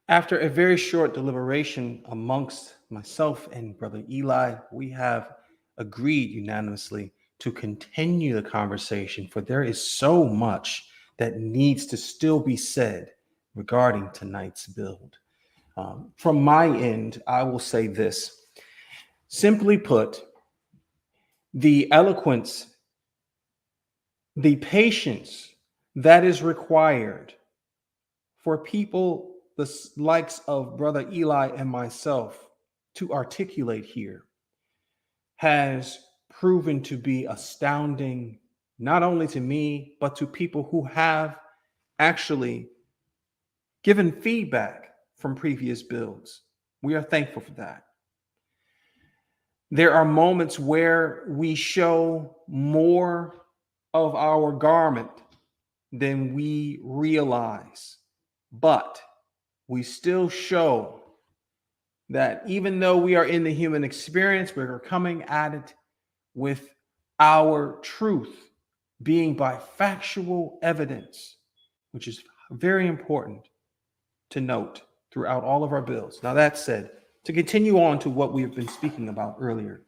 After a very short deliberation amongst myself and Brother Eli, we have agreed unanimously to continue the conversation, for there is so much that needs to still be said regarding tonight's build. From my end, I will say this. Simply put, the eloquence, the patience that is required for people the likes of Brother Eli and myself to articulate here has proven to be astounding, not only to me, but to people who have actually given feedback from previous builds. We are thankful for that. There are moments where we show more of our garment than we realize, but we still show that even though we are in the human experience, we're coming at it with our truth being by factual evidence, which is very important to note throughout all of our builds. Now, that said, to continue on to what we've been speaking about earlier,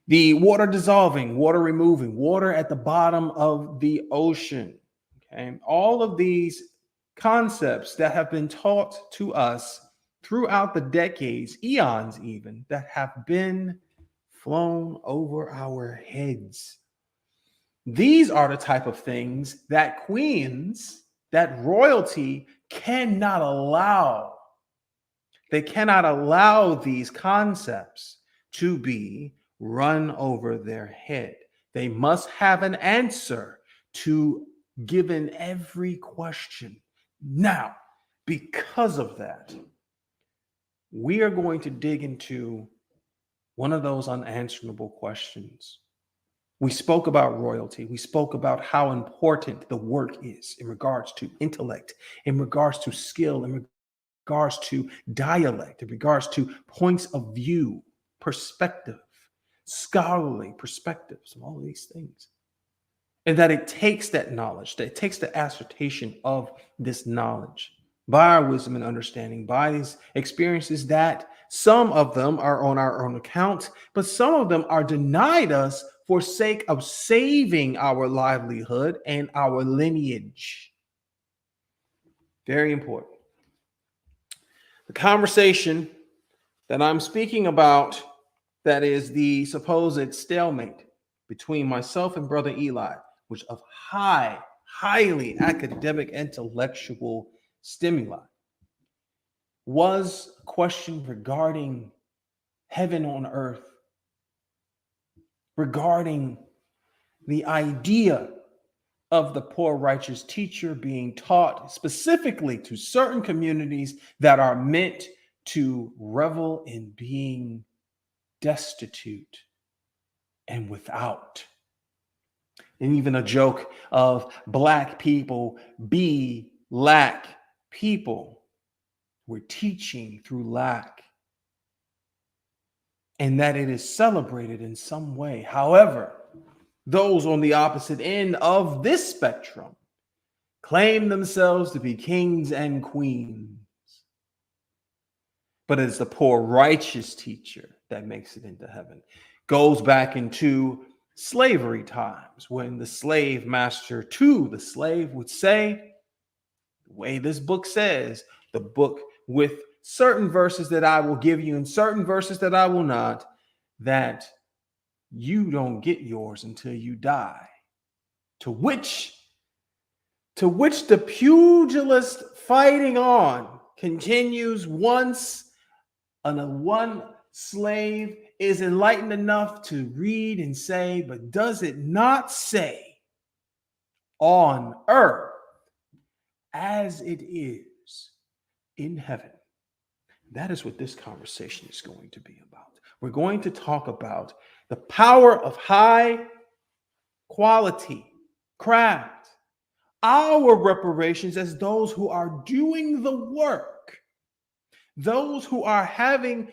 the water dissolving, water removing, water at the bottom of the ocean, okay, all of these concepts that have been taught to us throughout the decades, eons even, that have been flown over our heads. These are the type of things that queens, that royalty cannot allow. They cannot allow these concepts to be run over their head. They must have an answer to given every question. Now, because of that, we are going to dig into one of those unanswerable questions. We spoke about royalty. We spoke about how important the work is in regards to intellect, in regards to skill, in regards to dialect, in regards to points of view, perspective, scholarly perspectives, and all of these things. And that it takes that knowledge, that it takes the assertion of this knowledge by our wisdom and understanding, by these experiences that some of them are on our own account, but some of them are denied us for sake of saving our livelihood and our lineage. Very important. The conversation that I'm speaking about, that is the supposed stalemate between myself and Brother Eli, which of highly academic, intellectual stimuli, was a question regarding heaven on earth, regarding the idea of the poor righteous teacher being taught specifically to certain communities that are meant to revel in being destitute and without. And even a joke of black people be lack people. We're teaching through lack, and that it is celebrated in some way. However, those on the opposite end of this spectrum claim themselves to be kings and queens. But it's the poor righteous teacher that makes it into heaven. Goes back into slavery times when the slave master to the slave would say, the way this book says, the book with certain verses that I will give you and certain verses that I will not, that you don't get yours until you die. To which the pugilist fighting on continues once one slave is enlightened enough to read and say, but does it not say on earth as it is in heaven? That is what this conversation is going to be about. We're going to talk about the power of high quality craft, our reparations as those who are doing the work, those who are having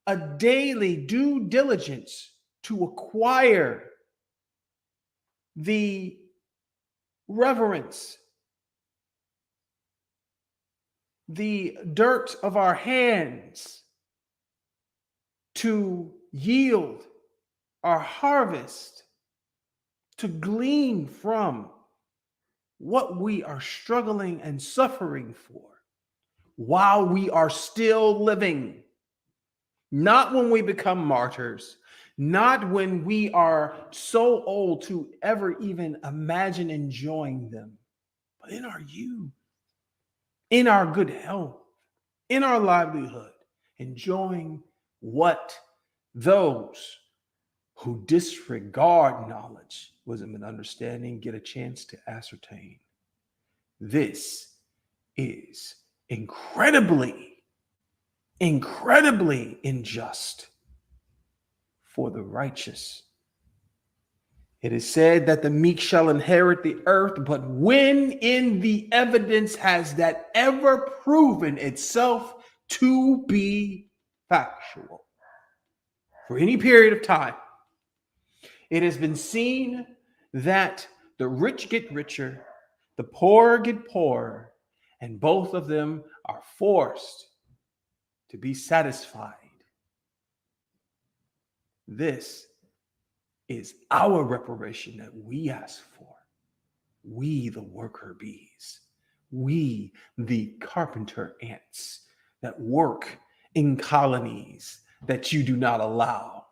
a daily due diligence to acquire the reverence, the dirt of our hands to yield our harvest, to glean from what we are struggling and suffering for while we are still living. Not when we become martyrs, not when we are so old to ever even imagine enjoying them, but in our youth, in our good health, in our livelihood, enjoying what those who disregard knowledge, wisdom, and understanding get a chance to ascertain. This is incredibly unjust for the righteous. It is said that the meek shall inherit the earth, but when in the evidence has that ever proven itself to be factual? For any period of time, it has been seen that the rich get richer, the poor get poorer, and both of them are forced to be satisfied. This is our reparation that we ask for. We, the worker bees, we, the carpenter ants that work in colonies that you do not allow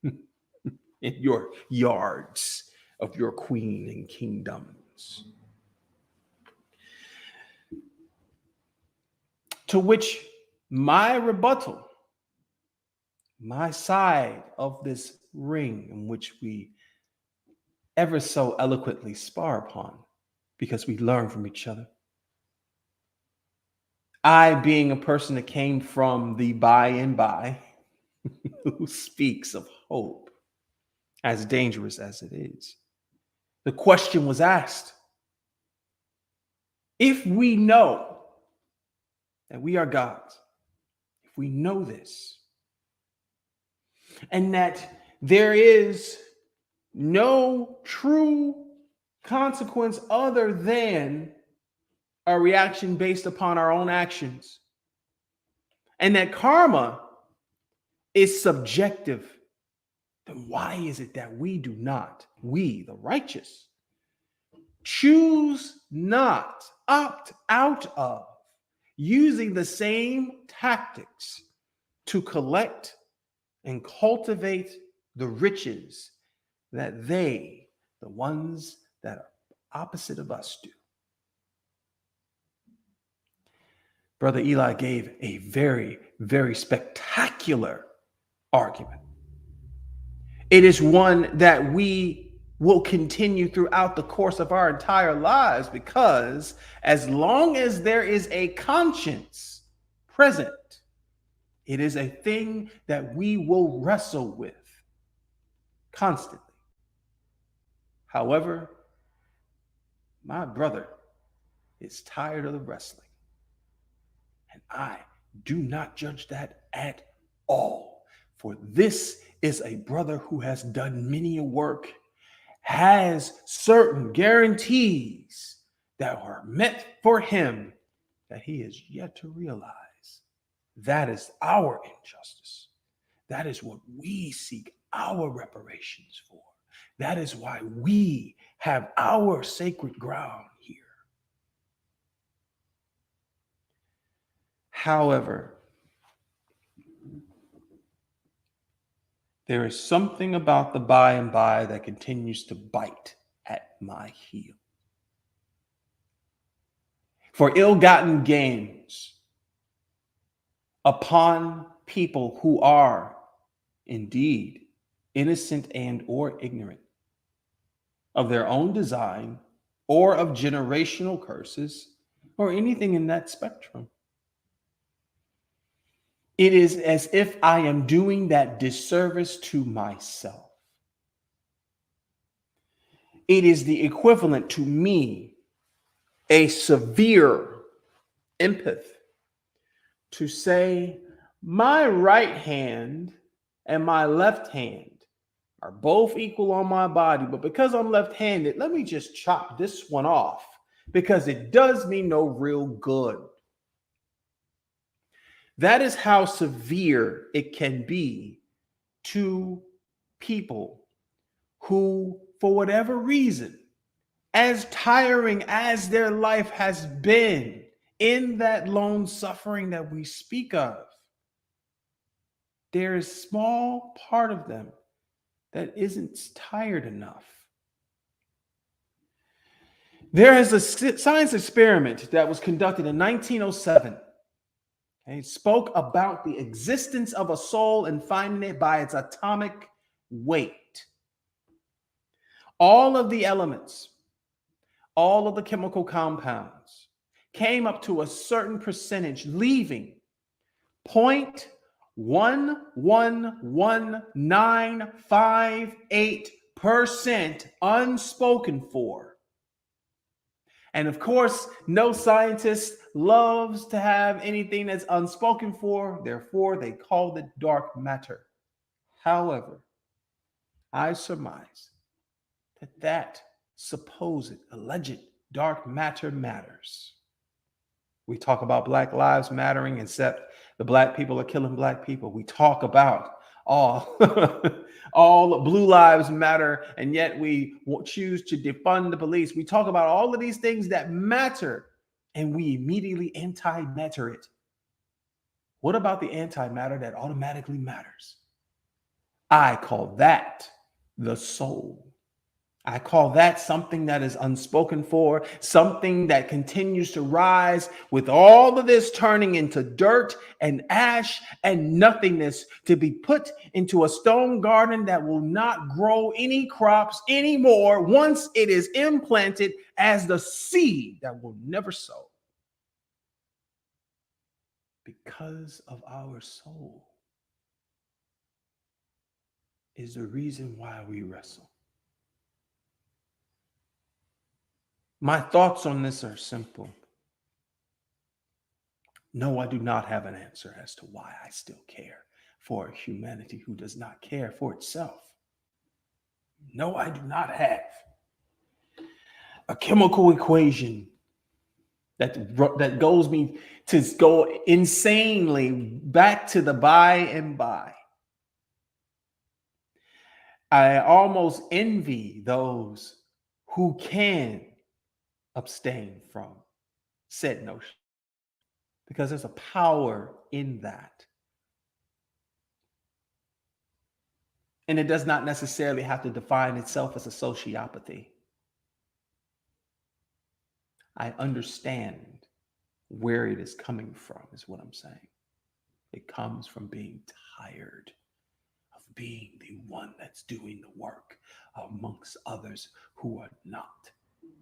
in your yards of your queen and kingdoms. To which my rebuttal, my side of this ring in which we ever so eloquently spar upon, because we learn from each other. I, being a person that came from the by and by, who speaks of hope, as dangerous as it is. The question was asked, if we know that we are gods, if we know this, and that there is no true consequence other than a reaction based upon our own actions, and that karma is subjective, then why is it that we do not, we the righteous, choose not, opt out of using the same tactics to collect and cultivate the riches that they, the ones that are opposite of us, do? Brother Eli gave a very, very spectacular argument. It is one that we will continue throughout the course of our entire lives, because as long as there is a conscience present, it is a thing that we will wrestle with constantly. However, my brother is tired of the wrestling, and I do not judge that at all. For this is a brother who has done many a work, has certain guarantees that are meant for him that he is yet to realize. That is our injustice. That is what we seek our reparations for. That is why we have our sacred ground here. However, there is something about the by and by that continues to bite at my heel. For ill-gotten gains upon people who are indeed innocent and or ignorant of their own design or of generational curses or anything in that spectrum. It is as if I am doing that disservice to myself. It is the equivalent to me, a severe empath, to say my right hand and my left hand are both equal on my body, but because I'm left-handed, let me just chop this one off because it does me no real good. That is how severe it can be to people who, for whatever reason, as tiring as their life has been in that lone suffering that we speak of, there is a small part of them that isn't tired enough. There is a science experiment that was conducted in 1907. It spoke about the existence of a soul and finding it by its atomic weight. All of the elements, all of the chemical compounds came up to a certain percentage, leaving 0.11198% unspoken for. And of course, no scientist loves to have anything that's unspoken for. Therefore, they called it dark matter. However, I surmise that supposed, alleged dark matter matters. We talk about Black lives mattering, except the Black people are killing Black people. We talk about all blue lives matter, and yet we choose to defund the police. We talk about all of these things that matter, and we immediately anti-matter it. What about the antimatter that automatically matters? I call that the soul. I call that something that is unspoken for, something that continues to rise with all of this turning into dirt and ash and nothingness, to be put into a stone garden that will not grow any crops anymore once it is implanted as the seed that will never sow. Because of our soul is the reason why we wrestle. My thoughts on this are simple. No, I do not have an answer as to why I still care for a humanity who does not care for itself. No, I do not have a chemical equation that goes me to go insanely back to the by and by. I almost envy those who can abstain from said notion, because there's a power in that. And it does not necessarily have to define itself as a sociopathy. I understand where it is coming from, is what I'm saying. It comes from being tired of being the one that's doing the work amongst others who are not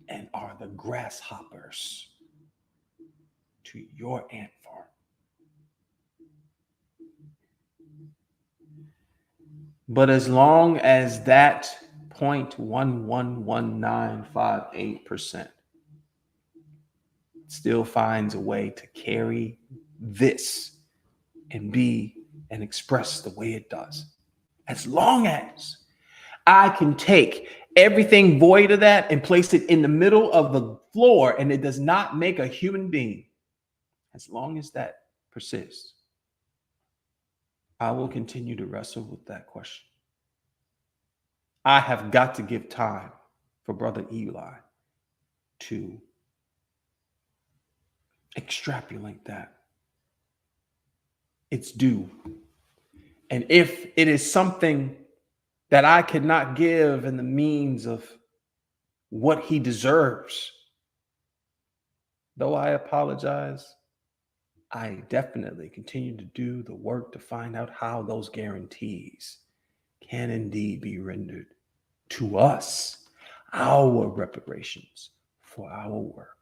and are the grasshoppers to your ant farm. But as long as that 0.111958% still finds a way to carry this and be and express the way it does, as long as I can take everything void of that and place it in the middle of the floor and it does not make a human being, as long as that persists, I will continue to wrestle with that question. I have got to give time for Brother Eli to extrapolate that. It's due. And if it is something that I cannot give in the means of what he deserves, though I apologize, I definitely continue to do the work to find out how those guarantees can indeed be rendered to us, our reparations for our work.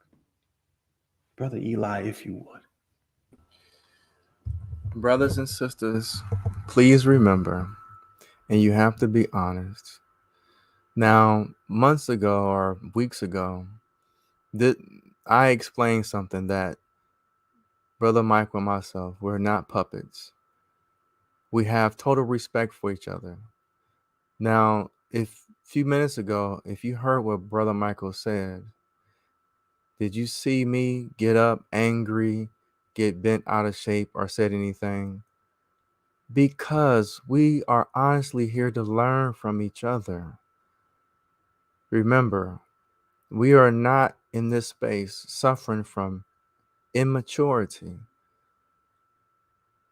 Brother Eli, if you would. Brothers and sisters, please remember, and you have to be honest. Now, months ago or weeks ago, I explained something that Brother Michael and myself, we're not puppets. We have total respect for each other. Now, a few minutes ago, if you heard what Brother Michael said, did you see me get up angry, get bent out of shape or said anything, because we are honestly here to learn from each other. Remember, we are not in this space suffering from immaturity.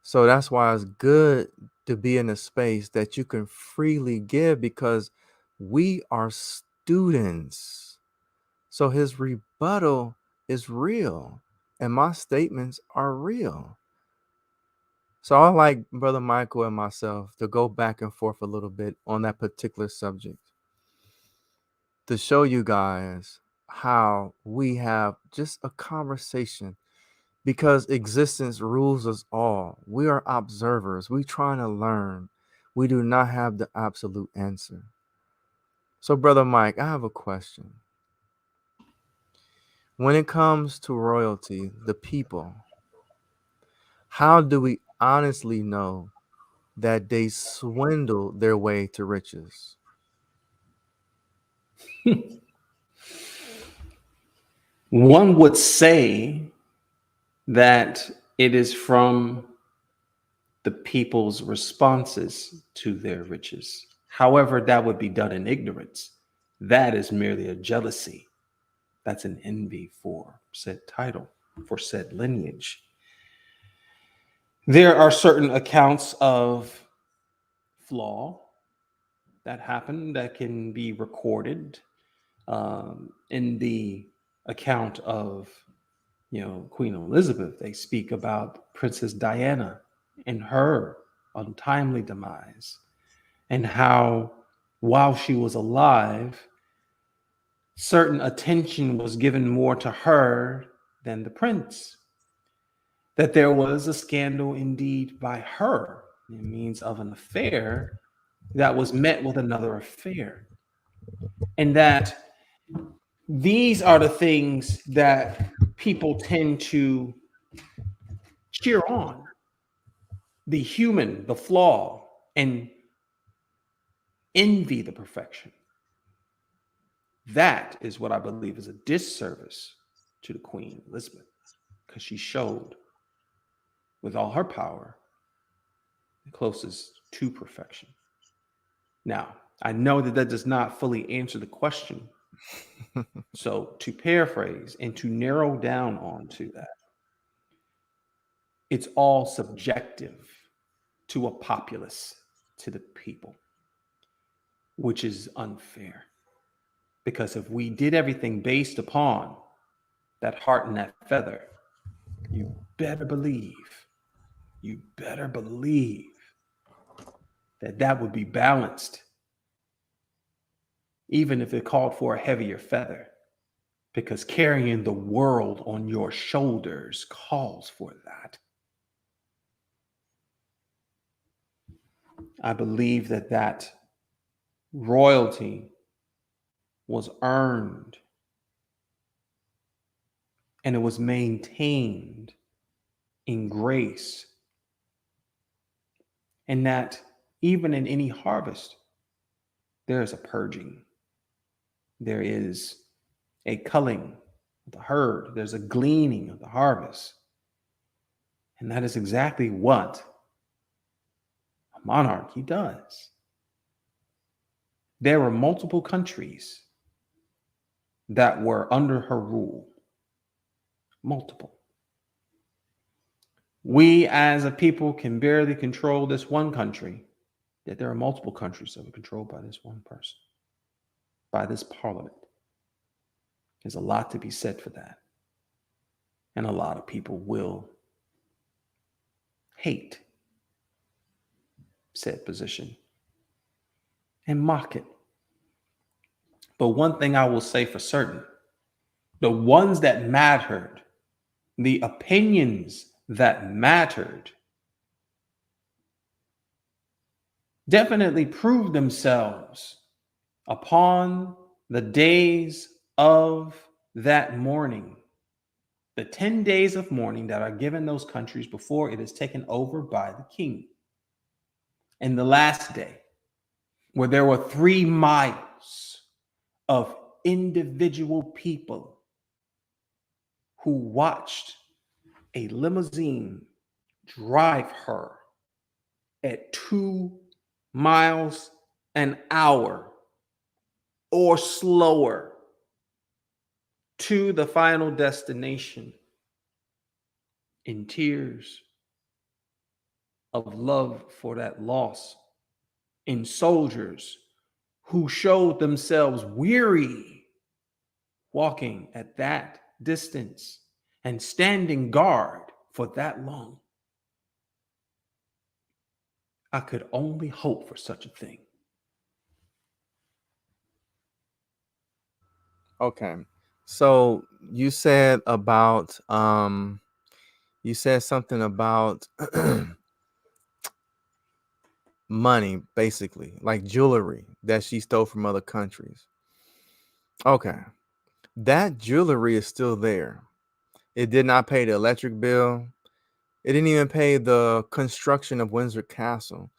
So that's why it's good to be in a space that you can freely give, because we are students. So his rebuttal is real and my statements are real. So I like Brother Michael and myself to go back and forth a little bit on that particular subject to show you guys how we have just a conversation, because existence rules us all. We are observers. We trying to learn. We do not have the absolute answer. So, Brother Mike, I have a question. When it comes to royalty, the people, how do we honestly know that they swindle their way to riches? One would say that it is from the people's responses to their riches. However, that would be done in ignorance. That is merely a jealousy. That's an envy for said title, for said lineage. There are certain accounts of flaw that happen that can be recorded in the account of Queen Elizabeth. They speak about Princess Diana and her untimely demise, and how while she was alive, certain attention was given more to her than the prince. That there was a scandal indeed by her in means of an affair that was met with another affair. And that these are the things that people tend to cheer on: the human, the flaw, and envy the perfection. That is what I believe is a disservice to the Queen Elizabeth, because she showed with all her power the closest to perfection. Now, I know that that does not fully answer the question. So, to paraphrase and to narrow down onto that, it's all subjective to a populace, to the people, which is unfair. Because if we did everything based upon that heart and that feather, you better believe, that that would be balanced, even if it called for a heavier feather, because carrying the world on your shoulders calls for that. I believe that that royalty was earned and it was maintained in grace, and that even in any harvest, there is a purging, there is a culling of the herd, there's a gleaning of the harvest. And that is exactly what a monarchy does. There were multiple countries that were under her rule. Multiple. We as a people can barely control this one country, yet there are multiple countries that are controlled by this one person, by this parliament. There's a lot to be said for that. And a lot of people will hate said position and mock it. But one thing I will say for certain, the ones that mattered, the opinions that mattered, definitely proved themselves upon the days of that mourning, the 10 days of mourning that are given those countries before it is taken over by the king. And the last day, where there were 3 miles of individual people who watched a limousine drive her at 2 miles an hour or slower to the final destination in tears of love for that loss, in soldiers who showed themselves weary walking at that distance and standing guard for that long. I could only hope for such a thing. Okay. So you said about you said something about money, basically, like jewelry that she stole from other countries. Okay. That jewelry is still there. It did not pay the electric bill. It didn't even pay the construction of Windsor Castle.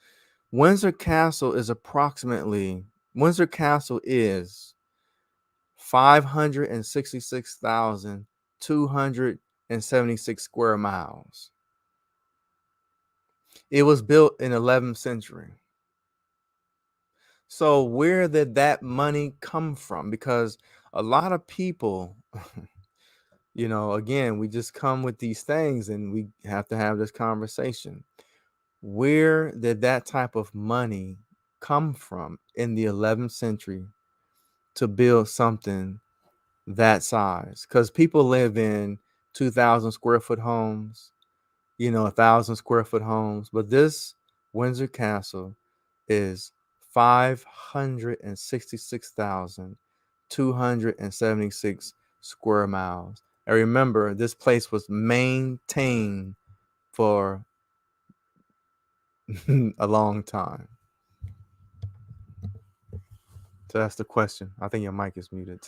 Windsor Castle is 566,276 square miles. It was built in 11th century. So where did that money come from? Because a lot of people, again, we just come with these things and we have to have this conversation. Where did that type of money come from in the 11th century to build something that size? Because people live in 2,000 square foot homes, 1,000 square foot homes, but this Windsor Castle is 566,276 square miles. And remember, this place was maintained for a long time. So that's the question. I think your mic is muted.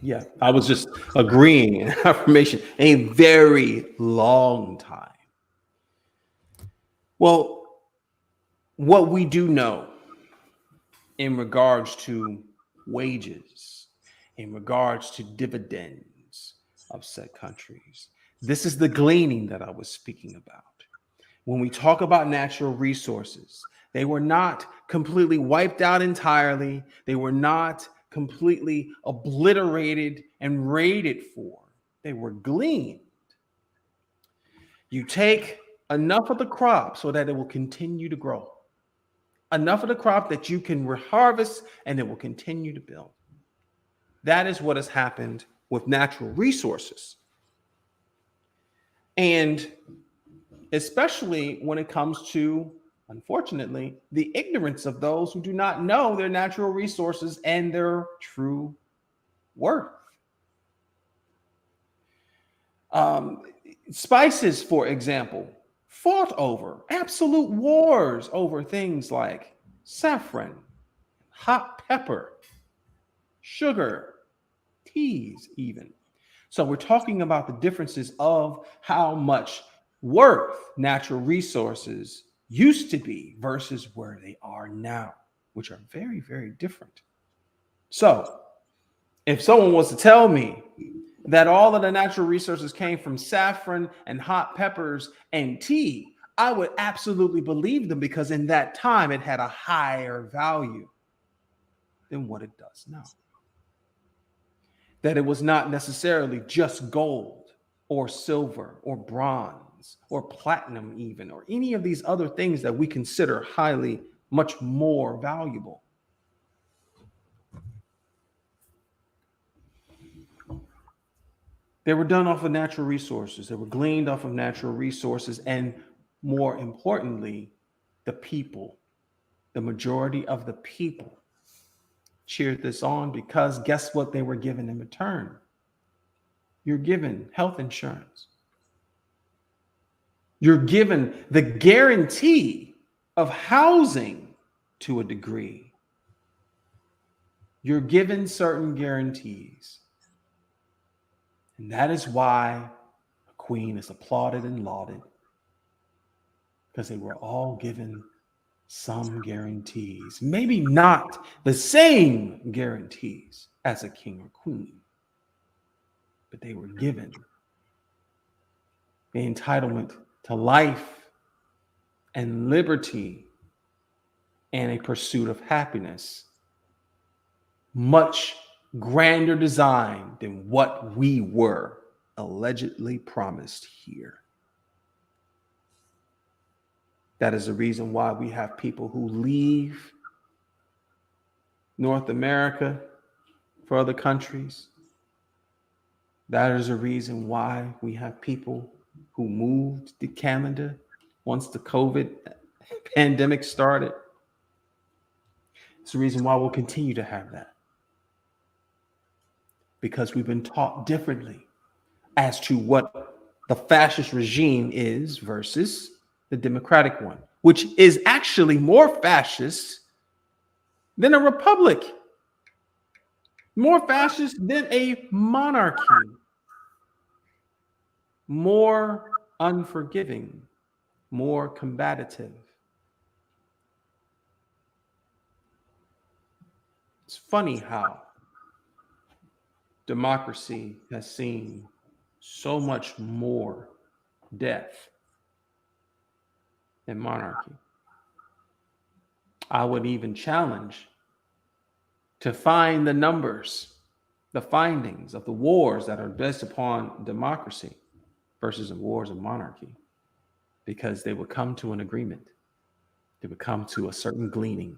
Yeah, I was just agreeing in affirmation. A very long time. Well, what we do know in regards to wages, in regards to dividends of said countries, this is the gleaning that I was speaking about. When we talk about natural resources, they were not completely wiped out entirely. They were not completely obliterated and raided for. They were gleaned. You take enough of the crop so that it will continue to grow, enough of the crop that you can harvest and it will continue to build. That is what has happened with natural resources. And especially when it comes to, unfortunately, the ignorance of those who do not know their natural resources and their true worth. Spices, for example, fought over absolute wars over things like saffron, hot pepper, sugar, teas, even. So we're talking about the differences of how much worth natural resources used to be versus where they are now, which are very, very different. So if someone was to tell me that all of the natural resources came from saffron and hot peppers and tea, I would absolutely believe them, because in that time it had a higher value than what it does now. That it was not necessarily just gold or silver or bronze or platinum, even, or any of these other things that we consider highly much more valuable. They were done off of natural resources. They were gleaned off of natural resources. And more importantly, the people, the majority of the people cheered this on, because guess what they were given in return? You're given health insurance. You're given the guarantee of housing to a degree. You're given certain guarantees. And that is why a queen is applauded and lauded, because they were all given some guarantees. Maybe not the same guarantees as a king or queen, but they were given the entitlement to life and liberty and a pursuit of happiness. Much grander design than what we were allegedly promised here. That is the reason why we have people who leave North America for other countries. That is the reason why we have people who moved to Canada once the COVID pandemic started. It's the reason why we'll continue to have that. Because we've been taught differently as to what the fascist regime is versus the democratic one, which is actually more fascist than a republic, more fascist than a monarchy, more unforgiving, more combative. It's funny how democracy has seen so much more death than monarchy. I would even challenge to find the numbers, the findings of the wars that are based upon democracy versus the wars of monarchy, because they would come to an agreement. They would come to a certain gleaning.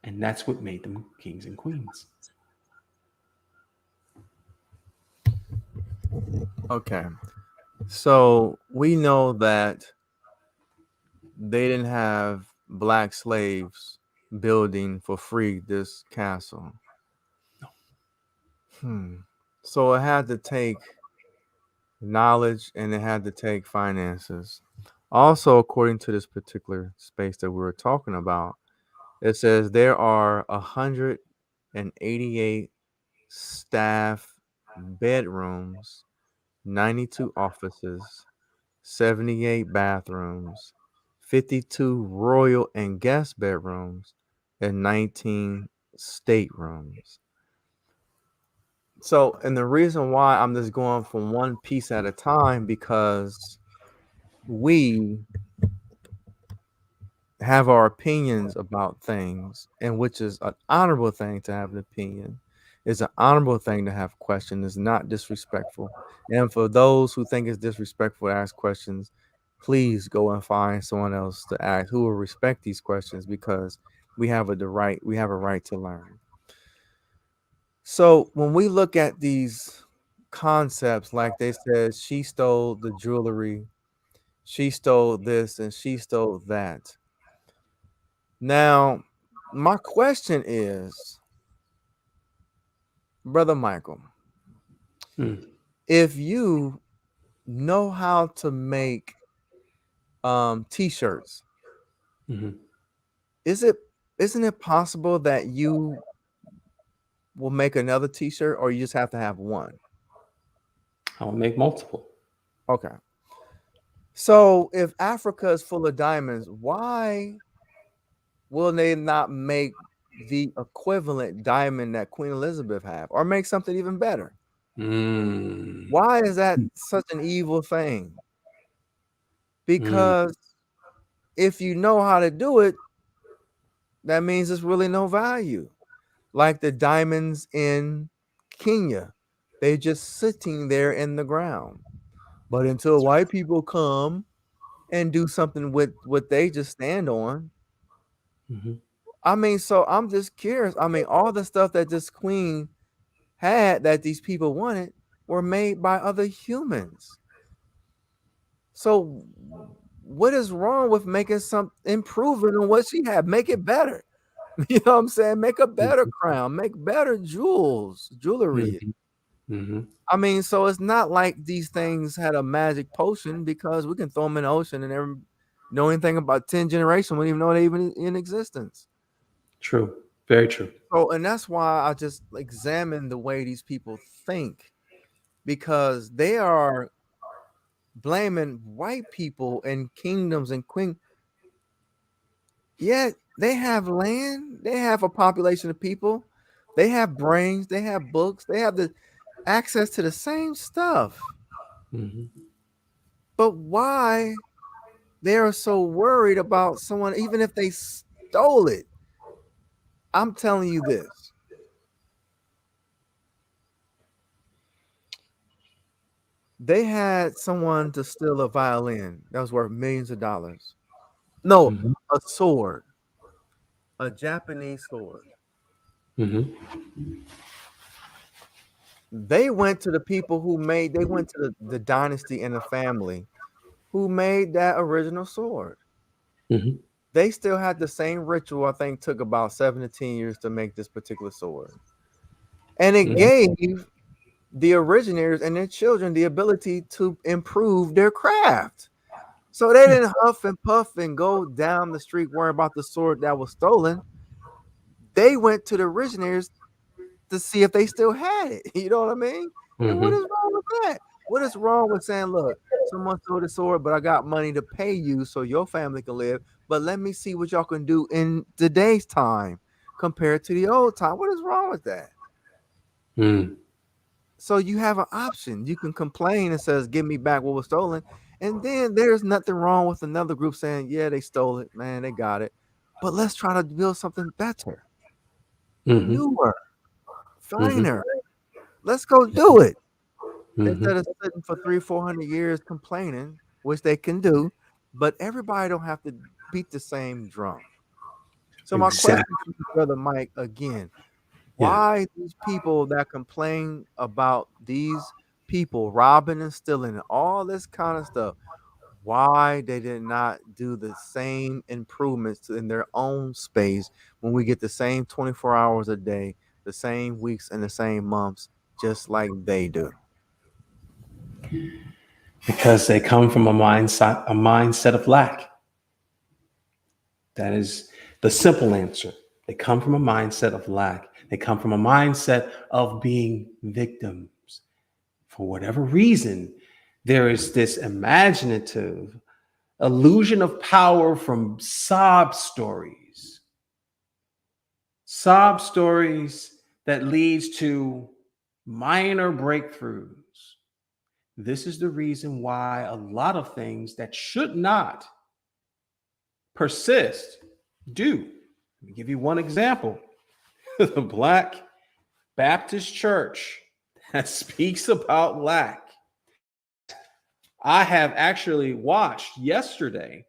And that's what made them kings and queens. Okay. So we know that they didn't have black slaves building for free this castle. So it had to take knowledge and it had to take finances. Also, according to this particular space that we were talking about, it says there are 188 staff bedrooms, 92 offices, 78 bathrooms, 52 royal and guest bedrooms, and 19 staterooms. So, and the reason why I'm just going from one piece at a time, because we have our opinions about things, and which is an honorable thing to have an opinion. It's an honorable thing to have questions. It's not disrespectful. And for those who think it's disrespectful to ask questions, please go and find someone else to ask who will respect these questions, because we have a right to learn. So when we look at these concepts, like they said, she stole the jewelry, she stole this, and she stole that. Now, my question is, Brother Michael, if you know how to make t-shirts, isn't it possible that you will make another t-shirt, or you just have to have one? I will make multiple. Okay. So if Africa is full of diamonds, why will they not make the equivalent diamond that Queen Elizabeth had, or make something even better? Why is that such an evil thing? Because if you know how to do it, that means there's really no value. Like the diamonds in Kenya, they're just sitting there in the ground. But until white people come and do something with what they just stand on, I mean, so I'm just curious. I mean, all the stuff that this queen had that these people wanted were made by other humans. So what is wrong with making some improving on what she had? Make it better. You know what I'm saying? Make a better crown, make better jewelry. I mean, so it's not like these things had a magic potion, because we can throw them in the ocean and never know anything about 10 generations. We don't even know they even in existence. True. Very true. So, and that's why I just examine the way these people think, because they are blaming white people and kingdoms and queen. Yet they have land, they have a population of people, they have brains, they have books, they have the access to the same stuff. Mhm. But why they are so worried about someone, even if they stole it? I'm telling you this. They had someone to steal a violin that was worth millions of dollars. No, Mhm. a sword, a Japanese sword. Mhm. They went to the people who made, they went to the dynasty and the family who made that original sword. Mhm. They still had the same ritual. I think took about 7 to 10 years to make this particular sword. And it Mhm. gave the originators and their children the ability to improve their craft. So they didn't huff and puff and go down the street worrying about the sword that was stolen. They went to the originators to see if they still had it. You know what I mean? And what is Mhm. wrong with that? What is wrong with saying, look, someone stole the sword, but I got money to pay you so your family can live. But let me see what y'all can do in today's time compared to the old time. What is wrong with that? Mhm. So you have an option. You can complain and says, give me back what was stolen. And then there's nothing wrong with another group saying, yeah, they stole it, man, they got it. But let's try to build something better, Mhm. newer, Mhm. finer. Let's go do it. Mhm. Instead of sitting for 300-400 years complaining, which they can do, but everybody don't have to beat the same drum. So my question Exactly. to you, brother Mike, again, Yeah. why these people that complain about these people robbing and stealing and all this kind of stuff, why they did not do the same improvements in their own space when we get the same 24 hours a day, the same weeks and the same months, just like they do? Because they come from a mindset of lack. That is the simple answer. They come from a mindset of lack. They come from a mindset of being victims. For whatever reason, there is this imaginative illusion of power from sob stories that leads to minor breakthroughs. This is the reason why a lot of things that should not persist do. Let me give you one example. The Black Baptist Church that speaks about lack. I have actually watched yesterday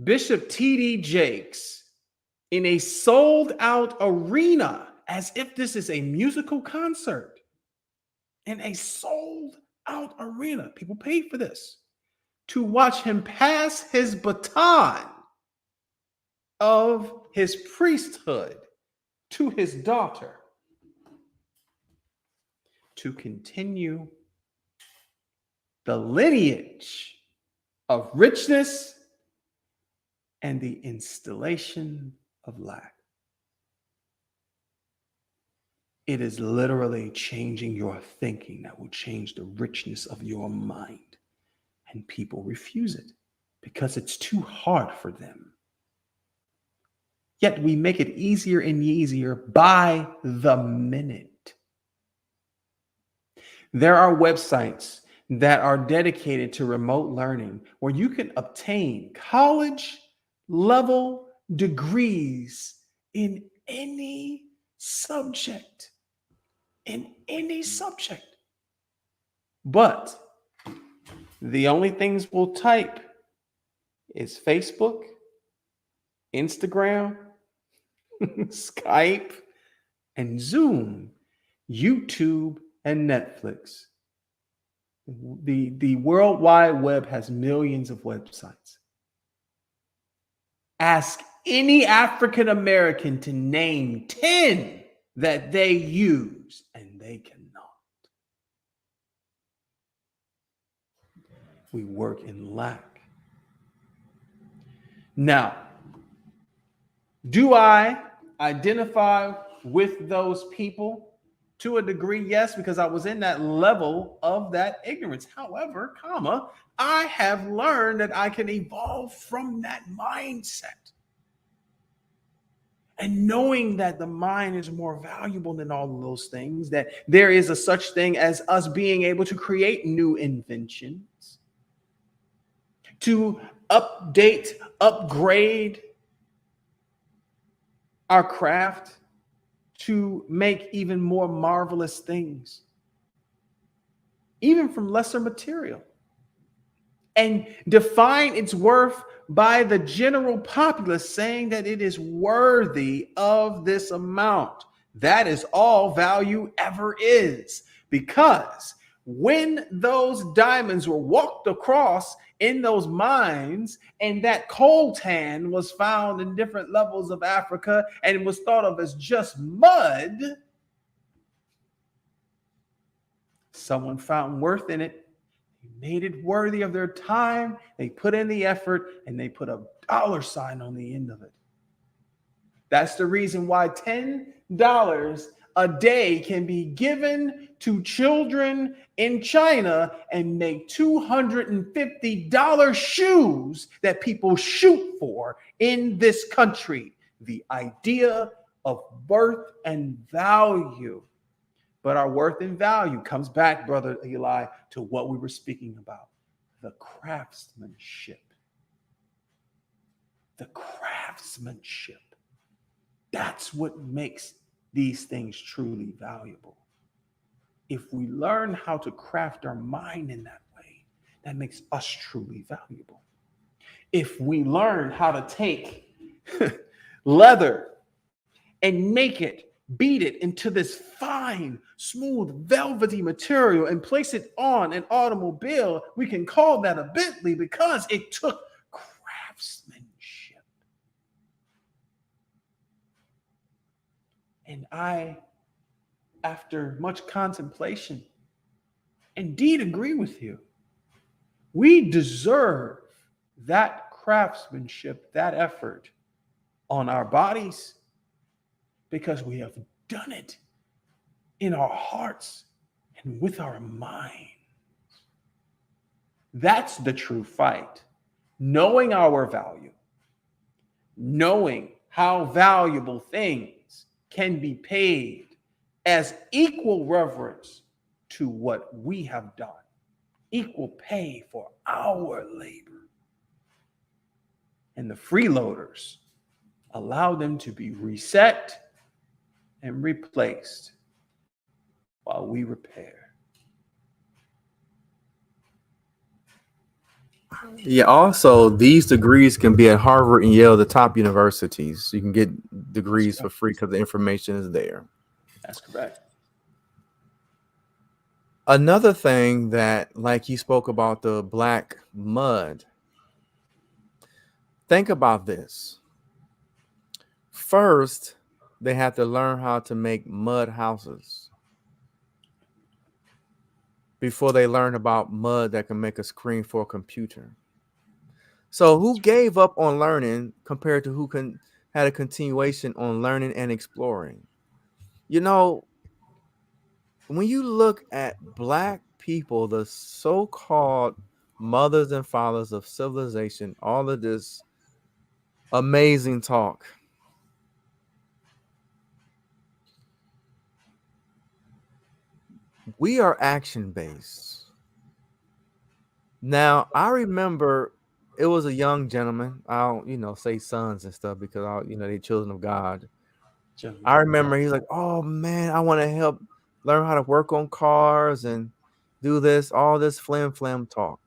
Bishop T.D. Jakes in a sold out arena as if this is a musical concert in a sold out arena. People paid for this to watch him pass his baton of his priesthood to his daughter to continue the lineage of richness and the installation of lack. It is literally changing your thinking that will change the richness of your mind. And people refuse it because it's too hard for them. Yet we make it easier and easier by the minute. There are websites that are dedicated to remote learning where you can obtain college level degrees in any subject. In any subject. But the only things we'll type is Facebook, Instagram, Skype, and Zoom, YouTube, and Netflix. The World Wide Web has millions of websites. Ask any African American to name 10 that they use, and they cannot. We work in lack. Now, do I identify with those people? To a degree, yes, because I was in that level of that ignorance. However, I have learned that I can evolve from that mindset. And knowing that the mind is more valuable than all of those things, that there is a such thing as us being able to create new inventions, to update, upgrade our craft, to make even more marvelous things, even from lesser material, and define its worth by the general populace saying that it is worthy of this amount. That is all value ever is. Because when those diamonds were walked across in those mines, and that coltan was found in different levels of Africa and it was thought of as just mud, someone found worth in it. They made it worthy of their time. They put in the effort and they put a dollar sign on the end of it. That's the reason why $10 a day can be given to children in China and make $250 shoes that people shoot for in this country. The idea of worth and value. But our worth and value comes back, Brother Eli, to what we were speaking about, the craftsmanship. The craftsmanship. That's what makes these things truly valuable. If we learn how to craft our mind in that way, that makes us truly valuable. If we learn how to take leather and make it, beat it into this fine, smooth, velvety material and place it on an automobile, we can call that a Bentley because it took craftsmanship. And I, after much contemplation, indeed agree with you. We deserve that craftsmanship, that effort on our bodies, because we have done it in our hearts and with our minds. That's the true fight. Knowing our value, knowing how valuable things can be paid as equal reverence to what we have done, equal pay for our labor. And the freeloaders allow them to be reset and replaced while we repair. Yeah, also, these degrees can be at Harvard and Yale, the top universities. You can get degrees for free because the information is there. That's correct. Another thing that, like you spoke about the black mud, think about this. First, they have to learn how to make mud houses before they learn about mud that can make a screen for a computer. So who gave up on learning compared to who had a continuation on learning and exploring? You know, when you look at black people, the so-called mothers and fathers of civilization, all of this amazing talk, we are action-based. Now, I remember it was a young gentleman. I don't, say sons and stuff because they're children of God. I remember he's like, "Oh man, I want to help learn how to work on cars and do this, all this flim flam talk."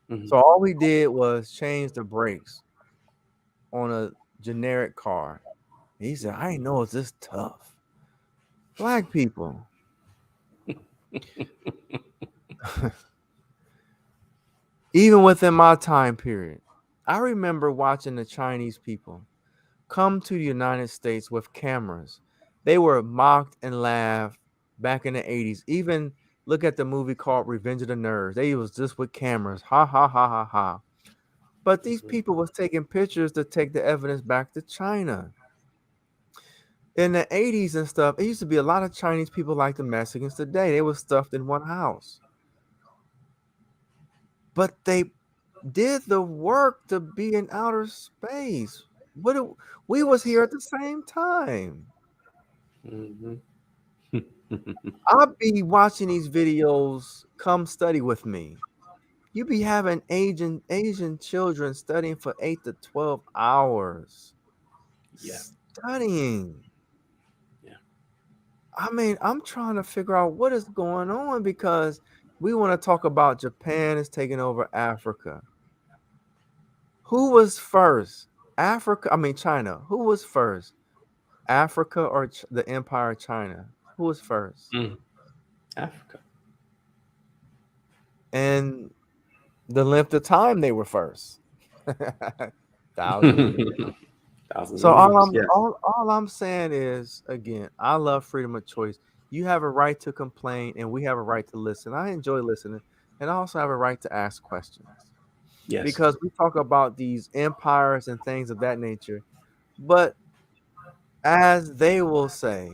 Mm-hmm. So all we did was change the brakes on a generic car. He said, "I didn't know it's this tough." Black people. Even within my time period, I remember watching the Chinese people come to the United States with cameras. They were mocked and laughed back in the 80s. Even look at the movie called Revenge of the Nerds. They was just with cameras. Ha ha ha ha ha. But these people was taking pictures to take the evidence back to China. In the 80s and stuff, it used to be a lot of Chinese people like the Mexicans today. They were stuffed in one house. But they did the work to be in outer space. We was here at the same time. Mhm. I'll be watching these videos. Come study with me. You be having Asian children studying for 8 to 12 hours. Yeah. Studying. Yeah. I mean, I'm trying to figure out what is going on because we want to talk about Japan is taking over Africa. Who was first? Africa, I mean China. Who was first? Africa or the Empire of China? Who was first? Mm. Africa. And the length of time they were first. Thousands of years. Thousands of So years. Yes. all I'm saying is again, I love freedom of choice. You have a right to complain and we have a right to listen. I enjoy listening and I also have a right to ask questions Yes. because we talk about these empires and things of that nature. But as they will say,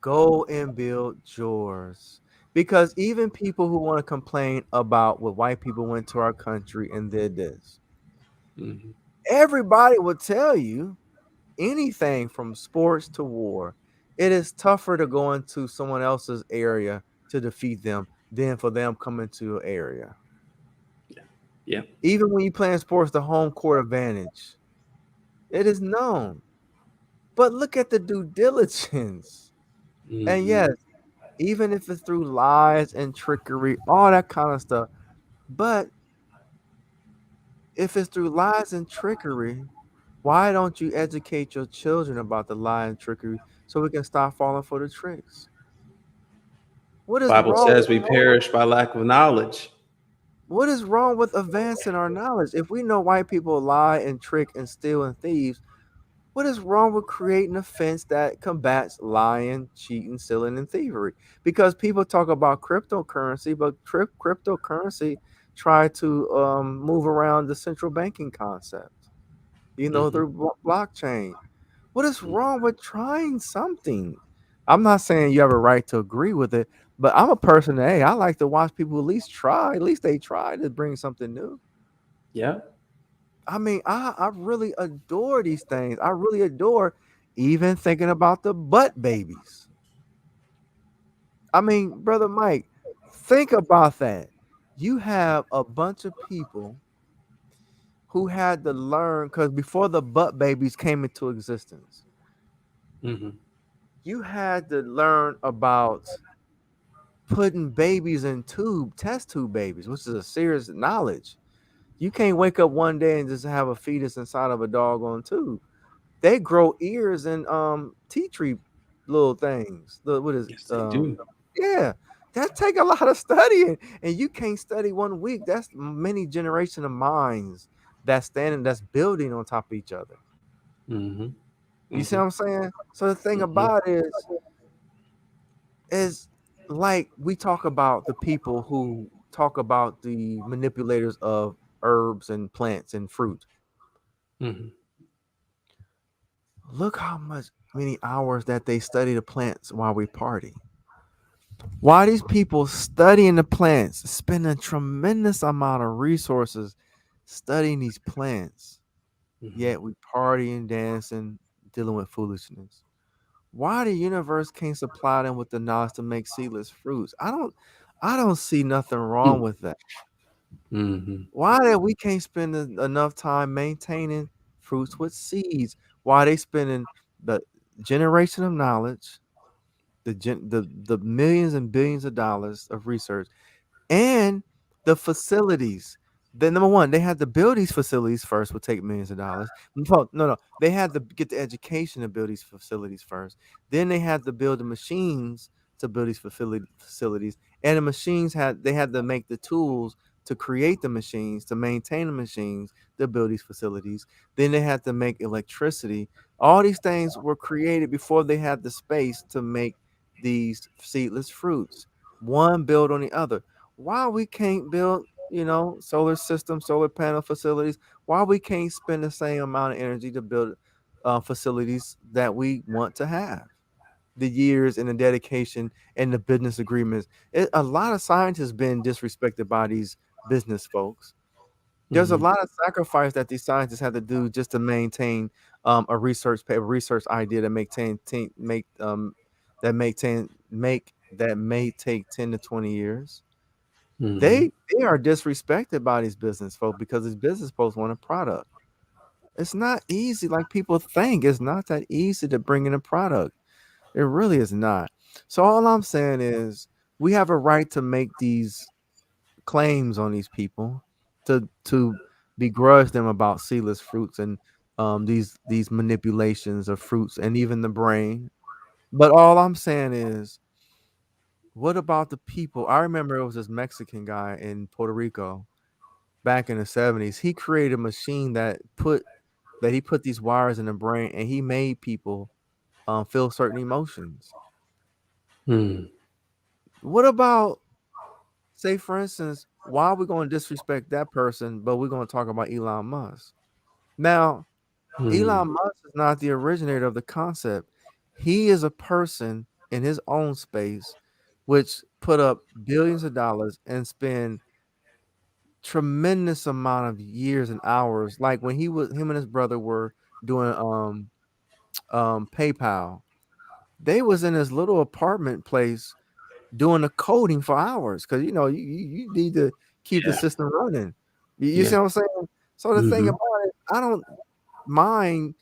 go and build yours. Because even people who want to complain about what white people went to our country and did this, Hmm. everybody will tell you anything from sports to war. It is tougher to go into someone else's area to defeat them than for them coming to your area. Yeah. Yeah. Even when you play in sports, the home court advantage, it is known. But look at the due diligence. And Hmm. yes, even if it's through lies and trickery, all that kind of stuff. But if it's through lies and trickery, why don't you educate your children about the lie and trickery so we can stop falling for the tricks? What is Bible wrong says we perish by lack of knowledge. What is wrong with advancing our knowledge? If we know white people lie and trick and steal and thieves, what is wrong with creating a fence that combats lying, cheating, stealing, and thievery? Because people talk about cryptocurrency, but cryptocurrency try to move around the central banking concept, Hmm. through blockchain. What is wrong with trying something? I'm not saying you have a right to agree with it, but I'm a person that, hey, I like to watch people at least try. At least they try to bring something new. Yeah. I mean, I really adore these things. I really adore even thinking about the butt babies. I mean, brother Mike, think about that. You have a bunch of people who had to learn because before the butt babies came into existence, Hmm. you had to learn about putting babies in test tube babies, which is a serious knowledge. You can't wake up one day and just have a fetus inside of a doggone tube. They grow ears and tea tree little things. What is Yes, they do. yeah, that take a lot of studying, and you can't study 1 week. That's many generation of minds that's building on top of each other. Hmm. You see Hmm. what I'm saying? So the thing Hmm. about it is like we talk about the people who talk about the manipulators of herbs and plants and fruit. Hmm. Look how much many hours that they study the plants while we party. Why these people studying the plants, spend a tremendous amount of resources studying these plants, Hmm. yet we partying, dancing, dealing with foolishness. Why the universe can't supply them with the knowledge to make seedless fruits? I don't see nothing wrong with that. Hmm. Why that we can't spend enough time maintaining fruits with seeds? Why they spending the generation of knowledge, the millions and billions of dollars of research and the facilities. The number one, they had to build these facilities first, would take millions of dollars. No, they had to get the education to build these facilities first. Then they had to build the machines to build these facilities, and the machines they had to make the tools to create the machines, to maintain the machines, to build these facilities. Then they had to make electricity. All these things were created before they had the space to make these seedless fruits. One build on the other. Why we can't build, solar system, solar panel facilities? Why we can't spend the same amount of energy to build facilities that we want to have? The years and the dedication and the business agreements. A lot of scientists been disrespected by these business folks. There's a Hmm. lot of sacrifice that these scientists have to do just to maintain a research paper, research idea that that may take 10 to 20 years. Hmm. They are disrespected by these business folks because these business folks want a product. It's not easy like people think. It's not that easy to bring in a product. It really is not. So all I'm saying is we have a right to make these claims on these people, to begrudge them about seedless fruits and these manipulations of fruits and even the brain. But all I'm saying is, what about the people? I remember it was this Mexican guy in Puerto Rico back in the 70s. He created a machine that he put these wires in the brain and he made people feel certain emotions. Hmm. What about, say, for instance, why are we going to disrespect that person, but we're going to talk about Elon Musk? Now, Hmm. Elon Musk is not the originator of the concept. He is a person in his own space, which put up billions of dollars and spend tremendous amount of years and hours. Like when him and his brother were doing PayPal, they was in this little apartment place doing the coding for hours because you need to keep the Yeah. system running. You see Yeah. what I'm saying? So the thing Hmm. about it, I don't mind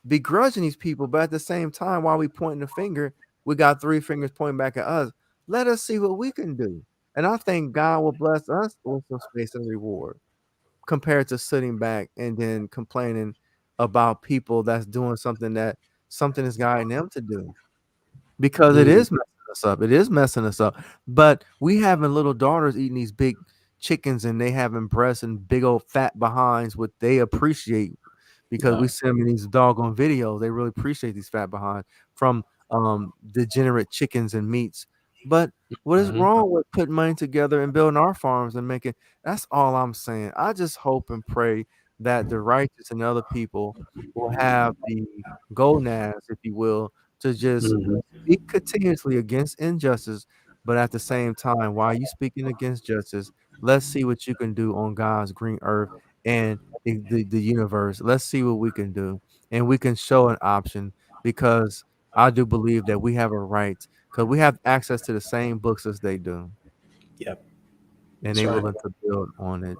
begrudging these people, but at the same time, while we pointing the finger, we got three fingers pointing back at us. Let us see what we can do. And I think God will bless us with some space and reward compared to sitting back and then complaining about people that's doing something is guiding them to do, because it Hmm. is messing us up. It is messing us up. But we having little daughters eating these big chickens and they having breasts and big old fat behinds, what they appreciate because Yeah. we see them in these doggone videos. They really appreciate these fat behinds from degenerate chickens and meats. But what is Hmm. wrong with putting money together and building our farms and making? That's all I'm saying. I just hope and pray that the righteous and other people will have the gonads, if you will, to just Hmm. speak continuously against injustice, but at the same time, while you speaking against justice, let's see what you can do on God's green earth and the universe. Let's see what we can do, and we can show an option, because I do believe that we have a right because we have access to the same books as they do, Yep. and That's they right. willing to build on it,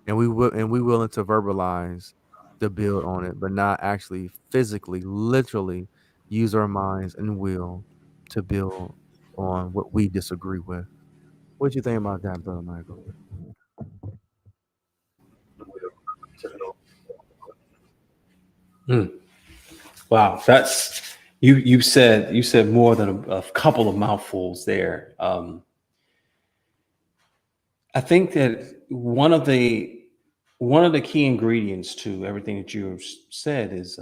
and we willing to verbalize the build on it, but not actually physically, literally use our minds and will to build on what we disagree with. What you think about that, brother Michael? Hmm. Wow. That's you said more than a couple of mouthfuls there. I think that one of the key ingredients to everything that you've said is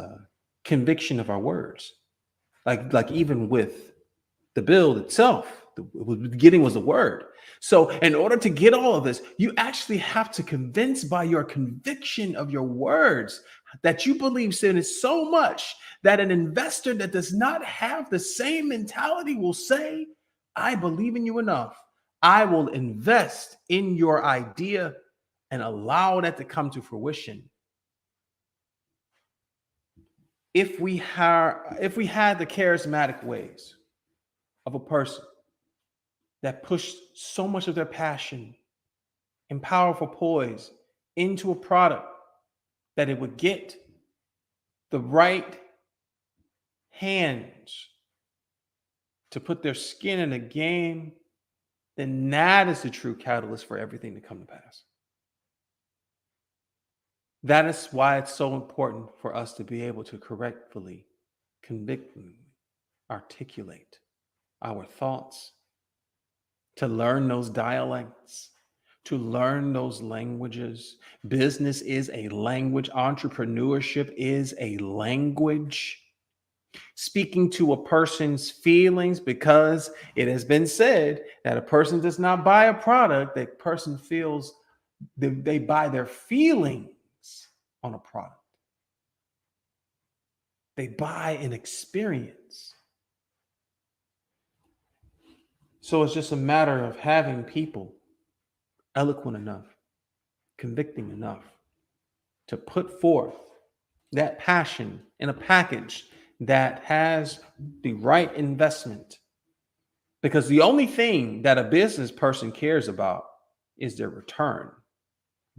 conviction of our words. Like even with the build itself, the beginning was the word. So in order to get all of this, you actually have to convince by your conviction of your words that you believe sin is so much that an investor that does not have the same mentality will say, I believe in you enough. I will invest in your idea and allow that to come to fruition. If we had the charismatic ways of a person that pushed so much of their passion and powerful poise into a product that it would get the right hands to put their skin in a game, then that is the true catalyst for everything to come to pass. That is why it's so important for us to be able to correctly, convictly articulate our thoughts, to learn those dialects, to learn those languages. Business is a language, entrepreneurship is a language. Speaking to a person's feelings, because it has been said that a person does not buy a product, that person feels they buy their feelings on a product. They buy an experience. So it's just a matter of having people eloquent enough, convicting enough to put forth that passion in a package that has the right investment. Because the only thing that a business person cares about is their return.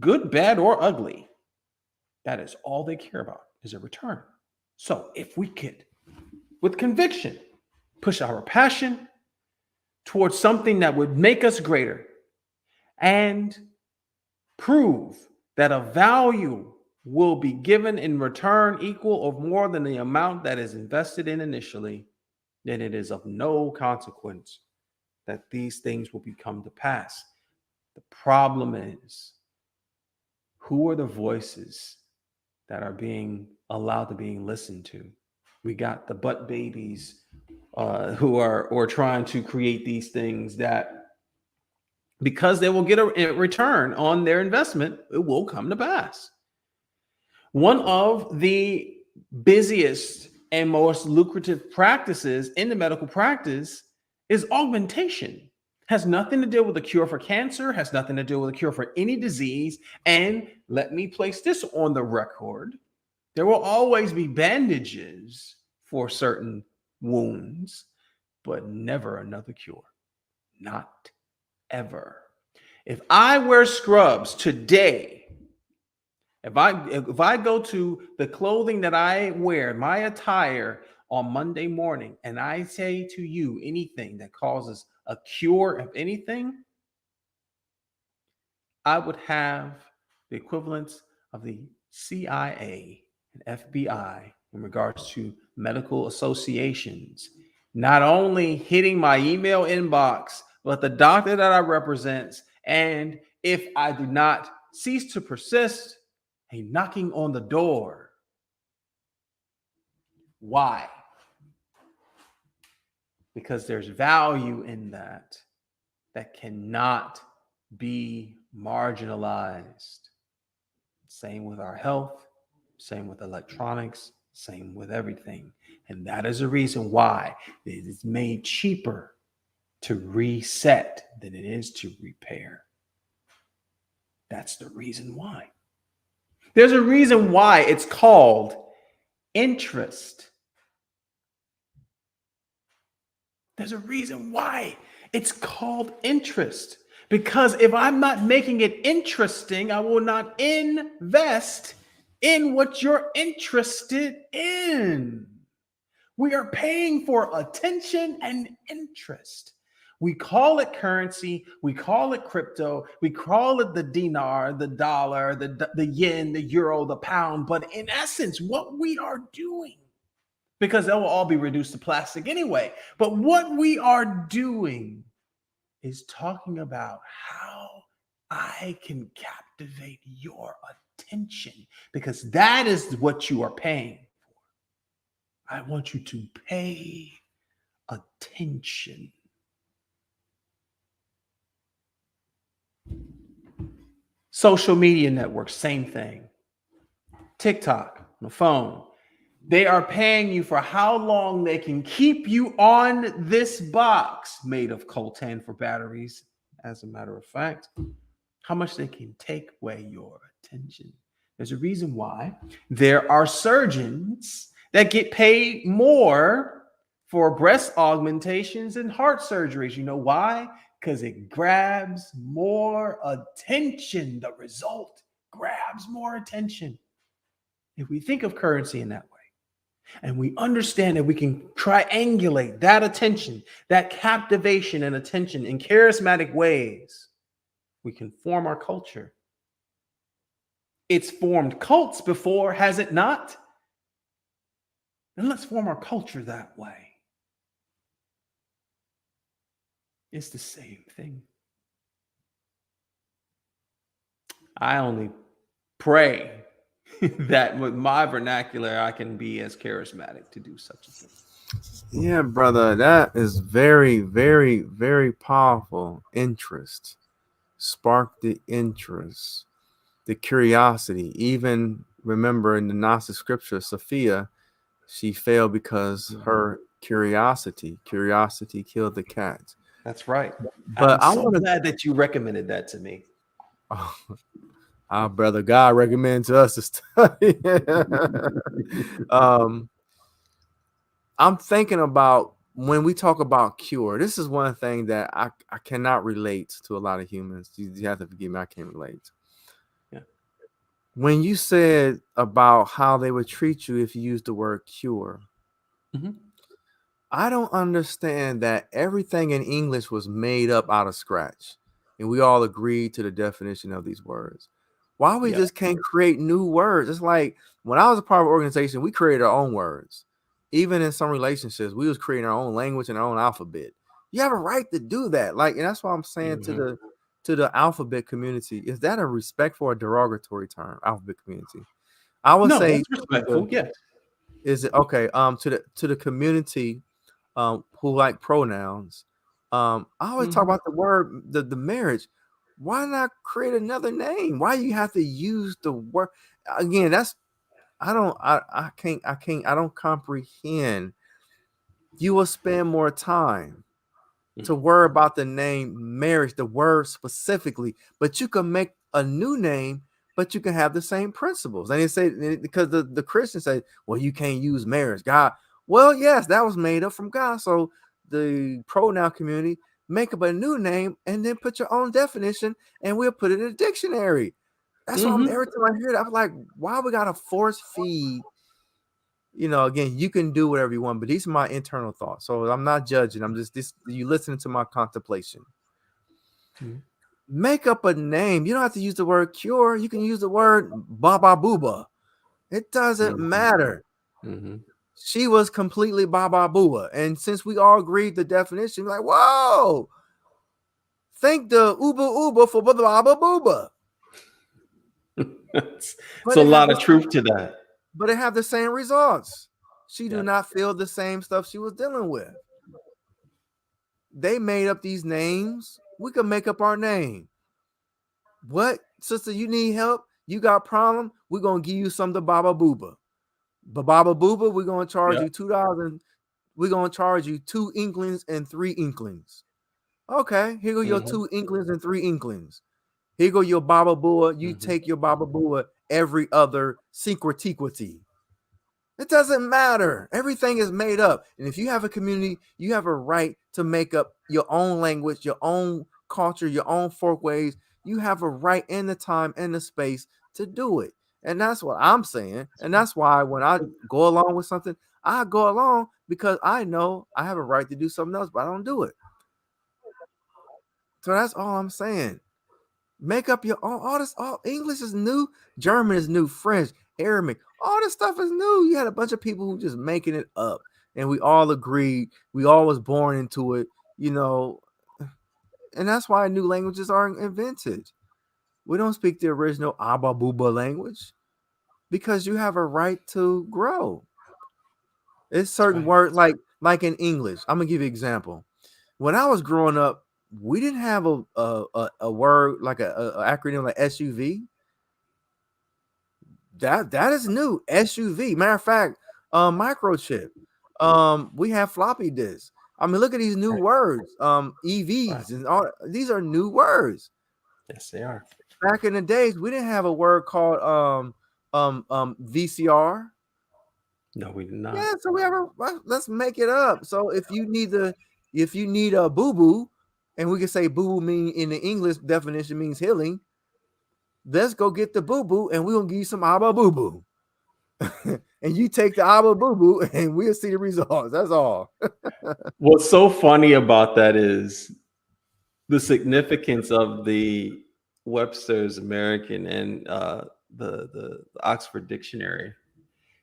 Good, bad, or ugly. That is all they care about, is a return. So if we could, with conviction, push our passion towards something that would make us greater and prove that a value will be given in return equal or more than the amount that is invested in initially, then it is of no consequence that these things will become to pass. The problem is, who are the voices that are being allowed to being listened to? We got the butt babies who are trying to create these things that, because they will get a return on their investment, it will come to pass. One of the busiest and most lucrative practices in the medical practice is augmentation. Has nothing to do with a cure for cancer, has nothing to do with a cure for any disease. And let me place this on the record. There will always be bandages for certain wounds, but never another cure. Not ever. If I wear scrubs today, if I go to the clothing that I wear, my attire on Monday morning, and I say to you anything that causes a cure of anything, I would have the equivalents of the CIA and FBI in regards to medical associations, not only hitting my email inbox, but the doctor that I represent. And if I do not cease to persist, a knocking on the door. Why? Because there's value in that cannot be marginalized. Same with our health, same with electronics, same with everything. And that is the reason why it is made cheaper to reset than it is to repair. That's the reason why. There's a reason why it's called interest. There's a reason why it's called interest. Because if I'm not making it interesting, I will not invest in what you're interested in. We are paying for attention and interest. We call it currency. We call it crypto. We call it the dinar, the dollar, the yen, the euro, the pound. But in essence, what we are doing, because they will all be reduced to plastic anyway, but what we are doing is talking about how I can captivate your attention, because that is what you are paying for. I want you to pay attention. Social media networks, same thing. TikTok, on the phone. They are paying you for how long they can keep you on this box made of coltan for batteries, as a matter of fact, how much they can take away your attention. There's a reason why there are surgeons that get paid more for breast augmentations and heart surgeries. You know why? Because it grabs more attention. The result grabs more attention. If we think of currency in that way, and we understand that we can triangulate that attention, that captivation and attention in charismatic ways, we can form our culture. It's formed cults before, has it not? And let's form our culture that way. It's the same thing. I only pray that with my vernacular, I can be as charismatic to do such a thing. Yeah, brother, that is very, very, very powerful. Interest. Spark the interest, the curiosity. Even remember in the Gnostic scripture, Sophia, she failed because her curiosity killed the cat. That's right. But I'm so glad that you recommended that to me. Our brother God recommends to us to study. um, I'm thinking about when we talk about cure. This is one thing that I cannot relate to a lot of humans. You have to forgive me. I can't relate. Yeah. When you said about how they would treat you if you used the word cure, Mhm. I don't understand that everything in English was made up out of scratch, and we all agreed to the definition of these words. Why we Yep. just can't create new words? It's like when I was a part of an organization, we created our own words. Even in some relationships, we was creating our own language and our own alphabet. You have a right to do that. Like, and that's why I'm saying Mhm. to the alphabet community, is that a respectful or derogatory term? Alphabet community. I would No, say it's respectful. Yes. is it okay? To the community who like pronouns. I always talk Mhm. about the word the marriage. Why not create another name? Why you have to use the word again? That's I don't comprehend. You will spend more time to Mhm. worry about the name marriage, the word specifically, but you can make a new name, but you can have the same principles. And they say because the Christians say, well, you can't use marriage. God, well, yes, that was made up from God. So the pronoun community make up a new name and then put your own definition, and we'll put it in a dictionary. That's why I'm Mhm. every time I hear that, I'm like, why we gotta force feed again, you can do whatever you want, but these are my internal thoughts. So I'm not judging. I'm just this you listening to my contemplation. Mhm. Make up a name. You don't have to use the word cure. You can use the word Baba Booba. It doesn't Mhm. matter. Mhm. She was completely Baba Booba. And since we all agreed the definition, like, whoa, thank the Uber Uber for Baba Booba. It's But a it have lot the of truth to that. but it have the same results. She do Yeah. not feel the same stuff she was dealing with. They made up these names. We could make up our name. What, sister? You need help? You got problem? We're gonna give you some to Baba Booba. But Baba Booba, we're gonna charge Yeah. you $2. We're gonna charge you 2 inklings and 3 inklings. Okay, here go your Mhm. 2 inklings and 3 inklings. Here go your Baba Booa. You Mhm. take your Baba Booa every other syncretiquity. It doesn't matter. Everything is made up. And if you have a community, you have a right to make up your own language, your own culture, your own folkways. You have a right in the time and the space to do it. And that's what I'm saying. And that's why when I go along with something, I go along because I know I have a right to do something else, but I don't do it. So that's all I'm saying. Make up your own. All this, all English is new, German is new, French, Arabic, all this stuff is new. You had a bunch of people who just making it up, and we all agreed. We all was born into it, you know, and that's why new languages are invented. We don't speak the original Abba Booba language because you have a right to grow. It's That's certain right. words like in English. I'm gonna give you an example. When I was growing up, we didn't have a word like a acronym like SUV. That is new. SUV. Matter of fact, microchip. We have floppy disks. I mean, look at these new Right. words. Right. EVs and all these are new words. Yes, they are. Back in the days, we didn't have a word called VCR. No, we did not. Yeah, so let's make it up. So if you need a boo boo, and we can say boo boo mean in the English definition means healing. Let's go get the boo boo, and we're gonna give you some abba boo boo. And you take the Abba Boo Boo, and we'll see the results. That's all. What's so funny about that is the significance of the Webster's American and the Oxford Dictionary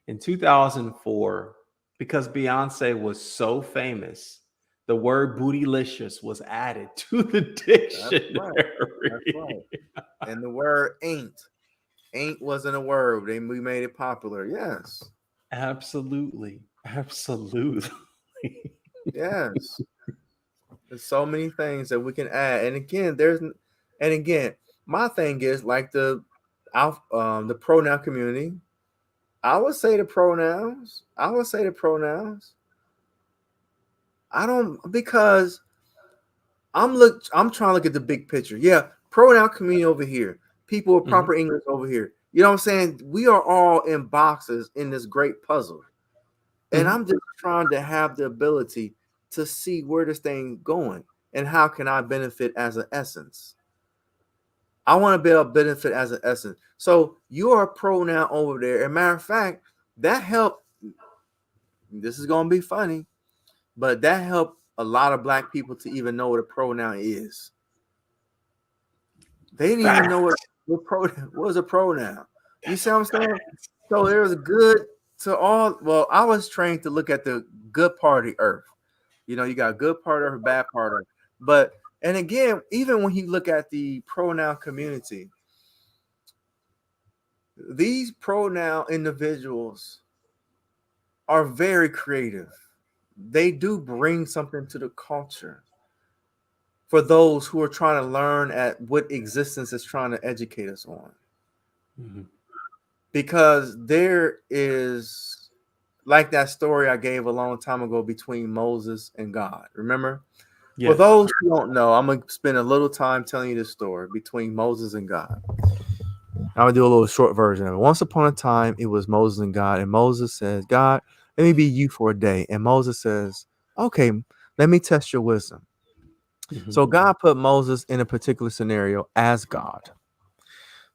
in 2004, because Beyonce was so famous. The word bootylicious was added to the That's right. That's dictionary. right. And the word ain't wasn't a word. We made it popular. Yes, Absolutely. Absolutely. yes. There's so many things that we can add. And again, my thing is like the pronoun community. I would say the pronouns. I would say the pronouns. I don't because I'm trying to look at the big picture. Yeah, pronoun community over here. people with Mm-hmm. proper English over here. You know what I'm saying? We are all in boxes in this great puzzle. And Mm-hmm. I'm just trying to have the ability to see where this thing going and how can I benefit as an essence. I want to be able to benefit as an essence. So you are a pro now over there. And matter of fact, that helped. This is gonna be funny, but that helped a lot of black people to even know what a pronoun is. They didn't even know Fact. what was a pronoun. You see what I'm saying? So there was good to all. Well, I was trained to look at the good part of the earth. You know, you got good part of earth, bad part of earth. But and again, even when you look at the pronoun community, these pronoun individuals are very creative. They do bring something to the culture for those who are trying to learn at what existence is trying to educate us on. Mm-hmm. Because there is like that story I gave a long time ago between Moses and God. Remember? For Yes. those who don't know, I'm gonna spend a little time telling you this story between Moses and God. I'm gonna do a little short version of it. Once upon a time, it was Moses and God, and Moses says, God, let me be you for a day. And Moses says, okay, let me test your wisdom. Mm-hmm. So God put Moses in a particular scenario as God.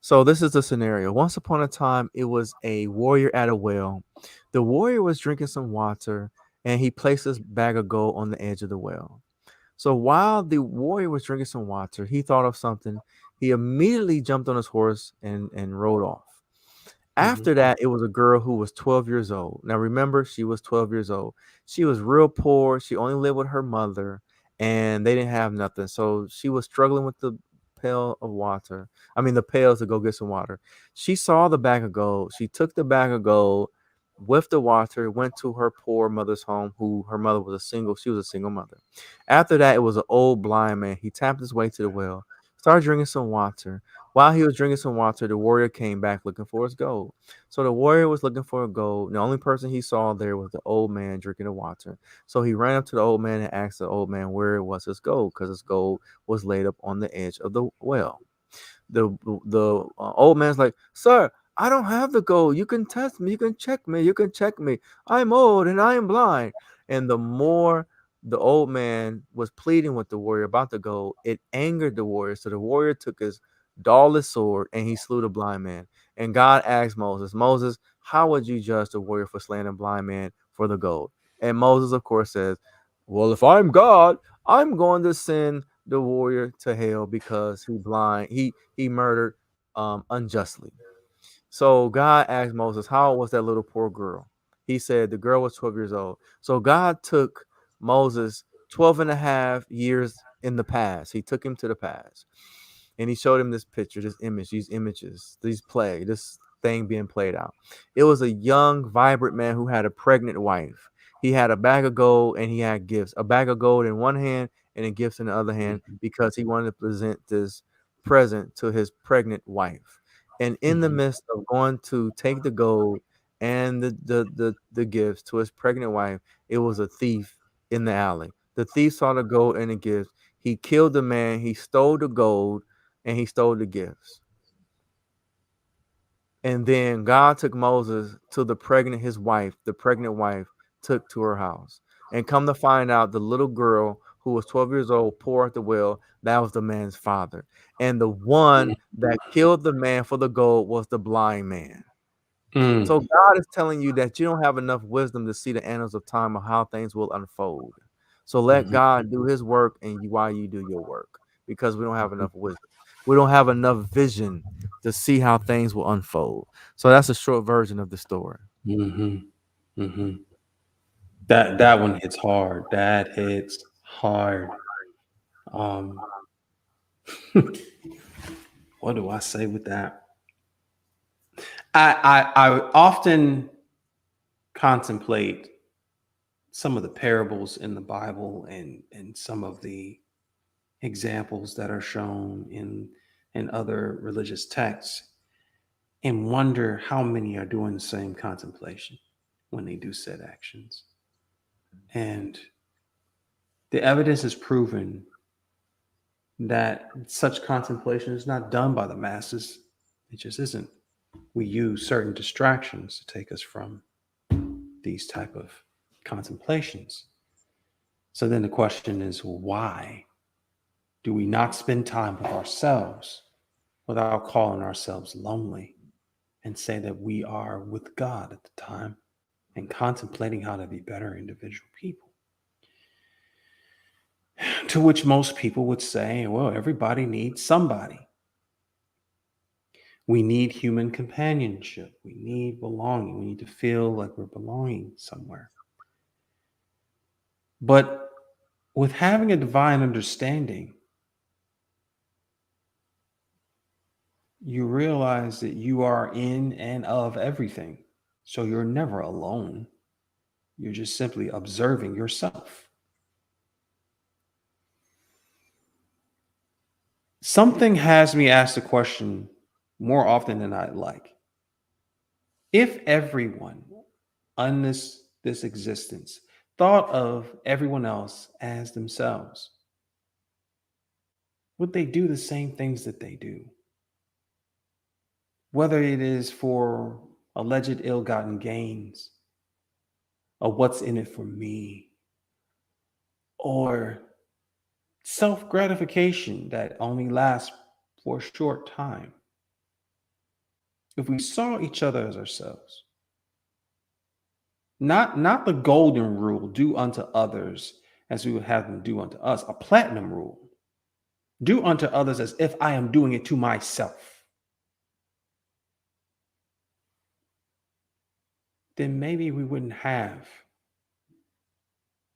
So this is the scenario. Once upon a time, it was a warrior at a well. The warrior was drinking some water, and he placed his bag of gold on the edge of the well. So while the warrior was drinking some water, he thought of something. He immediately jumped on his horse and rode off. Mm-hmm. After that, it was a girl who was 12 years old. Now, remember, she was 12 years old. She was real poor. She only lived with her mother, and they didn't have nothing. So she was struggling with the pail of water. I mean, the pails to go get some water. She saw the bag of gold. She took the bag of gold with the water, went to her poor mother's home, who her mother was she was a single mother. After that, it was an old blind man. He tapped his way to the well, started drinking some water. While he was drinking some water, the warrior came back looking for his gold. So the warrior was looking for a gold. The only person he saw there was the old man drinking the water. So he ran up to the old man and asked the old man where was his gold, because his gold was laid up on the edge of the well. The old man's like, sir, I don't have the gold. You can test me. You can check me. You can check me. I'm old and I am blind. And the more the old man was pleading with the warrior about the gold, it angered the warrior. So the warrior took his dullest sword and he slew the blind man. And God asked Moses, Moses, how would you judge the warrior for slaying a blind man for the gold? And Moses, of course, says, well, if I'm God, I'm going to send the warrior to hell because he murdered unjustly. So God asked Moses, how old was that little poor girl? He said the girl was 12 years old. So God took Moses 12 and a half years in the past. He took him to the past. And he showed him this picture, this image, these images, this thing being played out. It was a young, vibrant man who had a pregnant wife. He had a bag of gold and he had gifts. A bag of gold in one hand and a gift in the other hand because he wanted to present this present to his pregnant wife. And in the Mm-hmm. midst of going to take the gold and the gifts to his pregnant wife, it was a thief in the alley. The thief saw the gold and the gifts. He killed the man, he stole the gold, and he stole the gifts. And then God took Moses to the pregnant wife took to her house. And come to find out, the little girl who was 12 years old, poor at the well, that was the man's father. And the one that killed the man for the gold was the blind man. So Mm-hmm. God is telling you that you don't have enough wisdom to see the annals of time of how things will unfold. So let Mm-hmm. God do his work and while you do your work, because we don't have enough wisdom. We don't have enough vision to see how things will unfold. So that's a short version of the story. Mm-hmm. Mm-hmm. That one hits hard. That hits hard. Um, what do I say with that? I often contemplate some of the parables in the Bible and some of the examples that are shown in other religious texts and wonder how many are doing the same contemplation when they do said actions. And the evidence is proven that such contemplation is not done by the masses. It just isn't. We use certain distractions to take us from these type of contemplations. So then the question is, why do we not spend time with ourselves without calling ourselves lonely and say that we are with God at the time and contemplating how to be better individual people? To which most people would say, well, everybody needs somebody. We need human companionship. We need belonging. We need to feel like we're belonging somewhere. But with having a divine understanding, you realize that you are in and of everything. So you're never alone. You're just simply observing yourself. Something has me ask the question more often than I'd like. If everyone on this existence thought of everyone else as themselves, would they do the same things that they do? Whether it is for alleged ill-gotten gains, or what's in it for me, or self-gratification that only lasts for a short time. If we saw each other as ourselves, not the golden rule, do unto others as we would have them do unto us, a platinum rule, do unto others as if I am doing it to myself, then maybe we wouldn't have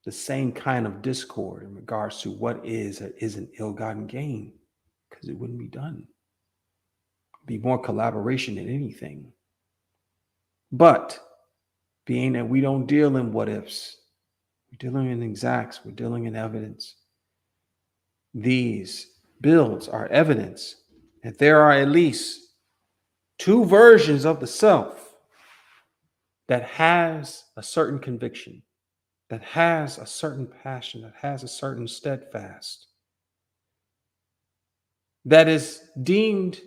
the same kind of discord in regards to what is or isn't ill-gotten gain, because it wouldn't be done. It'd be more collaboration than anything. But being that we don't deal in what ifs, we're dealing in exacts, we're dealing in evidence. These builds are evidence that there are at least two versions of the self that has a certain conviction, that has a certain passion, that has a certain steadfast, that is deemed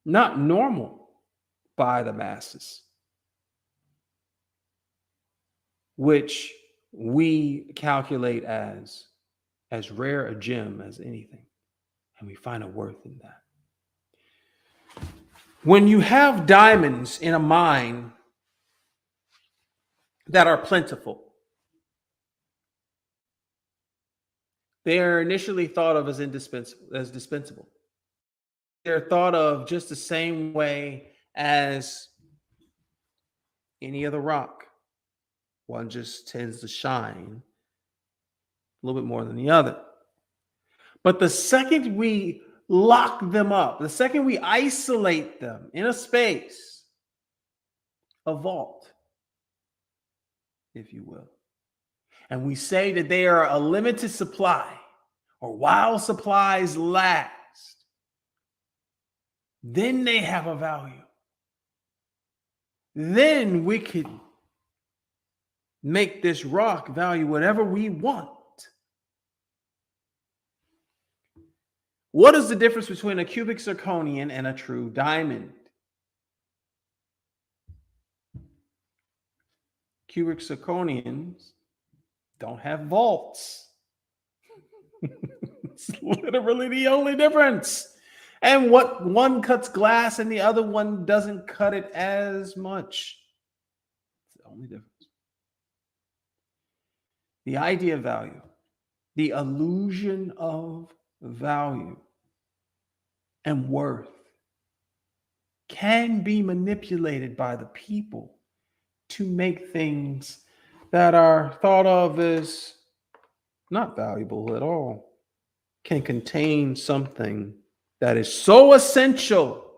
not normal by the masses, which we calculate as rare a gem as anything, and we find a worth in that. When you have diamonds in a mine that are plentiful, they are initially thought of as dispensable. They're thought of just the same way as any other rock. One just tends to shine a little bit more than the other. But the second we lock them up, the second we isolate them in a space, a vault, if you will, and we say that they are a limited supply, or while supplies last, then they have a value. Then we could make this rock value whatever we want. What is the difference between a cubic zirconian and a true diamond? Cubic zirconians don't have vaults. It's literally the only difference. And what one cuts glass and the other one doesn't cut it as much. It's the only difference. The idea of value, the illusion of value and worth can be manipulated by the people to make things that are thought of as not valuable at all, can contain something that is so essential,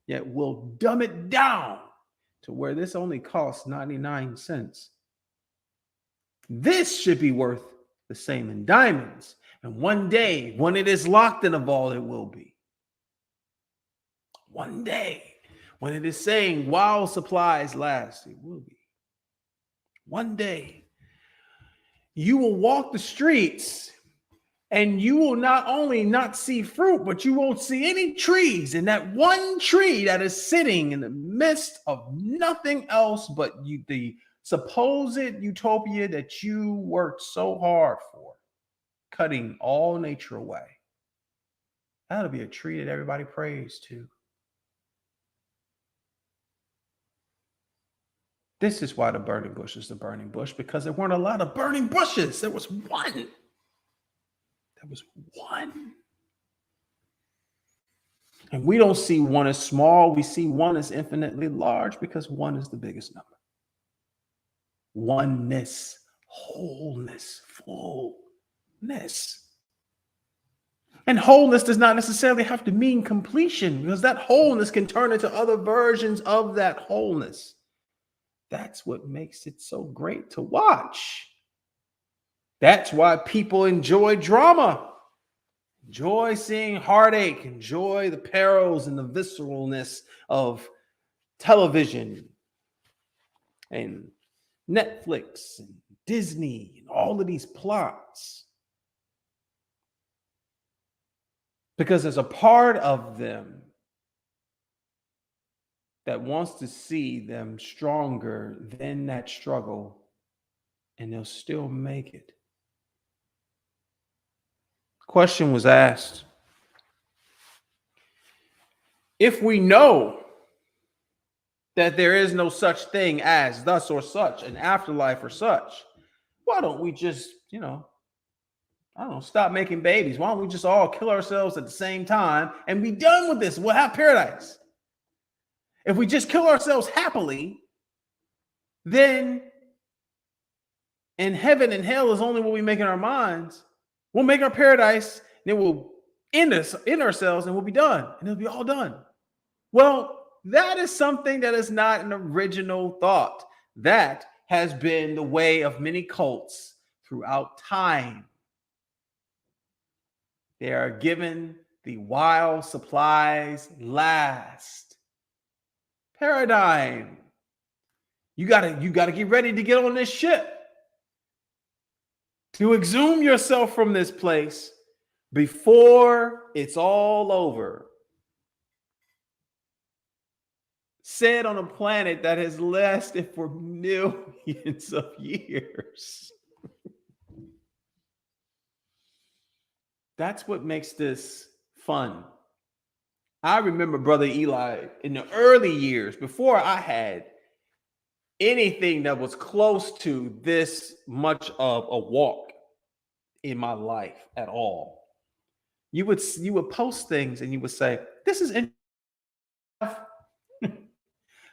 yet will dumb it down to where this only costs 99 cents. This should be worth the same in diamonds. And one day, when it is locked in a vault, it will be. One day, when it is saying while supplies last, it will be. One day, you will walk the streets And you will not only not see fruit, but you won't see any trees. And that one tree that is sitting in the midst of nothing else but the supposed utopia that you worked so hard for, cutting all nature away. That'll be a tree that everybody prays to. This is why the burning bush is the burning bush, because there weren't a lot of burning bushes. There was one. There was one. And we don't see one as small. We see one as infinitely large because one is the biggest number. Oneness, wholeness, fullness. And wholeness does not necessarily have to mean completion, because that wholeness can turn into other versions of that wholeness. That's what makes it so great to watch. That's why people enjoy drama. Enjoy seeing heartache, enjoy the perils and the visceralness of television and Netflix and Disney and all of these plots. Because there's a part of them that wants to see them stronger than that struggle, and they'll still make it. Question was asked, if we know that there is no such thing as thus or such, an afterlife or such, why don't we just, I don't know, stop making babies? Why don't we just all kill ourselves at the same time and be done with this? We'll have paradise. If we just kill ourselves happily, then in heaven and hell is only what we make in our minds. We'll make our paradise, then we'll end ourselves, and we'll be done, and it'll be all done. Well, that is something that is not an original thought. That has been the way of many cults throughout time. They are given the while supplies last paradigm. You gotta get ready to get on this ship, to exhume yourself from this place before it's all over. Said on a planet that has lasted for millions of years. That's what makes this fun. I remember Brother Eli in the early years, before I had anything that was close to this much of a walk in my life at all. You would post things and you would say, "This is interesting.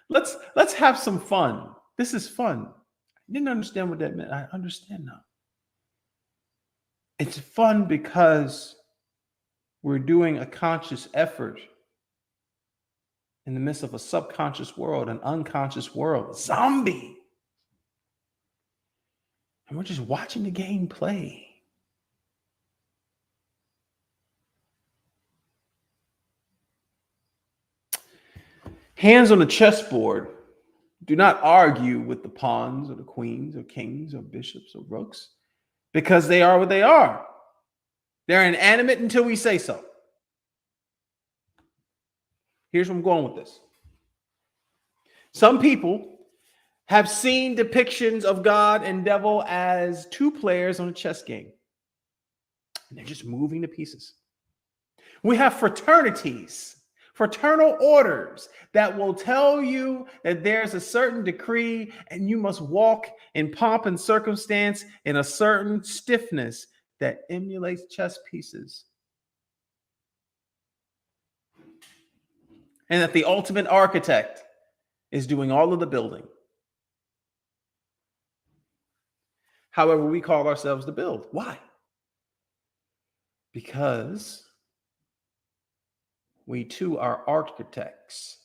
let's have some fun. This is fun." I didn't understand what that meant. I understand now. It's fun because we're doing a conscious effort in the midst of a subconscious world, an unconscious world, zombie. And we're just watching the game play. Hands on the chessboard do not argue with the pawns or the queens or kings or bishops or rooks, because they are what they are. They're inanimate until we say so. Here's where I'm going with this. Some people have seen depictions of God and devil as two players on a chess game, and they're just moving the pieces. We have fraternities, fraternal orders that will tell you that there's a certain decree and you must walk in pomp and circumstance in a certain stiffness that emulates chess pieces. And that the ultimate architect is doing all of the building. However, we call ourselves the build. Why? Because we too are architects.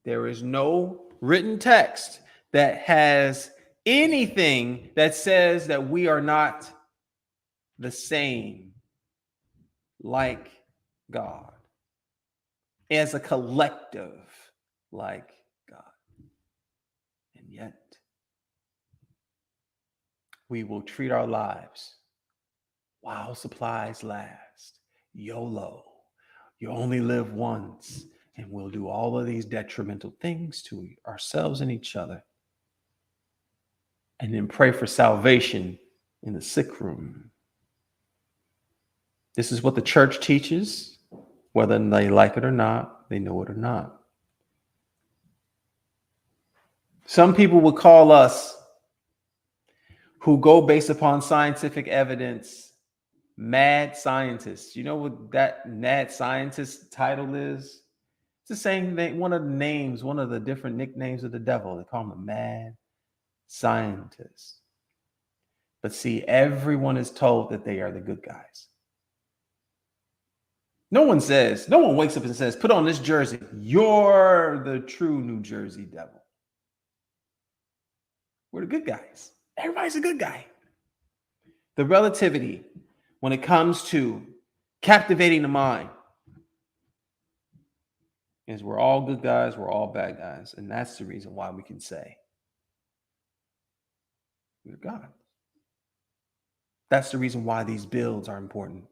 There is no written text that has anything that says that we are not the same like God, as a collective like God. And yet, we will treat our lives while supplies last. YOLO. You only live once, and we'll do all of these detrimental things to ourselves and each other. And then pray for salvation in the sick room. This is what the church teaches, whether they like it or not, they know it or not. Some people would call us, who go based upon scientific evidence, mad scientists. You know what that mad scientist title is? It's the same thing. One of the names, one of the different nicknames of the devil. They call him a mad scientist. But see, everyone is told that they are the good guys. No one wakes up and says, put on this jersey. You're the true New Jersey devil. We're the good guys. Everybody's a good guy. The relativity when it comes to captivating the mind is we're all good guys, we're all bad guys. And that's the reason why we can say we're God. That's the reason why these builds are important.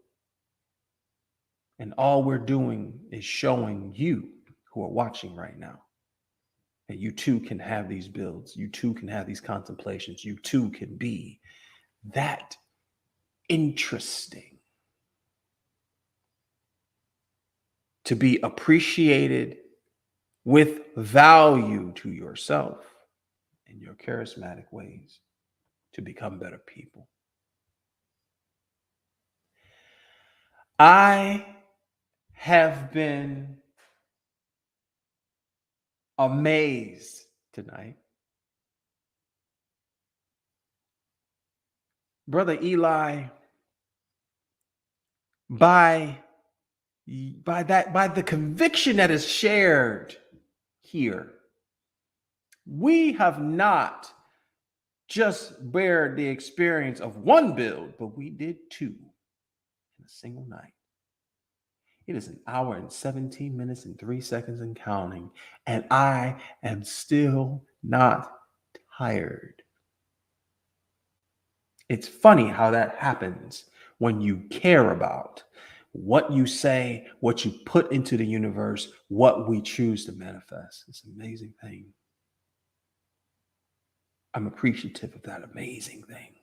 And all we're doing is showing you who are watching right now that you too can have these builds. You too can have these contemplations. You too can be that interesting, to be appreciated with value to yourself in your charismatic ways, to become better people. I have been amazed tonight. Brother Eli, by the conviction that is shared here, we have not just bared the experience of one build, but we did two in a single night. It is 1 hour and 17 minutes and 3 seconds and counting, and I am still not tired. It's funny how that happens when you care about what you say, what you put into the universe, what we choose to manifest. It's an amazing thing. I'm appreciative of that amazing thing.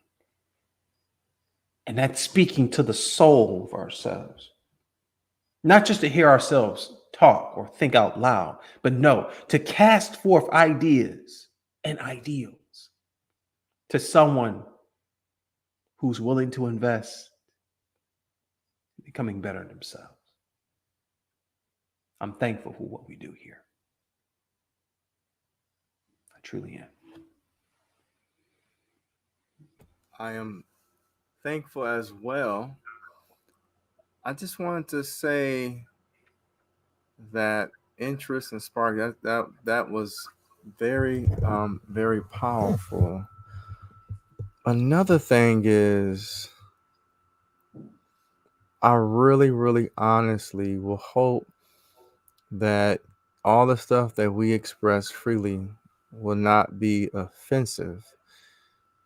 And that's speaking to the soul of ourselves. Not just to hear ourselves talk or think out loud, but no, to cast forth ideas and ideals to someone who's willing to invest in becoming better themselves. I'm thankful for what we do here. I truly am. I am thankful as well. I just wanted to say that interest and spark that was very very powerful. Another thing is, I really honestly will hope that all the stuff that we express freely will not be offensive,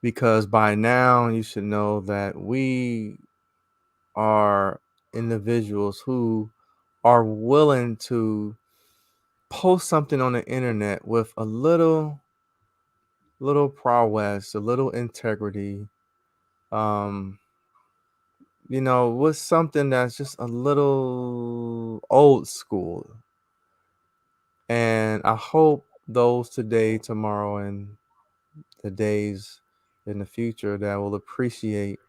because by now you should know that we are individuals who are willing to post something on the internet with a little prowess, a little integrity, um with something that's just a little old school. And I hope those today, tomorrow, and the days in the future that will appreciate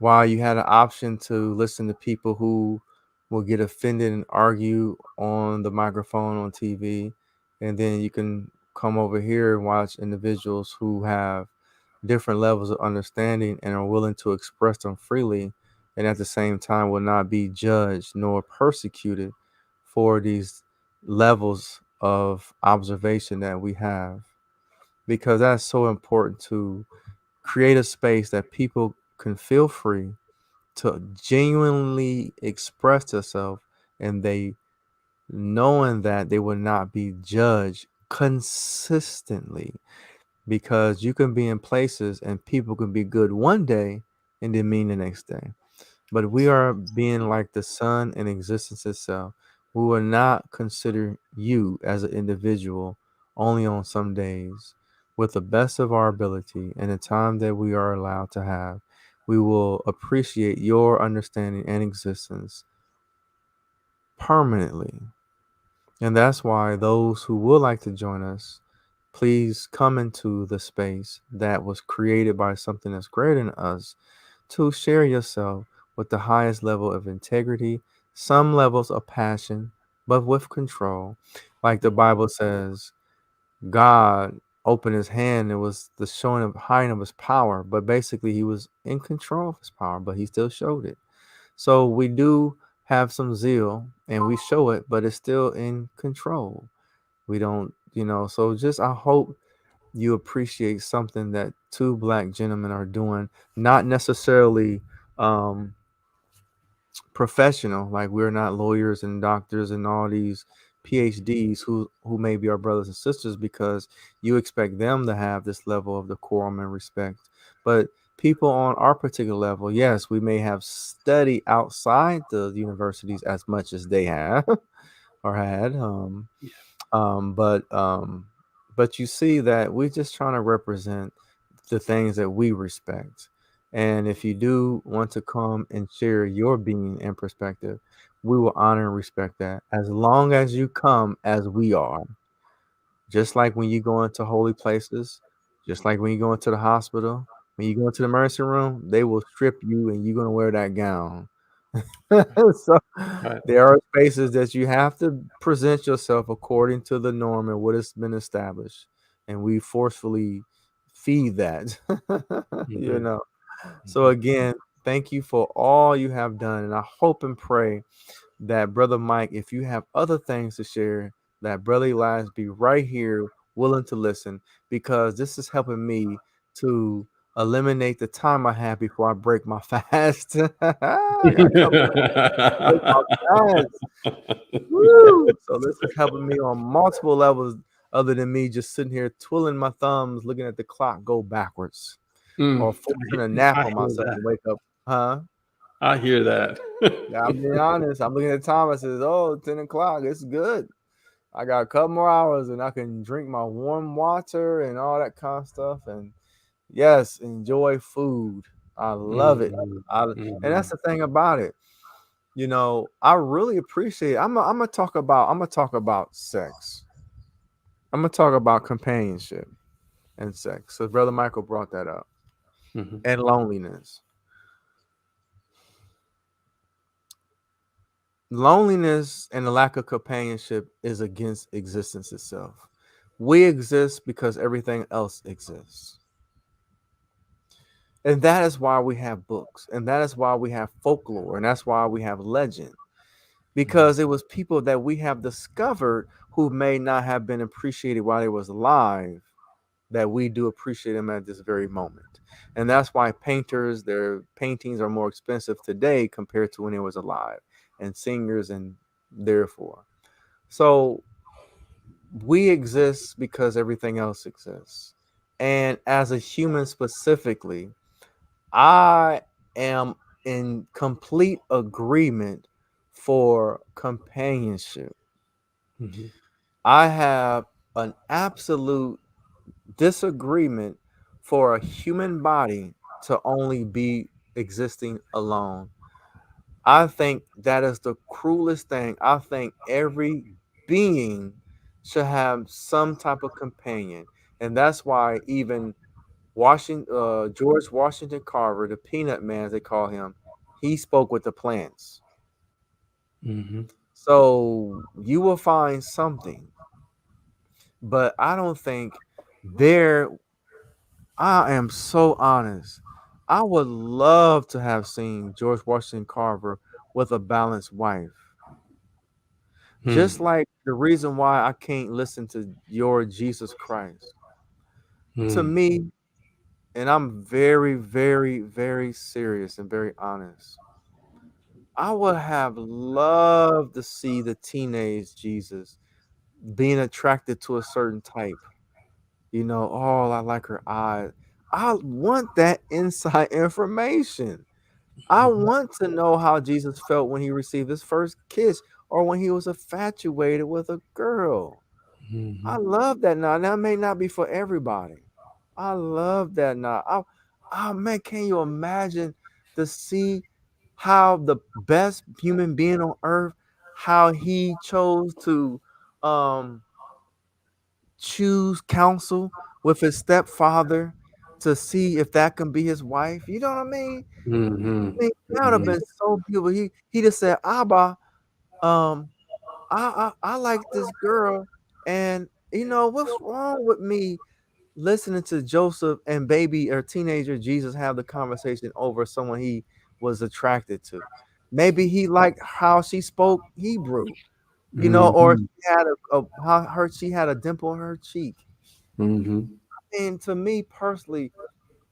while you had an option to listen to people who will get offended and argue on the microphone on TV, and then you can come over here and watch individuals who have different levels of understanding and are willing to express them freely, and at the same time will not be judged nor persecuted for these levels of observation that we have, because that's so important, to create a space that people can feel free to genuinely express themselves, and they knowing that they will not be judged consistently, because you can be in places and people can be good one day and then mean the next day. But we are being like the sun and existence itself. We will not consider you as an individual only on some days. With the best of our ability and the time that we are allowed to have, we will appreciate your understanding and existence permanently. And that's why those who would like to join us, please come into the space that was created by something that's greater than us to share yourself with the highest level of integrity, some levels of passion, but with control. Like the Bible says, God opened his hand. It was the showing of hiding of his power, but basically he was in control of his power, but he still showed it. So we do have some zeal and we show it, but it's still in control. We don't, so just I hope you appreciate something that two black gentlemen are doing, not necessarily um, professional. Like we're not lawyers and doctors and all these PhDs who may be our brothers and sisters because you expect them to have this level of decorum and respect. But people on our particular level, yes, we may have studied outside the universities as much as they have or had. Um, but um, but you see that we're just trying to represent the things that we respect. And if you do want to come and share your being and perspective, we will honor and respect that as long as you come as we are. Just like when you go into holy places, just like when you go into the hospital, when you go into the emergency room, they will strip you and you're going to wear that gown. So Right. there are spaces that you have to present yourself according to the norm and what has been established, and we forcefully feed that. you Mhm, know. So mhm. again, thank you for all you have done, and I hope and pray that brother Mike, if you have other things to share, that brother Elias be right here, willing to listen, because this is helping me to eliminate the time I have before I break my fast. I got a couple break my fast. Woo! So this is helping me on multiple levels other than me just sitting here twiddling my thumbs, looking at the clock go backwards or forcing a nap I on hear myself that. and wake up. Huh? I hear that. Yeah, I'm being honest. I'm looking at the time. I says, oh, 10 o'clock. It's good. I got a couple more hours and I can drink my warm water and all that kind of stuff. And yes, enjoy food. I love it. Mhm, And that's mhm, the thing about it. I really appreciate. I'm gonna talk about. I'm gonna talk about sex. I'm gonna talk about companionship and sex. So brother Michael brought that up, mhm, and loneliness. Loneliness and the lack of companionship is against existence itself. We exist because everything else exists. And that is why we have books, and that is why we have folklore, and that's why we have legend. mhm, Because it was people that we have discovered who may not have been appreciated while they was alive that we do appreciate them at this very moment. And that's why painters, their paintings are more expensive today compared to when they was alive, and singers and therefore. So we exist because everything else exists. And as a human specifically, I am in complete agreement for companionship. mhm, I have an absolute disagreement for a human body to only be existing alone. I think that is the cruelest thing. I think every being should have some type of companion. And that's why even George Washington Carver, the Peanut Man, as they call him, he spoke with the plants. mhm. So you will find something, but I don't think there. I am so honest. I would love to have seen George Washington Carver with a balanced wife. Just Mm, like the reason why I can't listen to your Jesus Christ. To mm, me, and I'm very, very, very serious and very honest. I would have loved to see the teenage Jesus being attracted to a certain type. Oh, I like her eyes. I want that inside information. I Mhm. want to know how Jesus felt when he received his first kiss or when he was infatuated with a girl. I Mhm. love that now. That may not be for everybody. I love that now. Man, can you imagine to see how the best human being on earth, how he chose to um choose counsel with his stepfather to see if that can be his wife? You know what I mean? I Mhm. mean, that would have Mhm. been so beautiful. He just said, Abba, um, I like this girl, and what's wrong with me listening to Joseph and baby or teenager Jesus have the conversation over someone he was attracted to. Maybe he liked how she spoke Hebrew, or Mhm. she had she had a dimple in her cheek. Mhm. And to me personally,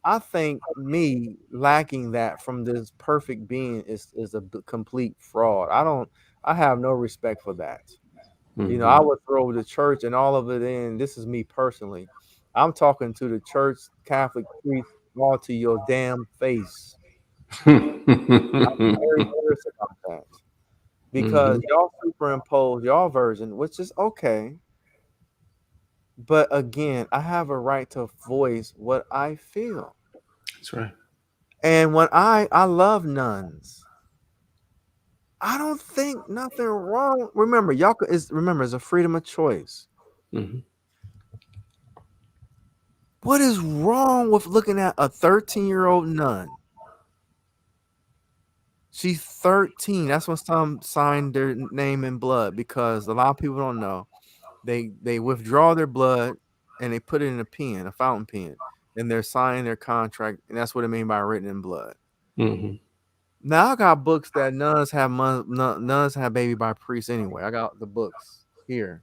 I think me lacking that from this perfect being is a complete fraud. I have no respect for that. I Mhm. would throw the church and all of it in. This is me personally. I'm talking to the church, Catholic priest, all to your damn face. Very serious about that. Because Mhm. y'all superimpose y'all version, which is okay. But again, I have a right to voice what I feel. That's right. And when I love nuns, I don't think nothing wrong. Remember, it's a freedom of choice. Mhm. What is wrong with looking at a 13-year-old nun? She's 13. That's when some signed their name in blood because a lot of people don't know. They withdraw their blood and they put it in a pen, a fountain pen, and they're signing their contract, and that's what I mean by written in blood. Mhm. Now I got books that nuns have baby by priests anyway. I got the books here.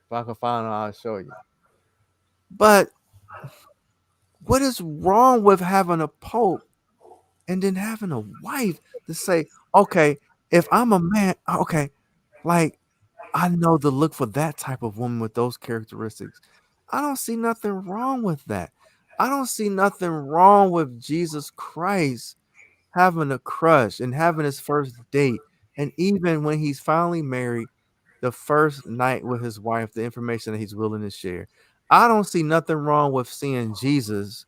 If I can find them, I'll show you. But what is wrong with having a pope and then having a wife to say, okay, if I'm a man, okay, like I know to look for that type of woman with those characteristics. I don't see nothing wrong with that. I don't see nothing wrong with Jesus Christ having a crush and having his first date. And even when he's finally married, the first night with his wife, the information that he's willing to share. I don't see nothing wrong with seeing Jesus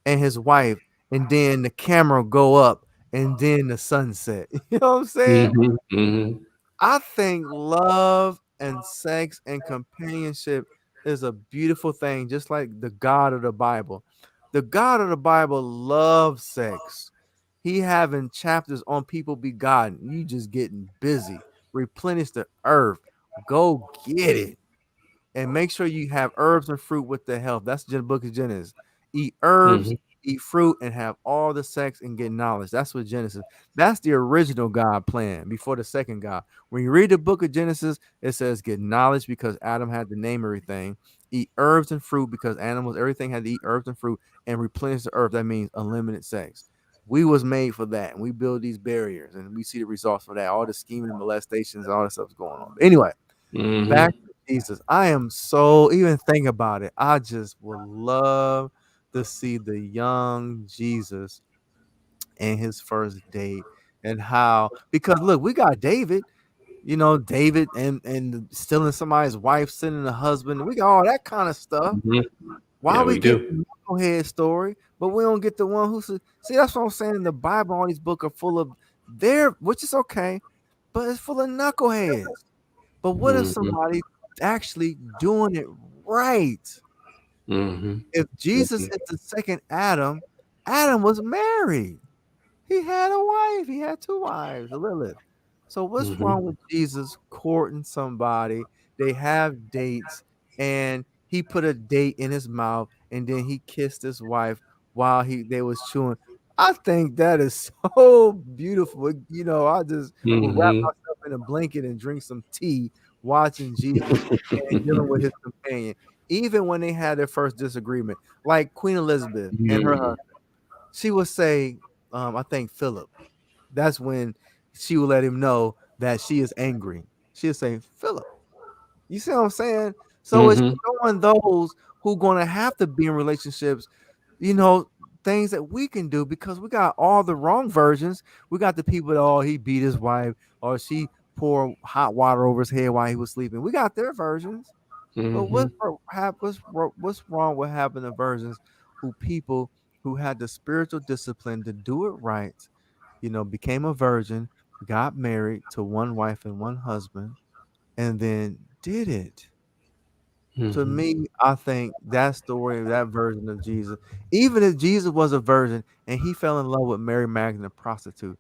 and his wife, and then the camera go up and then the sunset. You know what I'm saying? Mhm. Mhm. I think love and sex and companionship is a beautiful thing, just like the God of the Bible. The God of the Bible loves sex. He having chapters on people begotten. You just getting busy. Replenish the earth. Go get it and make sure you have herbs and fruit with the health. That's the book of Genesis. Eat herbs, Mhm. eat fruit, and have all the sex and get knowledge. That's what Genesis. That's the original God plan before the second God. When you read the book of Genesis, it says get knowledge because Adam had to name everything. Eat herbs and fruit because animals, everything had to eat herbs and fruit and replenish the earth. That means unlimited sex. We was made for that, and we build these barriers, and we see the results for that. All the scheming and molestations, all that stuff's going on. But anyway, back Mhm. to Jesus. I am so even think about it. I just would love to see the young Jesus and his first date and how because look, we got David, David and stealing somebody's wife, sending a husband. We got all that kind of stuff. Mhm. Why Yeah, we we get do. the knucklehead story, but we don't get the one who see that's what I'm saying. In the Bible, all these books are full of which is okay, but it's full of knuckleheads. But what if Mhm. somebody actually doing it right? Mhm. If Jesus Mhm. is the second Adam, Adam was married. He had a wife. He had two wives, Lilith. So what's Mhm. wrong with Jesus courting somebody? They have dates, and he put a date in his mouth, and then he kissed his wife while they was chewing. I think that is so beautiful. I just will wrap Mhm. myself in a blanket and drink some tea, watching Jesus and dealing with his companion. Even when they had their first disagreement, like Queen Elizabeth and her Mhm. husband, she would say, I think Philip. That's when she would let him know that she is angry. She'll say, Philip. You see what I'm saying? So it's Mhm. showing those who gonna have to be in relationships. you know, things that we can do because we got all the wrong versions. We got the people that, oh, he beat his wife or she poured hot water over his head while he was sleeping. We got their versions. But Hmm. what's wrong with having the versions who people who had the spiritual discipline to do it right, became a virgin, got married to one wife and one husband, and then did it. To Hmm. me, I think that story, that version of Jesus, even if Jesus was a virgin and he fell in love with Mary Magdalene, a prostitute,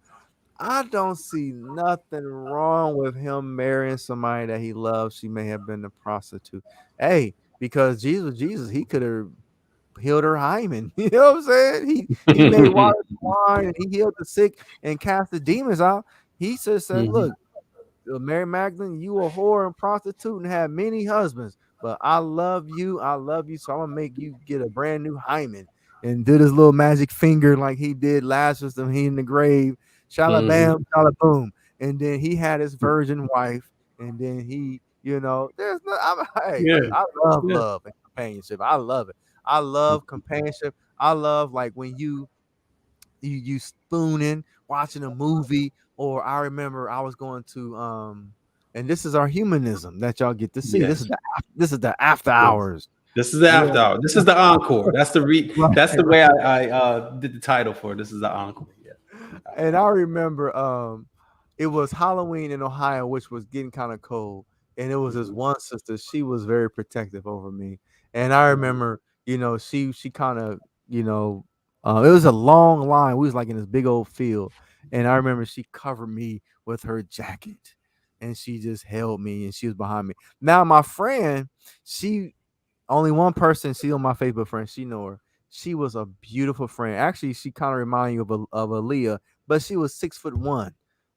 I don't see nothing wrong with him marrying somebody that he loves. She may have been a prostitute. Hey, because Jesus, he could have healed her hymen. You know what I'm saying? He made water to wine and he healed the sick and cast the demons out. He just said, Hmm. look, Mary Magdalene, you a whore and prostitute and had many husbands, but I love you. I love you. So I'm gonna make you get a brand new hymen and did his little magic finger like he did Lazarus and he in the grave. Hmm. Shalabam, shalabboom. And then he had his virgin wife, and then there's no. Hey, Yeah. look, I love Yeah. love and companionship. I love it. I love companionship. I love like when you spooning, watching a movie, or I remember I was going to and this is our humanism that y'all get to see. This is Yes. the after Yes. hours. This is the Yeah, after hour. This is the encore. right, That's the right. way I did the title for it. This is the encore. Yeah. And I remember it was Halloween in Ohio, which was getting kind of cold. And it was this Mhm. one sister, she was very protective over me. And I remember, she kind of, it was a long line. We was like in this big old field. And I remember she covered me with her jacket and she just held me and she was behind me. Now my friend, she only one person, she on my Facebook friend, she know her. She was a beautiful friend. Actually, she kind of reminded you of Aaliyah, but she was 6'1".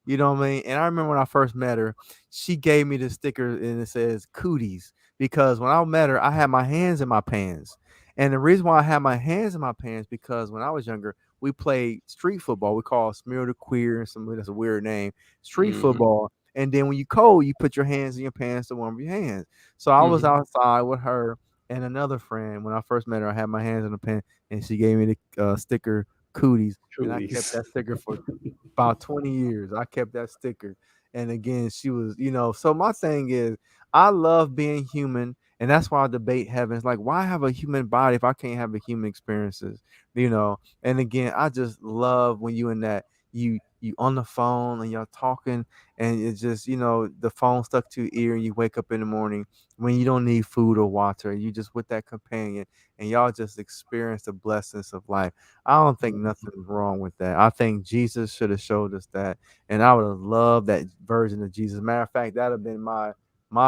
You know what I mean? And I remember when I first met her, she gave me the sticker and it says cooties because when I met her, I had my hands in my pants. And the reason why I had my hands in my pants because when I was younger, we played street football. We call it Smear the Queer, and some that's a weird name. Street Mhm. football. And then when you cold, you put your hands in your pants to warm your hands. So I was Mhm. outside with her and another friend. When I first met her, I had my hands in the pen, and she gave me the sticker cooties, and I kept Cooties. that sticker for about 20 years. I kept that sticker. And again, she was, so my thing is, I love being human. And that's why I debate heaven. It's like, why have a human body if I can't have a human experiences? And again, I just love when you in that you on the phone and you're talking and it's just, the phone stuck to your ear and you wake up in the morning when you don't need food or water. You just with that companion and y'all just experience the blessings of life. I don't think nothing's wrong with that. I think Jesus should have showed us that. And I would have loved that version of Jesus. Matter of fact, that'd have been my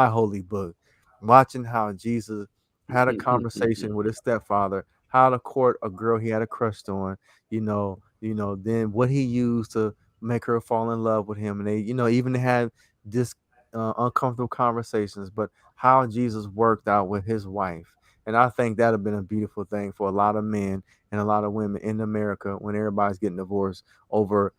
holy book. Watching how Jesus had a conversation with his stepfather, how to court a girl he had a crush on, then what he used to make her fall in love with him. And they, even had this uncomfortable conversations, but how Jesus worked out with his wife. And I think that'd have been a beautiful thing for a lot of men and a lot of women in America when everybody's getting divorced over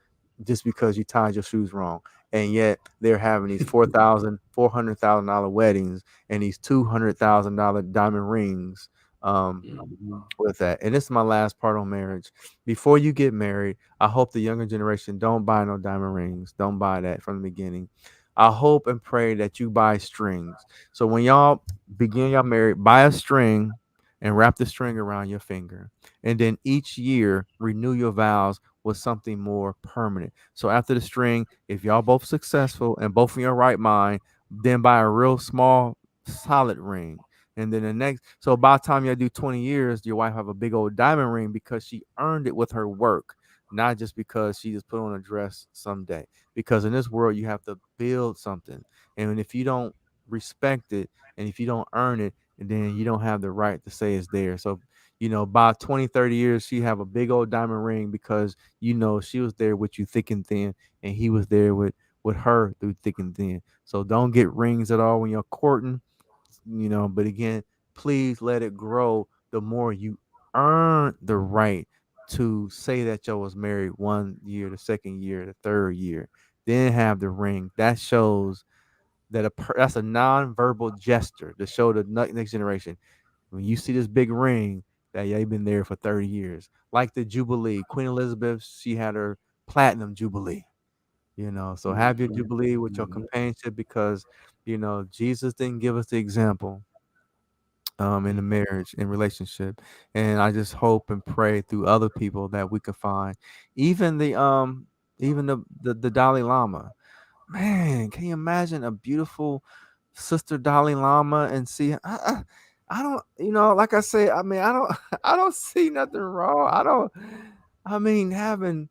just because you tied your shoes wrong. And yet they're having these $400,000 weddings and these $200,000 diamond rings. Mhm. With that. And this is my last part on marriage. Before you get married, I hope the younger generation don't buy no diamond rings. Don't buy that from the beginning. I hope and pray that you buy strings. So when y'all begin y'all married, buy a string and wrap the string around your finger. And then each year renew your vows with something more permanent. So after the string, if y'all both successful and both in your right mind, then buy a real small solid ring. And then the next, so by the time you do 20 years, your wife have a big old diamond ring because she earned it with her work, not just because she just put on a dress someday. Because in this world, you have to build something. And if you don't respect it and if you don't earn it, then you don't have the right to say it's there. So, by 20, 30 years, she have a big old diamond ring because, she was there with you thick and thin and he was there with her through thick and thin. So don't get rings at all when you're courting, but again, please let it grow the more you earn the right to say that y'all was married 1 year, the second year, the third year, then have the ring. That shows that that's a non-verbal gesture to show the next generation when you see this big ring that they've been there for 30 years. Like the Jubilee, Queen Elizabeth, she had her platinum Jubilee. So have your Mhm, Jubilee with your mhm, companionship, because Jesus didn't give us the example in the marriage and relationship. And I just hope and pray through other people that we can find, even the Dalai Lama. Man, can you imagine a beautiful sister Dalai Lama and see? I don't, like I say, I mean, I don't, I don't see nothing wrong. I don't. I mean, having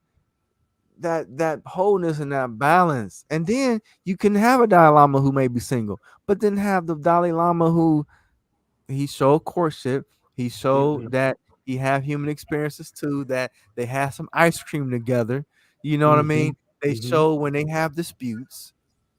that wholeness and that balance, and then you can have a Dalai Lama who may be single, but then have the Dalai Lama who he showed courtship. He showed mhm, that he have human experiences too. That they have some ice cream together. You know what I mhm, mean? They mhm, show when they have disputes.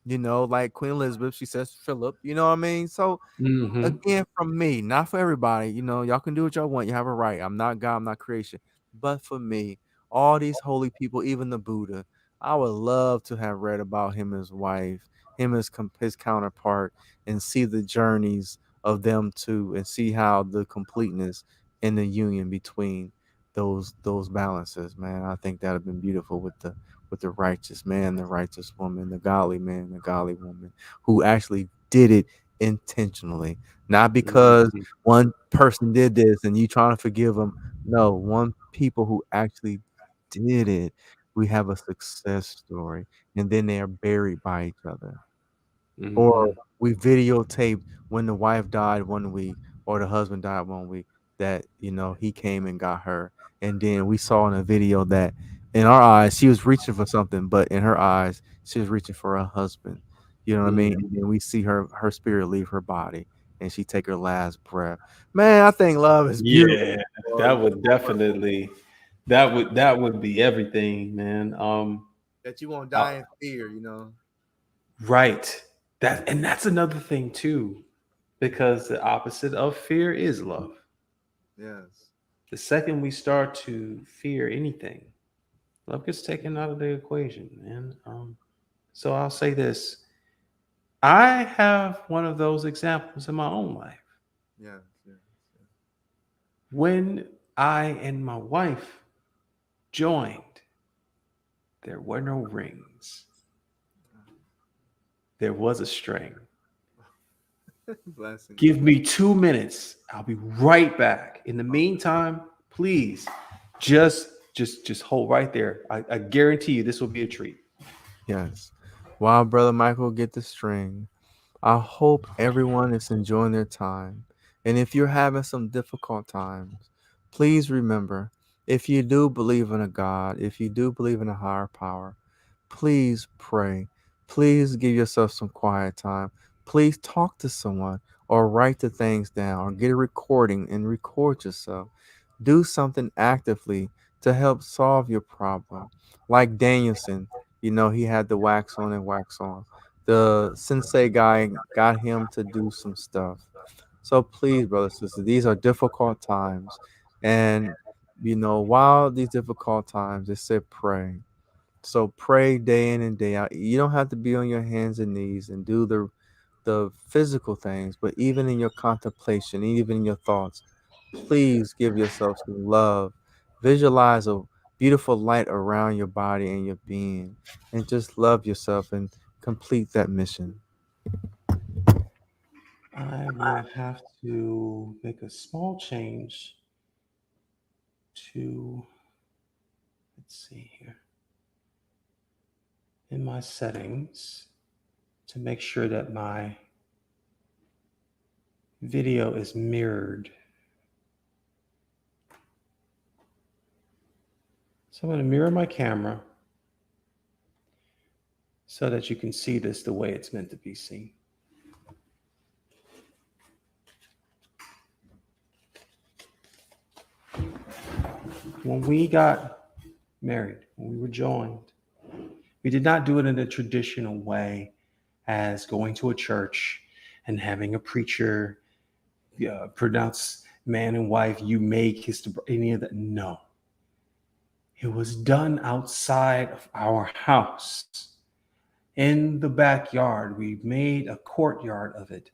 Like Queen Elizabeth, she says Philip. You know what I mean? So mhm, again, from me, not for everybody. Y'all can do what y'all want. You have a right. I'm not God. I'm not creation. But for me, all these holy people, even the Buddha, I would love to have read about him and his wife, him as his counterpart, and see the journeys of them too, and see how the completeness in the union between those balances. Man, I think that'd have been beautiful with the righteous man, the righteous woman, the godly man, the godly woman, who actually did it intentionally, not because mhm. one person did this and you trying to forgive them. No, one people who actually did it. We have a success story, and then they are buried by each other. Or Mhm. we videotaped when the wife died one week or the husband died one week, that he came and got her, and then we saw in a video that in our eyes she was reaching for something, but in her eyes she was reaching for a husband. You know what I mean? Mhm. And then we see her spirit leave her body and she take her last breath. Man, I think love is beautiful. Yeah, Boy. that would definitely that would be everything, man. That you won't Uh, die in fear. right. That's another thing too, because the opposite of fear is love. Yes. The second we start to fear anything, love gets taken out of the equation, man. So I'll say this: I have one of those examples in my own life. Yes. Yes. When I and my wife joined, there were no rings. There was a string. Blessings. Give me 2 minutes. I'll be right back. In the meantime, please just hold right there. I guarantee you this will be a treat. Yes. While Brother Michael get the string, I hope everyone is enjoying their time. And if you're having some difficult times, please remember, if you do believe in a God, if you do believe in a higher power, please pray. Please give yourself some quiet time. Please talk to someone or write the things down or get a recording and record yourself. Do something actively to help solve your problem. Like Danielson, he had the wax on and wax on. The sensei guy got him to do some stuff. So please, brothers and sisters, these are difficult times. And, while these difficult times, it said pray. So pray day in and day out. You don't have to be on your hands and knees and do the physical things, but even in your contemplation, even in your thoughts, please give yourself some love. Visualize a beautiful light around your body and your being, and just love yourself and complete that mission. I will have to make a small change to, let's see here, in my settings to make sure that my video is mirrored. So I'm going to mirror my camera so that you can see this the way it's meant to be seen. When we got married, when we were joined, we did not do it in a traditional way as going to a church and having a preacher pronounce man and wife, you may kiss the, any of that. No, it was done outside of our house in the backyard. We made a courtyard of it.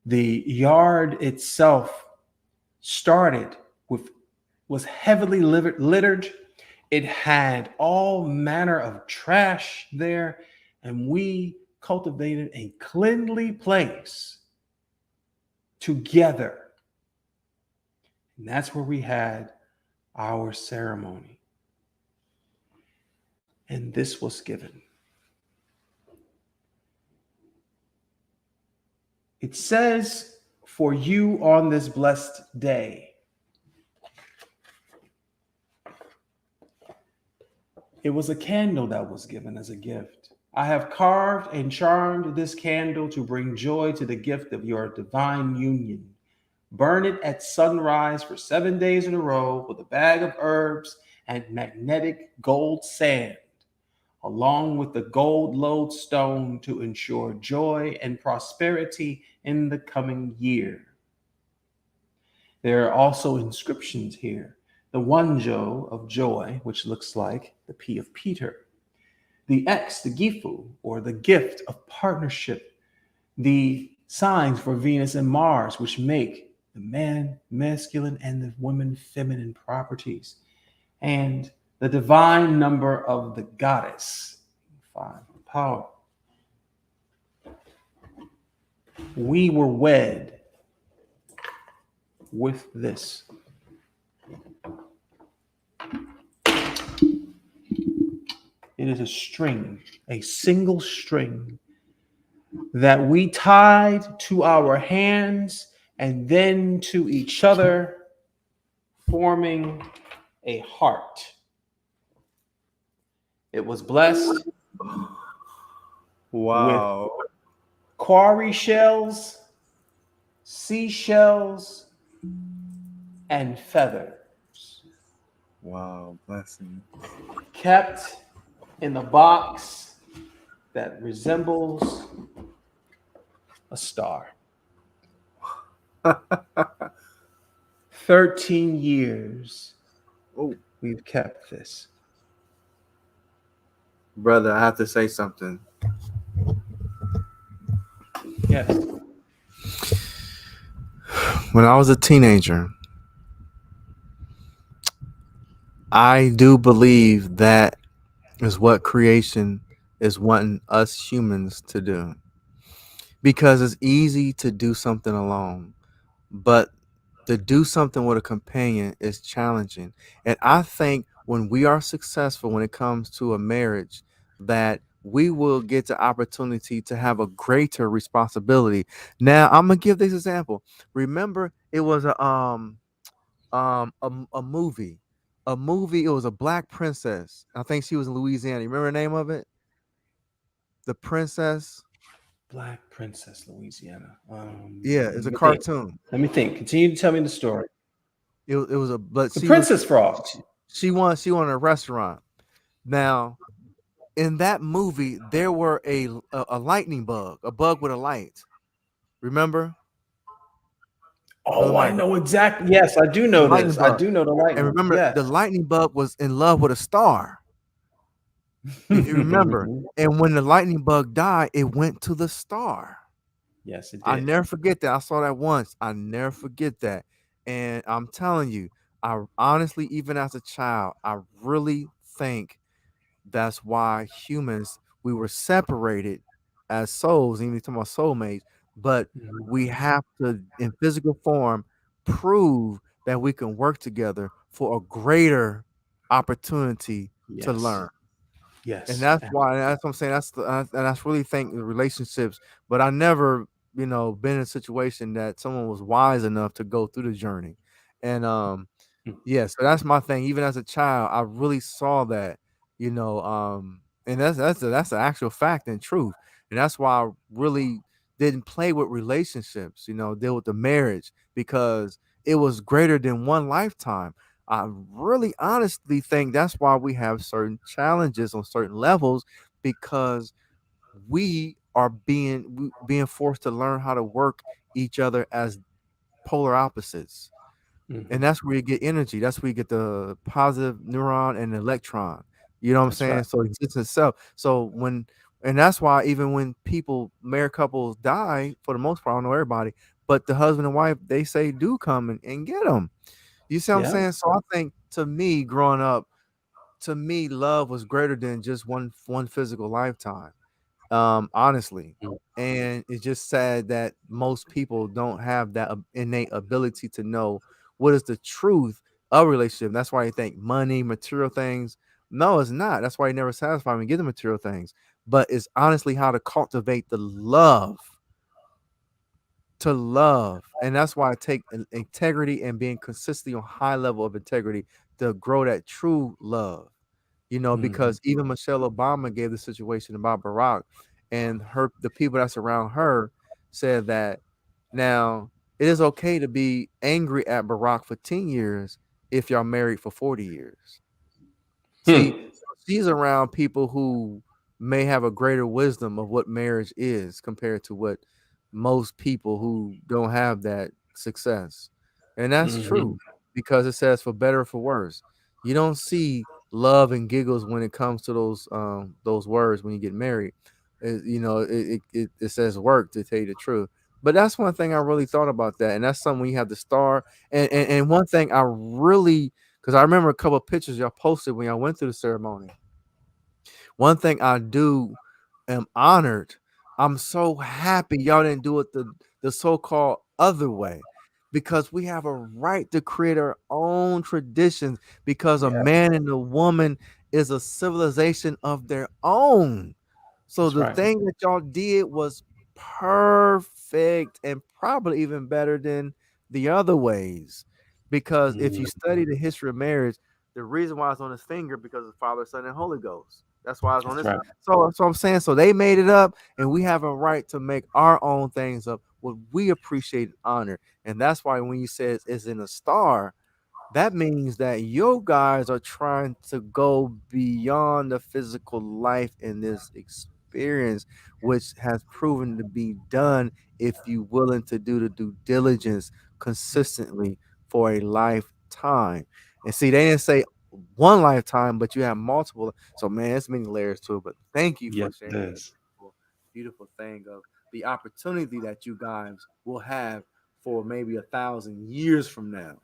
The yard itself started with was heavily littered. It had all manner of trash there, and we cultivated a cleanly place together. And that's where we had our ceremony. And this was given. It says, for you on this blessed day. It was a candle that was given as a gift. I have carved and charmed this candle to bring joy to the gift of your divine union. Burn it at sunrise for 7 days in a row with a bag of herbs and magnetic gold sand, along with the gold lodestone to ensure joy and prosperity in the coming year. There are also inscriptions here. The Wanjo of joy, which looks like the P of Peter. The X, the Gifu, or the gift of partnership. The signs for Venus and Mars, which make the man masculine and the woman feminine properties. And the divine number of the goddess, 5, power. We were wed with this. It is a string, a single string that we tied to our hands and then to each other, forming a heart. It was blessed Wow. with quarry shells, seashells, and feathers, Wow. Blessing. kept in the box that resembles a star. 13 years Oh, we've kept this. brother, I have to say something. Yes. When I was a teenager, I do believe that is what creation is wanting us humans to do. Because it's easy to do something alone, but to do something with a companion is challenging. And I think when we are successful when it comes to a marriage, that we will get the opportunity to have a greater responsibility. Now, I'm gonna give this example. Remember, it was a movie. A movie, it was a black princess. I think she was in Louisiana. You remember the name of it? The princess. Black Princess, Louisiana. Yeah, it's Let a me think. cartoon. Let me think. Continue to tell me the story. It was a but The she was Princess Frog. she won a restaurant. Now, in that movie, there were a lightning bug, a bug with a light. Remember, Brother Oh, I Michael, know exactly. Yes, I do the know lightning this. I bug. do know the And lightning. remember, Yes. the lightning bug was in love with a star. If you remember, and when the lightning bug died, it went to the star. Yes, it I did. never forget that. I saw that once. I never forget that. And I'm telling you, I honestly, even as a child, I really think that's why humans, we were separated as souls, even talking about soulmates, but Mhm. we have to, in physical form, prove that we can work together for a greater opportunity to Yes. learn. And Yes. that's why, that's what I'm saying. And that's really think the relationships. But I never, been in a situation that someone was wise enough to go through the journey. And yeah, so that's my thing. Even as a child, I really saw that, and that's the actual fact and truth. And that's why I really didn't play with relationships, deal with the marriage because it was greater than one lifetime. I really honestly think that's why we have certain challenges on certain levels because we are being forced to learn how to work each other as polar opposites, and Mhm. that's where you get energy. That's where you get the positive neuron and electron. You know what I'm That's right. saying? So existence itself. And that's why even when people, married couples die, for the most part, I don't know everybody, but the husband and wife, they say do come and get them. You see what I'm Yeah. saying? So I think to me, growing up, to me, love was greater than just one physical lifetime. Honestly. Mm. And it's just sad that most people don't have that innate ability to know what is the truth of a relationship. That's why you think money, material things. No, it's not. That's why you never satisfy when you get the material things. But it's honestly how to cultivate the love to love. And that's why I take integrity and being consistently on high level of integrity to grow that true love. Mhm. Because even Michelle Obama gave the situation about Barack, and the people that's around her said that now it is okay to be angry at Barack for 10 years if y'all married for 40 years. See, Hmm. she's around people who may have a greater wisdom of what marriage is compared to what most people who don't have that success. And that's true Mhm. because it says for better or for worse. You don't see love and giggles when it comes to those words when you get married. It says work to tell you the truth. But that's one thing I really thought about that. And that's something when you have the star. And one thing I really because I remember a couple of pictures y'all posted when y'all went through the ceremony. One thing I do am honored. I'm so happy y'all didn't do it the so-called other way because we have a right to create our own traditions because a Yeah, man and a woman is a civilization of their own. So that's the right. thing that y'all did was perfect and probably even better than the other ways. Because if you Mhm. study the history of marriage, the reason why it's on his finger because of Father, Son, and Holy Ghost. That's why it's on That's this. right. So I'm saying, so they made it up, and we have a right to make our own things up, what we appreciate and honor. And that's why when you say it's in a star, that means that you guys are trying to go beyond the physical life in this experience, which has proven to be done if you're willing to do the due diligence consistently for a lifetime. And see, they didn't say one lifetime, but you have multiple. So, man, there's many layers to it. But thank you for Yes, it sharing that is. beautiful thing of the opportunity that you guys will have for maybe 1,000 years from now.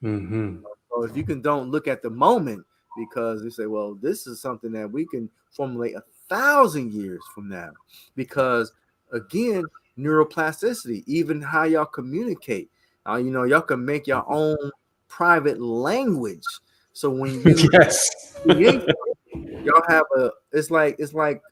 Mhm. So if you can don't look at the moment because you say, well, this is something that we can formulate 1,000 years from now. Because again, neuroplasticity, even how y'all communicate, y'all can make your own private language. So when you Yes. create y'all have a it's like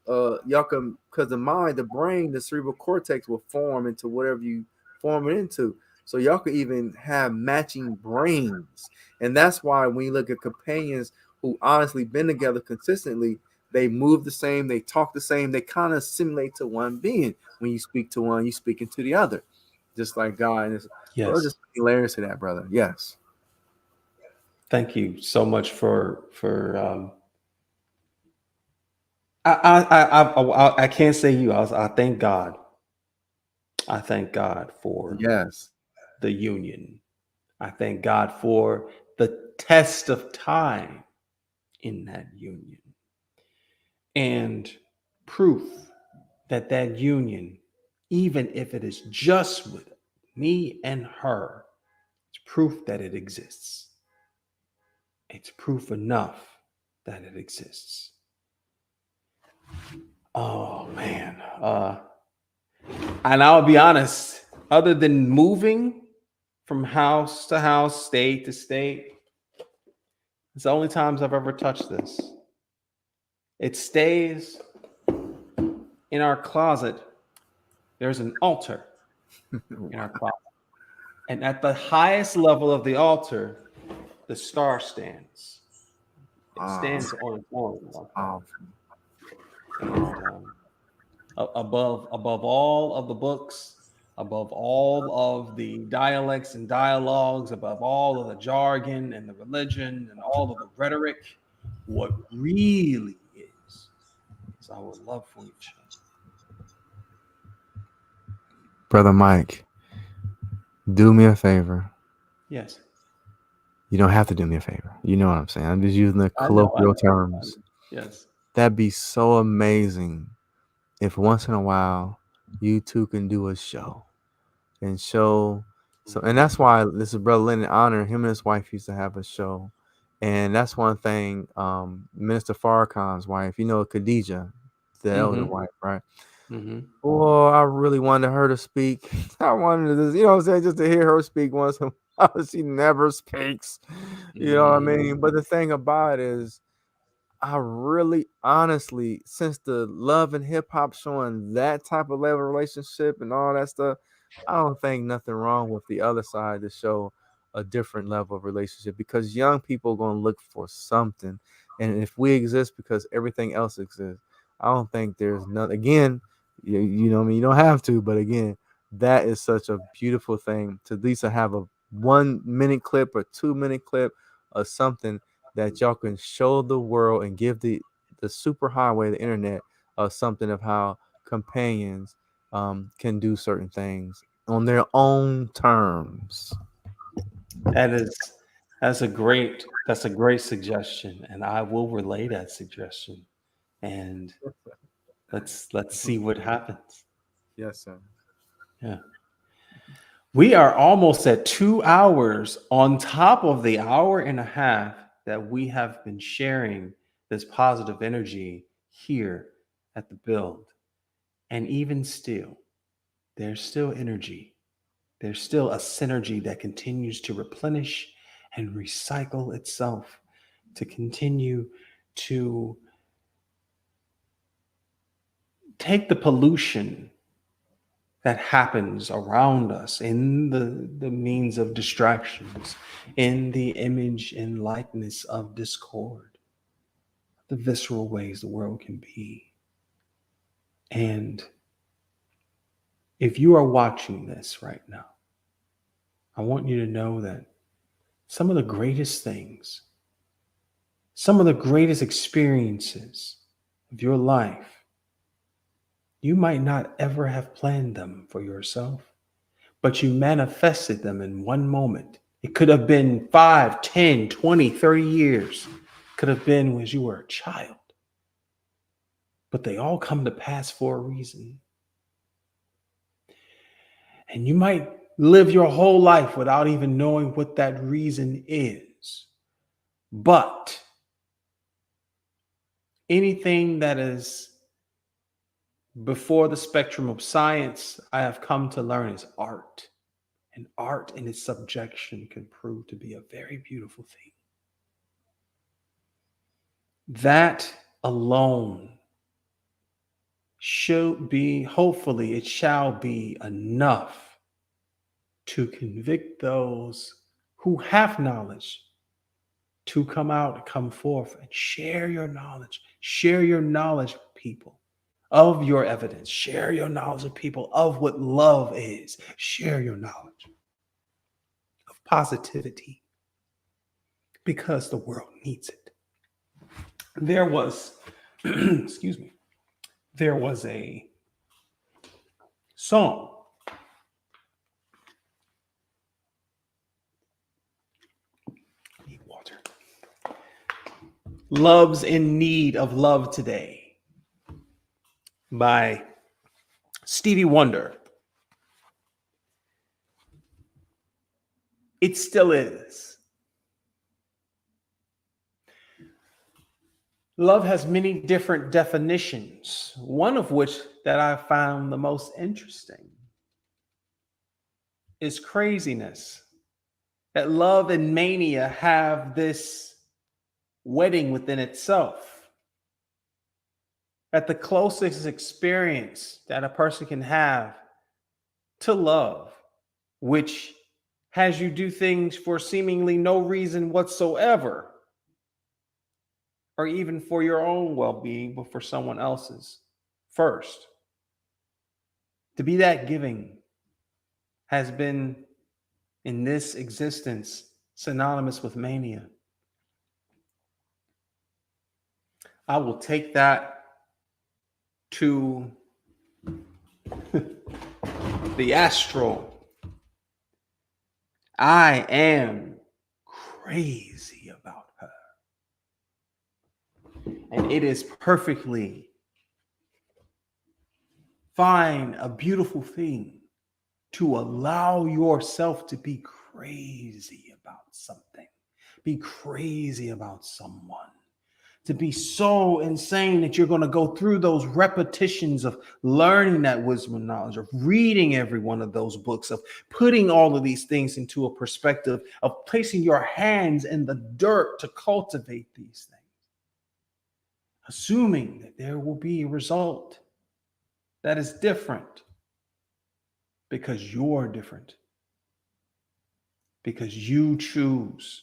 y'all can because the brain, the cerebral cortex will form into whatever you form it into. So y'all could even have matching brains. And that's why when you look at companions who honestly been together consistently, they move the same, they talk the same, they kind of assimilate to one being. When you speak to one, you speaking to the other. Just like God. So it's Yes. just layers to that, brother. Yes. Thank you so much for I can't say you. I thank God. I thank God for Yes. the union. I thank God for the test of time in that union and proof that that union, even if it is just with me and her, it's proof that it exists. It's proof enough that it exists. Oh man. And I'll be honest, other than moving from house to house, state to state, it's the only times I've ever touched this. It stays in our closet. There's an altar in our closet. And at the highest level of the altar, the star stands. It Wow. stands on its own like that. Wow. And above all of the books, above all of the dialects and dialogues, above all of the jargon and the religion and all of the rhetoric, what really is our love for each other. Brother Mike, do me a favor. Yes, You don't have to do me a favor. You know what I'm saying. I'm just using the I know, I colloquial know. I know. terms. Yes. That'd be so amazing if once in a while you two can do a show and show So, and that's why this is Brother Lennon Honor. Him and his wife used to have a show, and that's one thing. Minister Farrakhan's wife, Khadijah, the elder Mm-hmm. wife, right? Mm-hmm. Oh, I really wanted her to speak. I wanted to, what I'm saying, just to hear her speak once. She never speaks, you know what I Mm-hmm. mean? But the thing about it is, I really, honestly, since the love and hip hop showing that type of level of relationship and all that stuff, I don't think nothing wrong with the other side to show a different level of relationship because young people are going to look for something. And if we exist because everything else exists, I don't think there's nothing. Again, you know what I mean? You don't have to, but again, that is such a beautiful thing to at least have a 1 minute clip or 2 minute clip or something that y'all can show the world and give the super highway, the internet, something of how companions can do certain things on their own terms. That is that's a great suggestion, and I will relay that suggestion. And let's see what happens. Yes, sir. Yeah. We are almost at 2 hours on top of the hour and a half that we have been sharing this positive energy here at the build. And even still, there's still energy. There's still a synergy that continues to replenish and recycle itself to continue to take the pollution that happens around us in the means of distractions, in the image and likeness of discord, the visceral ways the world can be. And if you are watching this right now, I want you to know that some of the greatest things, some of the greatest experiences of your life, you might not ever have planned them for yourself, but you manifested them in one moment. It could have been 5, 10, 20, 30 years. It could have been when you were a child. But they all come to pass for a reason. And you might live your whole life without even knowing what that reason is. But anything that is before the spectrum of science, I have come to learn is art. And art in its subjection can prove to be a very beautiful thing. That alone should be, hopefully, it shall be enough to convict those who have knowledge to come out, come forth, and share your knowledge. Share your knowledge with people of your evidence. Share your knowledge with people of what love is. Share your knowledge of positivity because the world needs it. There was, excuse me, there was a song. I need water. Love's in Need of Love Today by Stevie Wonder. It still is. Love has many different definitions, one of which that I found the most interesting is craziness. That love and mania have this wedding within itself. That the closest experience that a person can have to love, which has you do things for seemingly no reason whatsoever, or even for your own well being, but for someone else's first. To be that giving has been in this existence synonymous with mania. I will take that to the astral. I am crazy about her. And it is perfectly fine, a beautiful thing to allow yourself to be crazy about something, be crazy about someone, to be so insane that you're going to go through those repetitions of learning that wisdom and knowledge, of reading every one of those books, of putting all of these things into a perspective, of placing your hands in the dirt to cultivate these things, assuming that there will be a result that is different because you're different, because you choose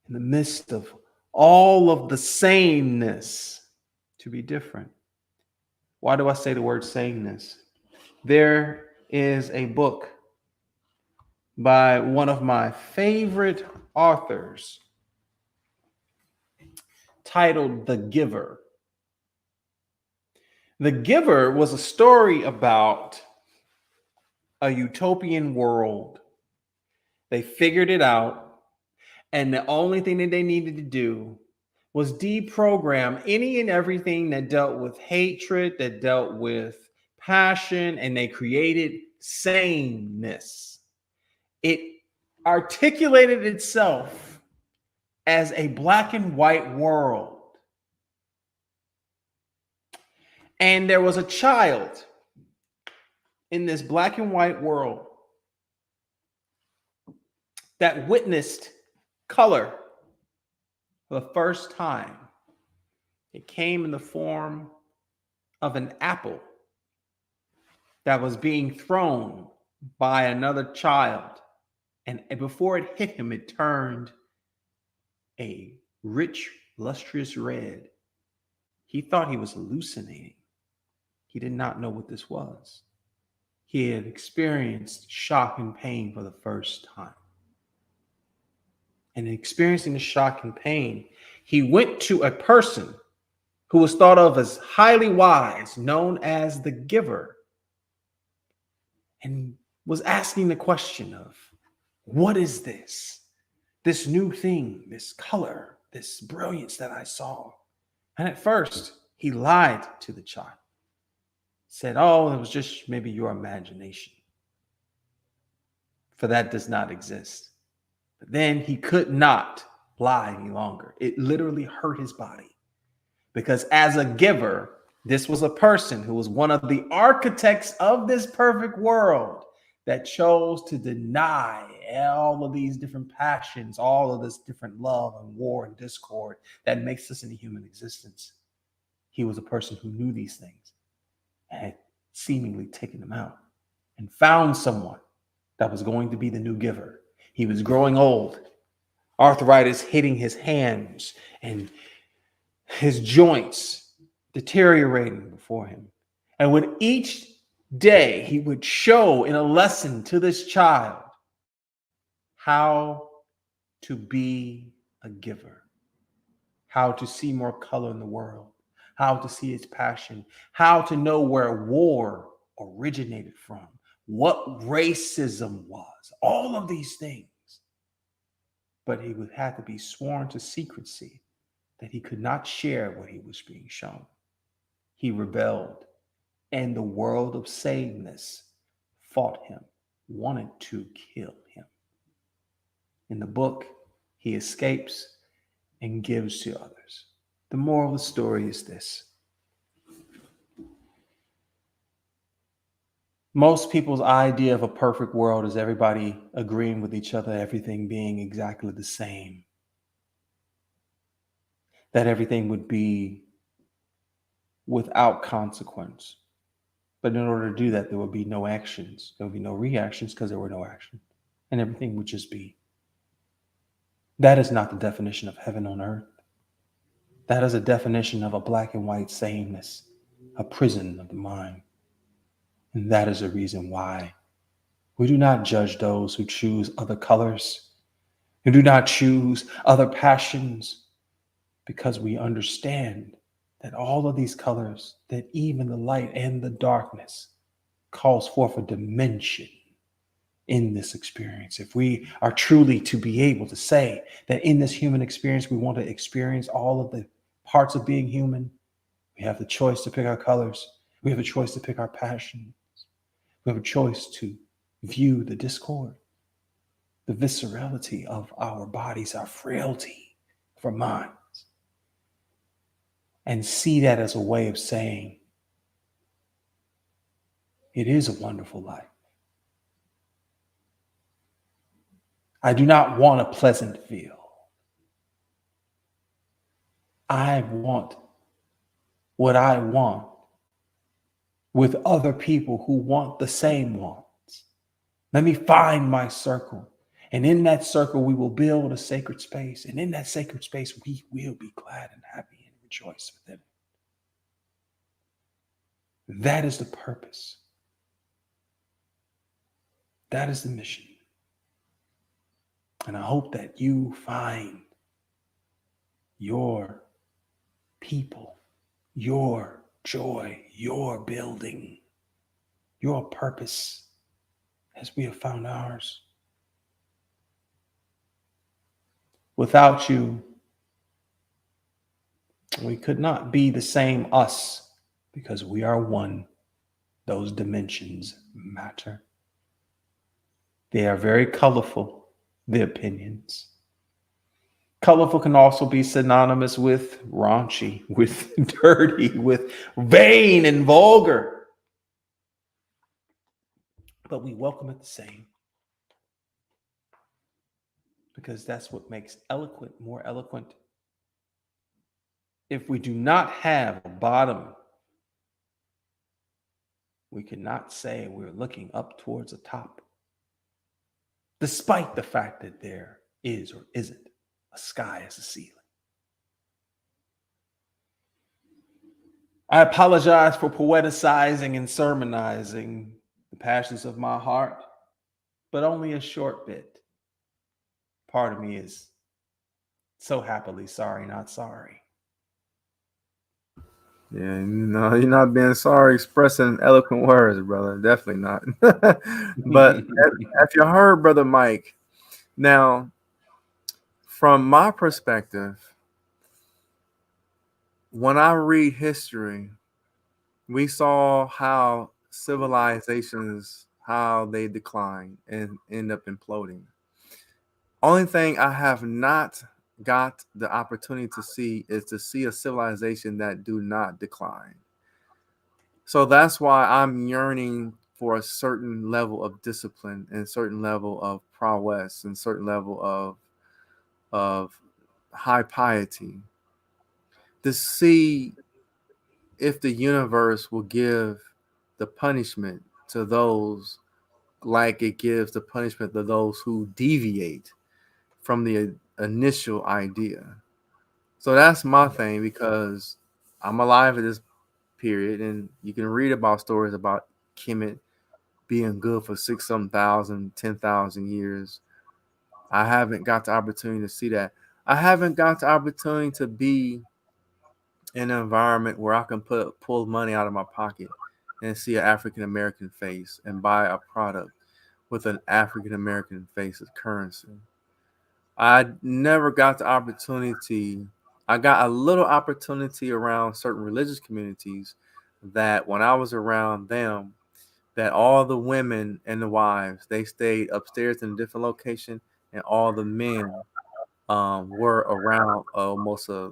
in the midst of all of the sameness to be different. Why do I say the word sameness? There is a book by one of my favorite authors titled The Giver. The Giver was a story about a utopian world. They figured it out, and the only thing that they needed to do was deprogram any and everything that dealt with hatred, that dealt with passion, and they created sameness. It articulated itself as a black and white world. And there was a child in this black and white world that witnessed color for the first time. It came in the form of an apple that was being thrown by another child. And before it hit him, it turned a rich, lustrous red. He thought he was hallucinating. He did not know what this was. He had experienced shock and pain for the first time. And in experiencing the shock and pain, he went to a person who was thought of as highly wise, known as the giver, and was asking the question of, what is this? This new thing, this color, this brilliance that I saw. And at first, he lied to the child. Said, oh, it was just maybe your imagination. For that does not exist. But then he could not lie any longer. It literally hurt his body. Because as a giver, this was a person who was one of the architects of this perfect world that chose to deny all of these different passions, all of this different love and war and discord that makes us in a human existence. He was a person who knew these things and had seemingly taken them out and found someone that was going to be the new giver. He was growing old, arthritis hitting his hands and his joints deteriorating before him. And with each day, he would show in a lesson to this child how to be a giver, how to see more color in the world, how to see its passion, how to know where war originated from, what racism was, all of these things. But he would have to be sworn to secrecy that he could not share what he was being shown. He rebelled, and the world of sameness fought him, wanted to kill him. In the book, he escapes and gives to others. The moral of the story is this. Most people's idea of a perfect world is everybody agreeing with each other, everything being exactly the same. That everything would be without consequence. But in order to do that, there would be no actions. There would be no reactions because there were no actions. And everything would just be. That is not the definition of heaven on earth. That is a definition of a black and white sameness, a prison of the mind. And that is the reason why we do not judge those who choose other colors, who do not choose other passions, because we understand that all of these colors, that even the light and the darkness calls forth a dimension in this experience. If we are truly to be able to say that in this human experience, we want to experience all of the parts of being human, we have the choice to pick our colors. We have a choice to pick our passions. We have a choice to view the discord, the viscerality of our bodies, our frailty of our minds, and see that as a way of saying, it is a wonderful life. I do not want a pleasant feel. I want what I want with other people who want the same wants. Let me find my circle. And in that circle, we will build a sacred space. And in that sacred space, we will be glad and happy and rejoice within it. That is the purpose. That is the mission. And I hope that you find your people, your joy, your building, your purpose as we have found ours. Without you, we could not be the same us because we are one. Those dimensions matter. They are very colorful, the opinions. Colorful can also be synonymous with raunchy, with dirty, with vain and vulgar. But we welcome it the same because that's what makes eloquent more eloquent. If we do not have a bottom, we cannot say we're looking up towards the top, despite the fact that there is or isn't a sky as a ceiling. I apologize for poeticizing and sermonizing the passions of my heart, but only a short bit. Part of me is so happily sorry, not sorry. Yeah, you're not being sorry, expressing eloquent words, brother. Definitely not. But if you heard, Brother Mike, now, from my perspective, when I read history, we saw how civilizations, how they decline and end up imploding. Only thing I have not got the opportunity to see is to see a civilization that do not decline. So that's why I'm yearning for a certain level of discipline and certain level of prowess and certain level of high piety to see if the universe will give the punishment to those like it gives the punishment to those who deviate from the initial idea. So that's my thing because I'm alive at this period, and you can read about stories about Kemet being good for 6 some thousand, 10,000 years. I haven't got the opportunity to see that. I haven't got the opportunity to be in an environment where I can pull money out of my pocket and see an African American face and buy a product with an African American face as currency. I never got the opportunity. I got a little opportunity around certain religious communities that when I was around them, that all the women and the wives they stayed upstairs in a different location, and all the men were around almost a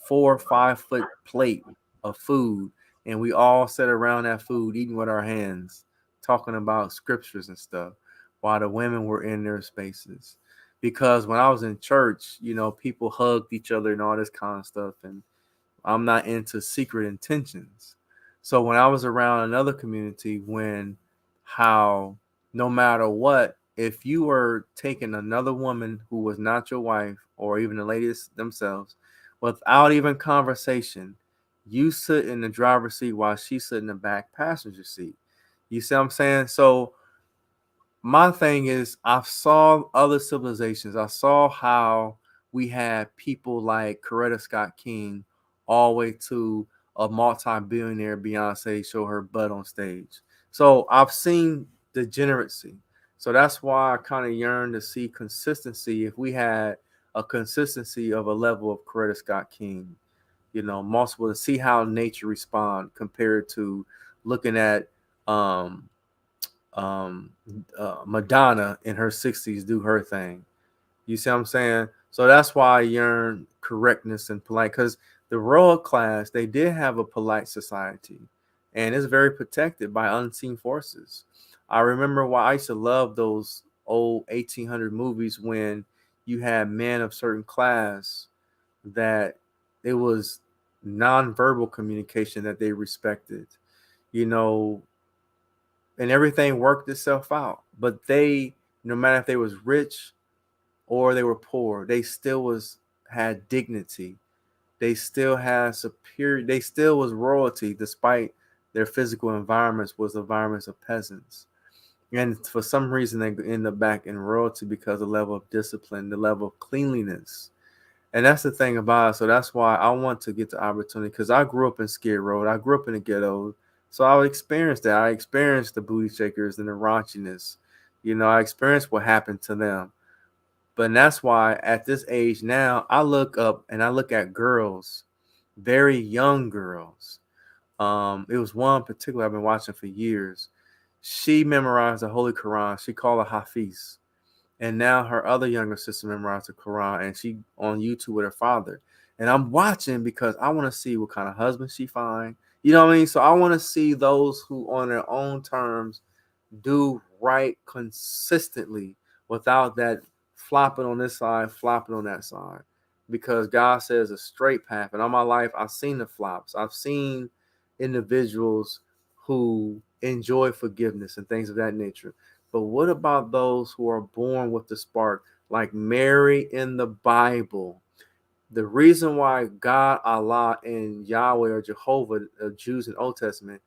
4 or 5 foot plate of food, and we all sat around that food eating with our hands, talking about scriptures and stuff, while the women were in their spaces. Because when I was in church, people hugged each other and all this kind of stuff, and I'm not into secret intentions. So when I was around another community, when how no matter what, if you were taking another woman who was not your wife or even the ladies themselves, without even conversation, you sit in the driver's seat while she sit in the back passenger seat. You see what I'm saying? So my thing is I saw other civilizations. I saw how we had people like Coretta Scott King all the way to a multi-billionaire Beyonce show her butt on stage. So I've seen degeneracy. So that's why I kind of yearn to see consistency. If we had a consistency of a level of Coretta Scott King, multiple to see how nature respond compared to looking at um, Madonna in her 60s do her thing. You see what I'm saying? So that's why I yearn correctness and polite, because the royal class, they did have a polite society, and it's very protected by unseen forces. I remember why I used to love those old 1800 movies when you had men of certain class that it was nonverbal communication that they respected, you know, and everything worked itself out. But they, no matter if they was rich or they were poor, they still was had dignity. They still had superior. They still was royalty, despite their physical environments was environments of peasants. And for some reason, they end up back in royalty because of the level of discipline, the level of cleanliness. And that's the thing about it. So that's why I want to get the opportunity, because I grew up in Skid Row. I grew up in the ghetto. So I experienced that. I experienced the booty shakers and the raunchiness. You know, I experienced what happened to them. But that's why at this age now, I look up and I look at girls, very young girls. It was one in particular I've been watching for years. She memorized the Holy Quran. She called it Hafiz. And now her other younger sister memorized the Quran, and she on YouTube with her father. And I'm watching because I want to see what kind of husband she find. You know what I mean? So I want to see those who on their own terms do right consistently without that flopping on this side, flopping on that side. Because God says a straight path. And all my life, I've seen the flops. I've seen individuals who enjoy forgiveness and things of that nature. But what about those who are born with the spark, like Mary in the Bible? The reason why God, Allah, and Yahweh or Jehovah, Jews in Old Testament,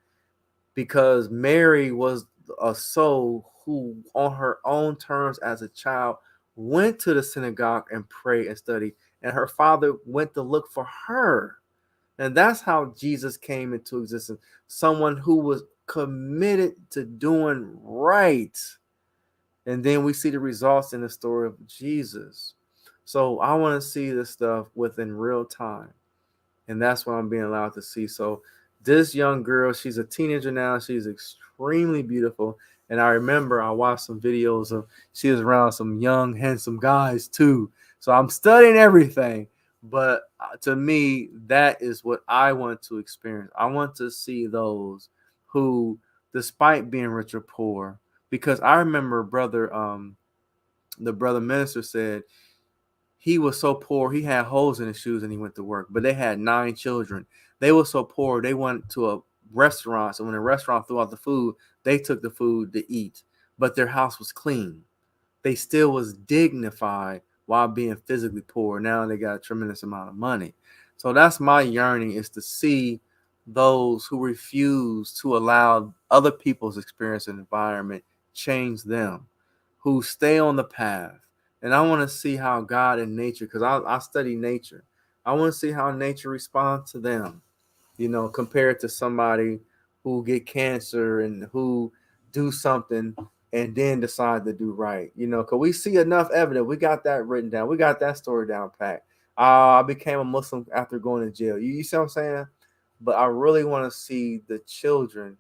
because Mary was a soul who, on her own terms as a child, went to the synagogue and prayed and studied, and her father went to look for her. And that's how Jesus came into existence. Someone who was committed to doing right. And then we see the results in the story of Jesus. So I want to see this stuff within real time. And that's what I'm being allowed to see. So this young girl, she's a teenager now. She's extremely beautiful. And I remember I watched some videos of she was around some young, handsome guys too. So I'm studying everything. But to me, that is what I want to experience. I want to see those who, despite being rich or poor, because I remember the brother minister said he was so poor he had holes in his shoes and he went to work. But they had 9 children. They were so poor they went to a restaurant. So when the restaurant threw out the food, they took the food to eat. But their house was clean. They still was dignified while being physically poor. Now they got a tremendous amount of money. So that's my yearning, is to see those who refuse to allow other people's experience and environment change them, who stay on the path. And I want to see how God and nature, because I study nature. I want to see how nature responds to them, compared to somebody who get cancer and who do something and then decide to do right. Because we see enough evidence. We got that written down. We got that story down packed. I became a Muslim after going to jail. You see what I'm saying? But I really want to see the children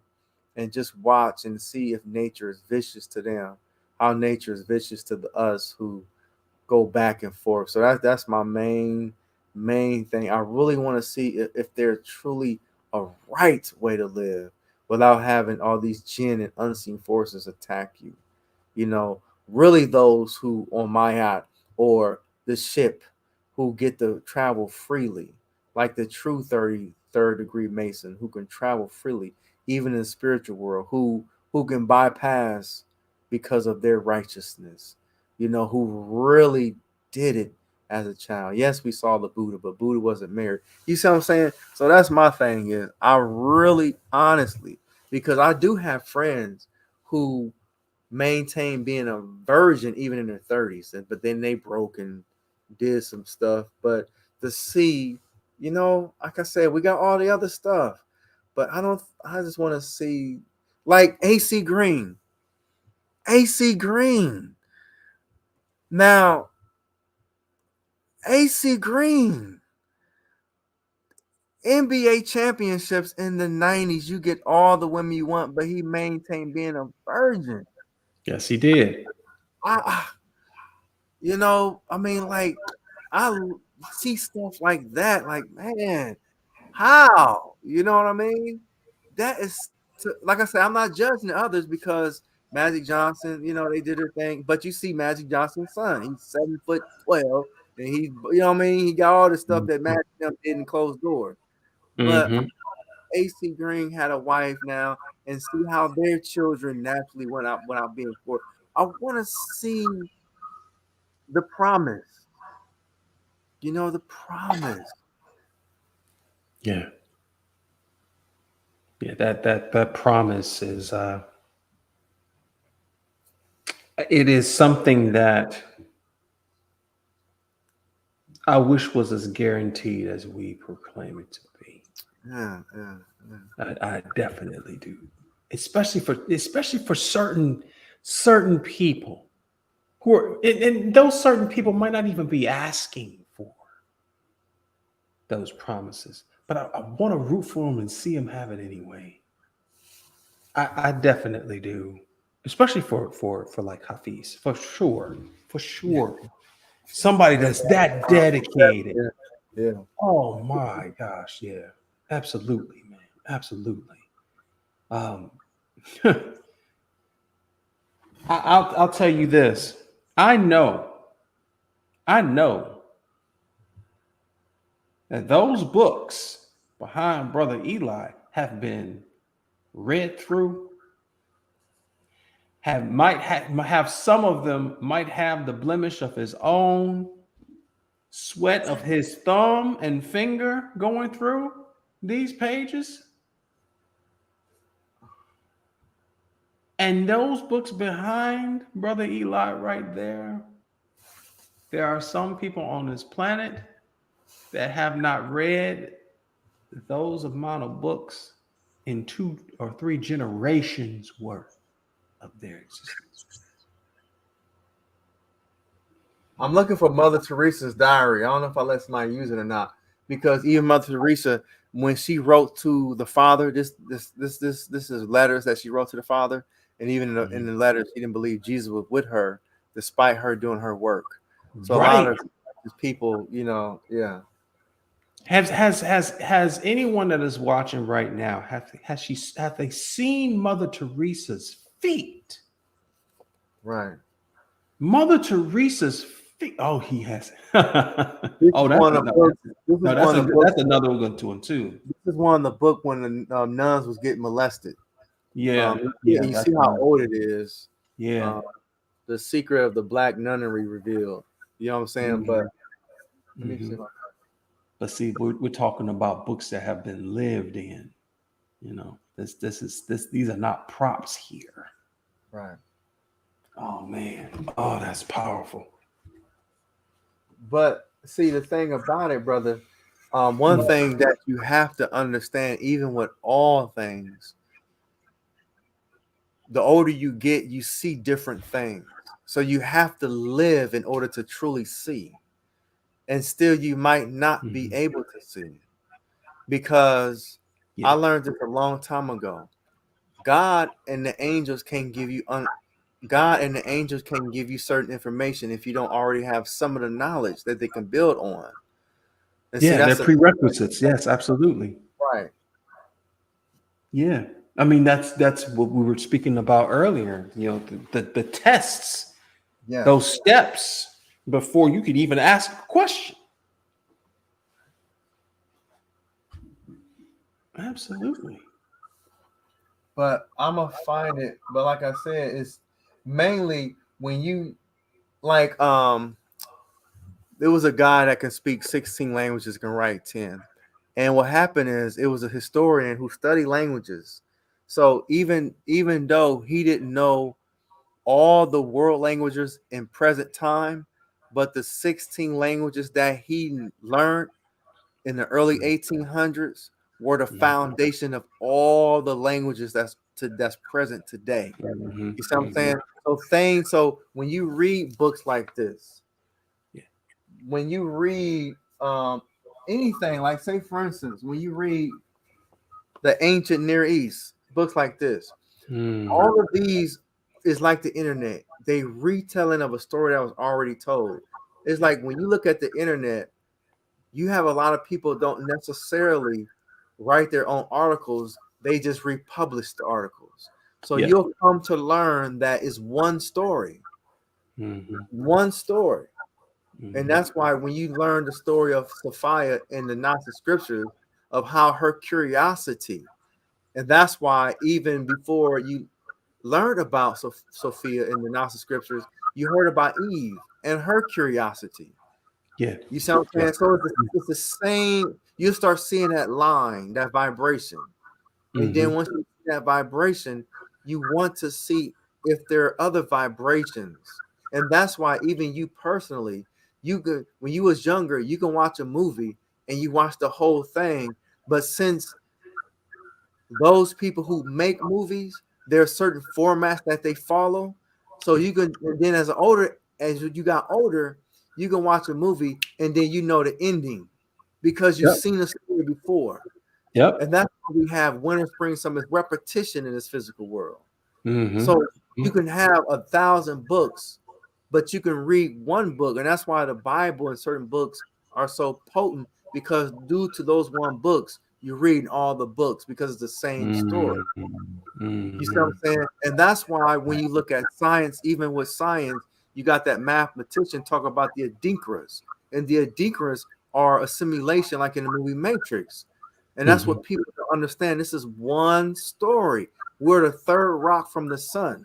and just watch and see if nature is vicious to them, how nature is vicious to us who go back and forth. So that's my main thing. I really want to see if there's truly a right way to live without having all these jinn and unseen forces attack you. Really those who on my yacht or the ship who get to travel freely, like the true 33rd degree Mason who can travel freely, even in the spiritual world, who can bypass because of their righteousness, who really did it as a child. Yes, we saw the Buddha, but Buddha wasn't married. You see what I'm saying? So that's my thing, is I really honestly, because I do have friends who maintain being a virgin even in their 30s, but then they broke and did some stuff. But to see, like I said, we got all the other stuff, but I just want to see, like AC Green. AC Green. Now, AC Green NBA championships in the 90s. You get all the women you want, but he maintained being a virgin. Yes, he did. I I mean, like, I see stuff like that. Like, man, how? You know what I mean? That is, like I said, I'm not judging the others because Magic Johnson, they did their thing. But you see Magic Johnson's son, he's 7'12", and he, what I mean? He got all the stuff that Magic did in closed doors. But Mm-hmm. AC Green had a wife now, and see how their children naturally went out being poor. I want to see the promise. The promise. Yeah. Yeah, that promise is it is something that I wish was as guaranteed as we proclaim it to be. Yeah. I definitely do. Especially for certain people who are, and those certain people might not even be asking for those promises, but I want to root for them and see them have it anyway. I definitely do, especially for like Hafiz, for sure. Somebody that's that dedicated. Yeah. Oh my gosh, yeah, absolutely, man, absolutely. Um, I'll tell you this. I know, I know that those books behind Brother Eli have been read through. Have some of them might have the blemish of his own sweat of his thumb and finger going through these pages. And those books behind Brother Eli right there, there are some people on this planet that have not read those amount of books in 2 or 3 generations worth of their existence. I'm looking for Mother Teresa's diary. I don't know if I let somebody use it or not, because even Mother Teresa, when she wrote to the father, this is letters that she wrote to the father, and even in the letters, she didn't believe Jesus was with her, despite her doing her work. So a lot Right. of people, yeah. Has anyone that is watching right now have they seen Mother Teresa's feet? Right. Mother Teresa's feet. Oh, he has. This Oh, is one of the books. This is one of the books. that's another one too. This is one of the book when the nuns was getting molested. Yeah, You that's see how old it is. yeah. The secret of the black nunnery revealed. You know what I'm saying? Mhm. But let me see. Mhm. But see, we're talking about books that have been lived in. These are not props here. Right. Oh man. Oh, that's powerful. But see, the thing about it, brother, one thing that you have to understand, even with all things, the older you get, you see different things. So you have to live in order to truly see. And still, you might not be able to see, because I Yeah. learned this a long time ago. God and the angels can give you God and the angels can give you certain information if you don't already have some of the knowledge that they can build on. And see, Yeah, they're that's prerequisites. Yes, absolutely. right. Yeah. I mean, that's what we were speaking about earlier. The tests, Yeah. those steps before you could even ask a question. Absolutely. But I'm gonna find it. But like I said, it's mainly when you like there was a guy that can speak 16 languages, can write 10. And what happened is it was a historian who studied languages. So even though he didn't know all the world languages in present time, but the 16 languages that he learned in the early 1800s were the foundation of all the languages that's present today. You see what I'm saying? So when you read books like this, Yeah. when you read anything, like say for instance, when you read the ancient Near East, books like this, all of these is like the internet. They retelling of a story that was already told. It's like when you look at the internet, you have a lot of people don't necessarily write their own articles. They just republish the articles. So Yeah. you'll come to learn that it's one story, one story. And that's why when you learn the story of Sophia in the Gnostic scriptures of how her curiosity, and that's why even before you learned about Sophia in the Gnostic scriptures, you heard about Eve and her curiosity. Yeah. You see what I'm Yeah. saying? So it's the same. You start seeing that line, that vibration. And then once you see that vibration, you want to see if there are other vibrations. And that's why even you personally, you could, when you was younger, you can watch a movie and you watch the whole thing. But since those people who make movies, there are certain formats that they follow. So you can, and then as you got older, you can watch a movie and then you know the ending because you've Yep. seen the story before. Yep. And that's why we have winter, spring, summer repetition in this physical world. Mm-hmm. So you can have 1,000 books, but you can read one book. And that's why the Bible and certain books are so potent, because due to those one books, you're reading all the books because it's the same story. You see what I'm saying? And that's why when you look at science, even with science, you got that mathematician talk about the adinkras. And the adinkras are a simulation like in the movie Matrix. And that's what people don't understand. This is one story. We're the third rock from the sun.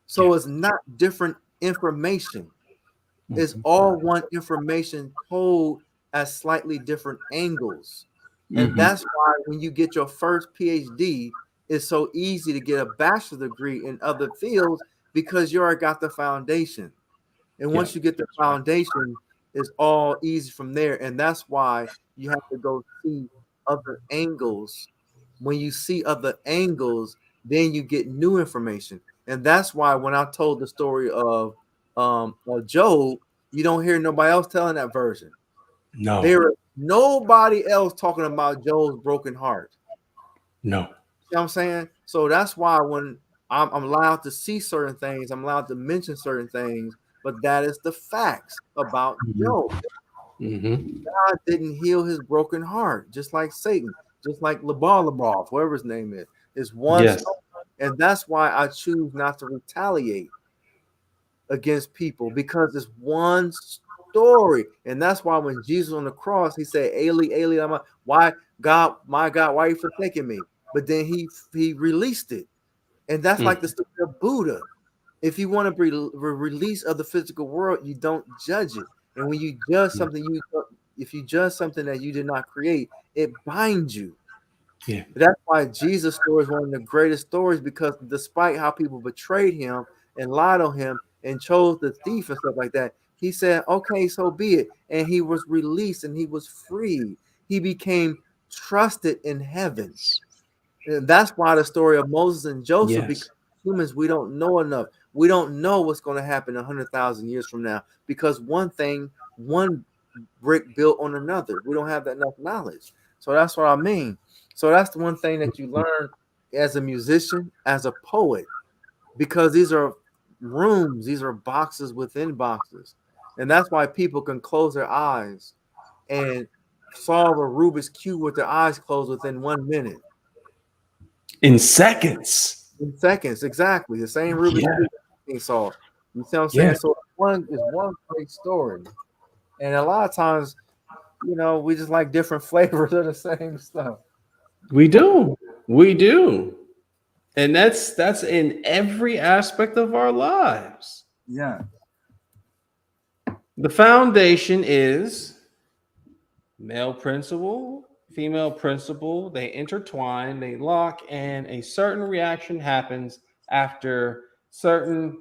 So it's not different information. It's all one information told at slightly different angles. And that's why when you get your first PhD, it's so easy to get a bachelor's degree in other fields because you already got the foundation. And Yeah. once you get the foundation, it's all easy from there. And that's why you have to go see other angles. When you see other angles, then you get new information. And that's why when I told the story of Job, you don't hear nobody else telling that version. No. There is nobody else talking about Job's broken heart. No. You know what I'm saying? So that's why when I'm allowed to see certain things, I'm allowed to mention certain things, but that is the facts about Job. God didn't heal his broken heart, just like Satan, just like Labalabov, whatever his name is. It's one Yes. story. And that's why I choose not to retaliate against people, because it's one story. And that's why when Jesus on the cross, he said, Eli, Eli, why God, my God, why are you forsaking me? But then he released it. And that's like the story of Buddha. If you want to be release of the physical world, you don't judge it. And when you judge something, if you judge something that you did not create, it binds you. Yeah. That's why Jesus' story is one of the greatest stories, because despite how people betrayed him and lied on him and chose the thief and stuff like that, he said, okay, so be it. And he was released and he was free. He became trusted in heaven. And that's why the story of Moses and Joseph, because Yes. humans, we don't know enough. We don't know what's going to happen 100,000 years from now, because one brick built on another. We don't have that enough knowledge. So that's what I mean. So that's the one thing that you learn as a musician, as a poet, because these are rooms, these are boxes within boxes. And that's why people can close their eyes and solve a Rubik's Cube with their eyes closed within 1 minute. In seconds. In seconds, exactly. The same Rubik's Yeah. Cube being solved. You see what I'm Yeah. saying? So one is one great story. And a lot of times, we just like different flavors of the same stuff. We do. We do. And that's in every aspect of our lives. Yeah. The foundation is male principle, female principle. They intertwine, they lock, and a certain reaction happens after certain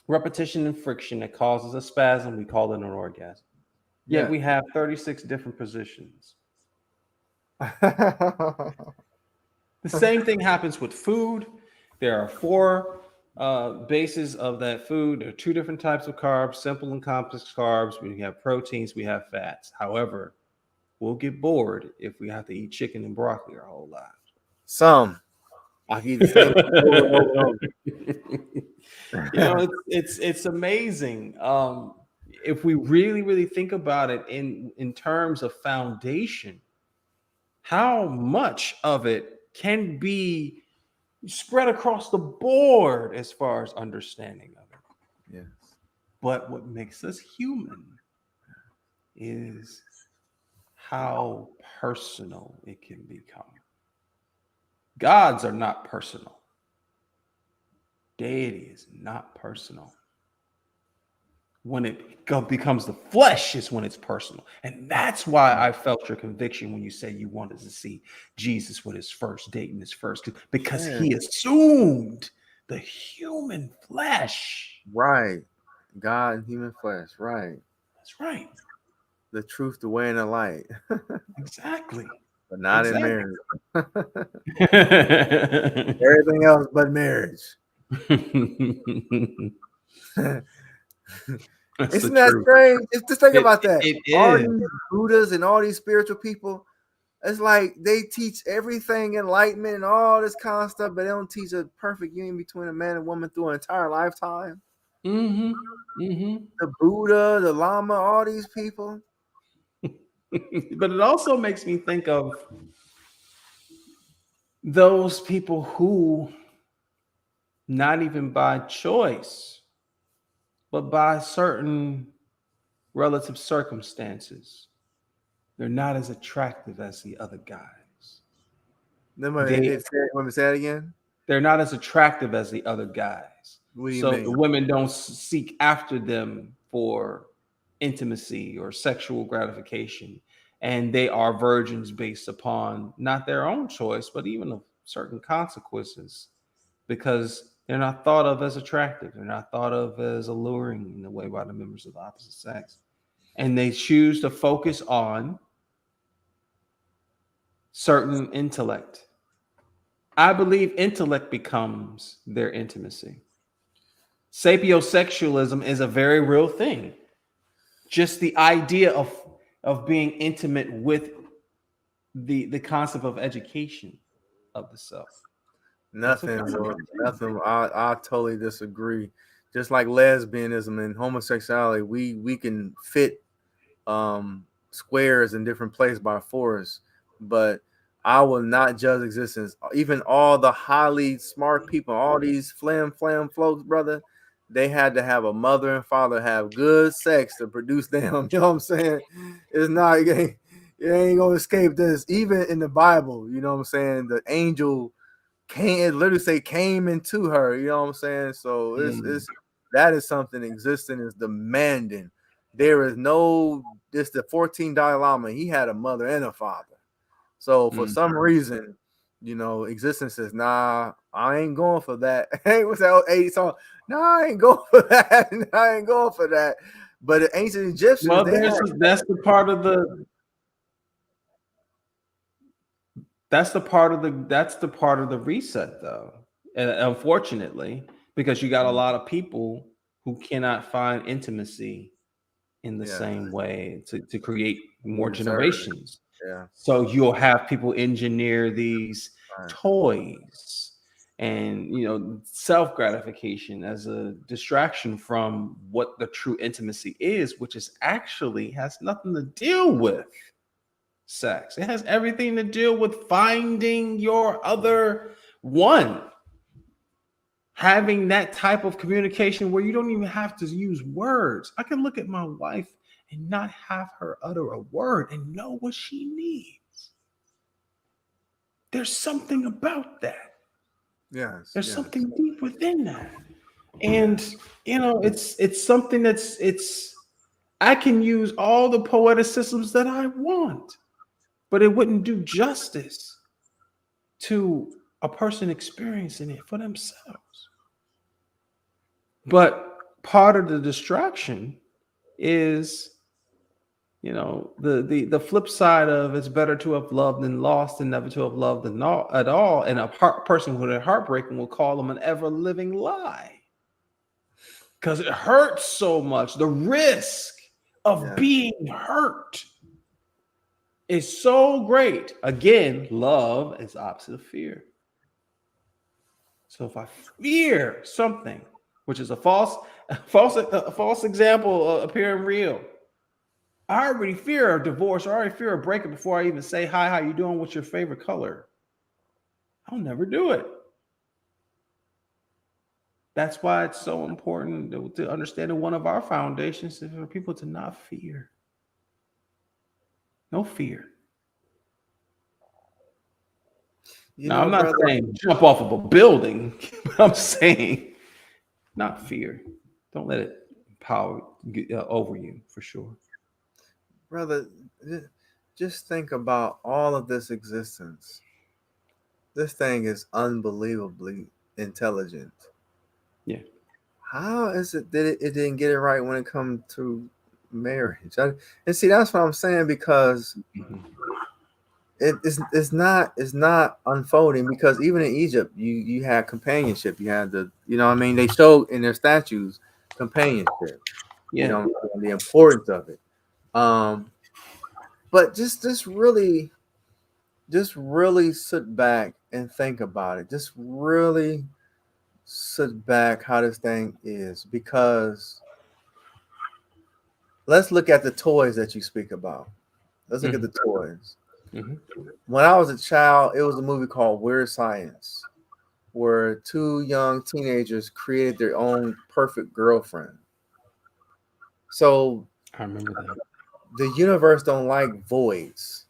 repetition and friction that causes a spasm. We call it an orgasm. Yet Yeah. we have 36 different positions. The same thing happens with food. There are four bases of that food. There are two different types of carbs, simple and complex carbs. We have proteins, we have fats. However, we'll get bored if we have to eat chicken and broccoli our whole lives. Some. I can eat the same over and over and over. It's amazing. If we really think about it in terms of foundation, how much of it can be spread across the board as far as understanding of it. Yes. But what makes us human is how personal it can become. Gods are not personal. Deity is not personal. When it becomes the flesh is when it's personal. And that's why I felt your conviction when you said you wanted to see Jesus with his first date and his first, because he assumed the human flesh. Right. God in human flesh. Right. That's right. The truth, the way, and the light. Exactly. But not in marriage. Everything else but marriage. Isn't that strange? Just think about that. All these Buddhas and all these spiritual people, it's like they teach everything, enlightenment and all this kind of stuff, but they don't teach a perfect union between a man and woman through an entire lifetime. The Buddha, the Lama, all these people. But it also makes me think of those people who, not even by choice, but by certain relative circumstances, they're not as attractive as the other guys. Let me say that again. They're not as attractive as the other guys. What do you so mean? The women don't seek after them for intimacy or sexual gratification. And they are virgins based upon not their own choice, but even of certain consequences, because they're not thought of as attractive. They're not thought of as alluring in a way by the members of the opposite sex. And they choose to focus on certain intellect. I believe intellect becomes their intimacy. Sapiosexualism is a very real thing. Just the idea of being intimate with the concept of education of the self. Nothing. I totally disagree. Just like lesbianism and homosexuality, we can fit squares in different places by force, but I will not judge existence. Even all the highly smart people, all these flam folks, brother, they had to have a mother and father have good sex to produce them. You know what I'm saying? It's not, you ain't gonna escape this. Even in the Bible, you know what I'm saying? The angel came, literally say came into her. You know what I'm saying? So it's that is something existing is demanding. There is no, this the 14th Dalai Lama. He had a mother and a father. So for some reason, existence says, nah, I ain't going for that. Hey, what's that 80 song? No, I ain't going for that. I ain't going for that. But the ancient Egyptians, well, that's the part of the reset, though. And unfortunately, because you got a lot of people who cannot find intimacy in the same way to create more generations. Yeah. So you'll have people engineer these toys and self gratification as a distraction from what the true intimacy is, which is actually has nothing to deal with sex. It has everything to do with finding your other one. Having that type of communication where you don't even have to use words. I can look at my wife and not have her utter a word and know what she needs. There's something about that. Yes. There's something deep within that. And it's something that's I can use all the poeticisms that I want, but it wouldn't do justice to a person experiencing it for themselves. But part of the distraction is, the flip side of it's better to have loved than lost and never to have loved at all. And a person who is heartbreaking will call them an ever living lie because it hurts so much. The risk of being hurt is so great. Again, love is opposite of fear. So if I fear something, which is a false example appearing real, I already fear a divorce. I already fear a breakup before I even say hi. How you doing? What's your favorite color? I'll never do it. That's why it's so important to understand that one of our foundations is for people to not fear. No fear. You Now, know, I'm not brother, saying jump off of a building, but I'm saying not fear. Don't let it power over you for sure. brother, ju- just think about all of this existence. This thing is unbelievably intelligent. Yeah. How is it that it didn't get it right when it comes to marriage? And see, that's what I'm saying, because Mhm. it's not unfolding, because even in Egypt you had companionship. You had what I mean, they showed in their statues companionship, Yeah. the importance of it. Um, but just really sit back and think about it. Just really sit back how this thing is, because let's look at the toys that you speak about. Let's look at Hmm. the toys. Hmm. When I was a child, it was a movie called Weird Science, where two young teenagers created their own perfect girlfriend. So I remember that. the universe don't like voids.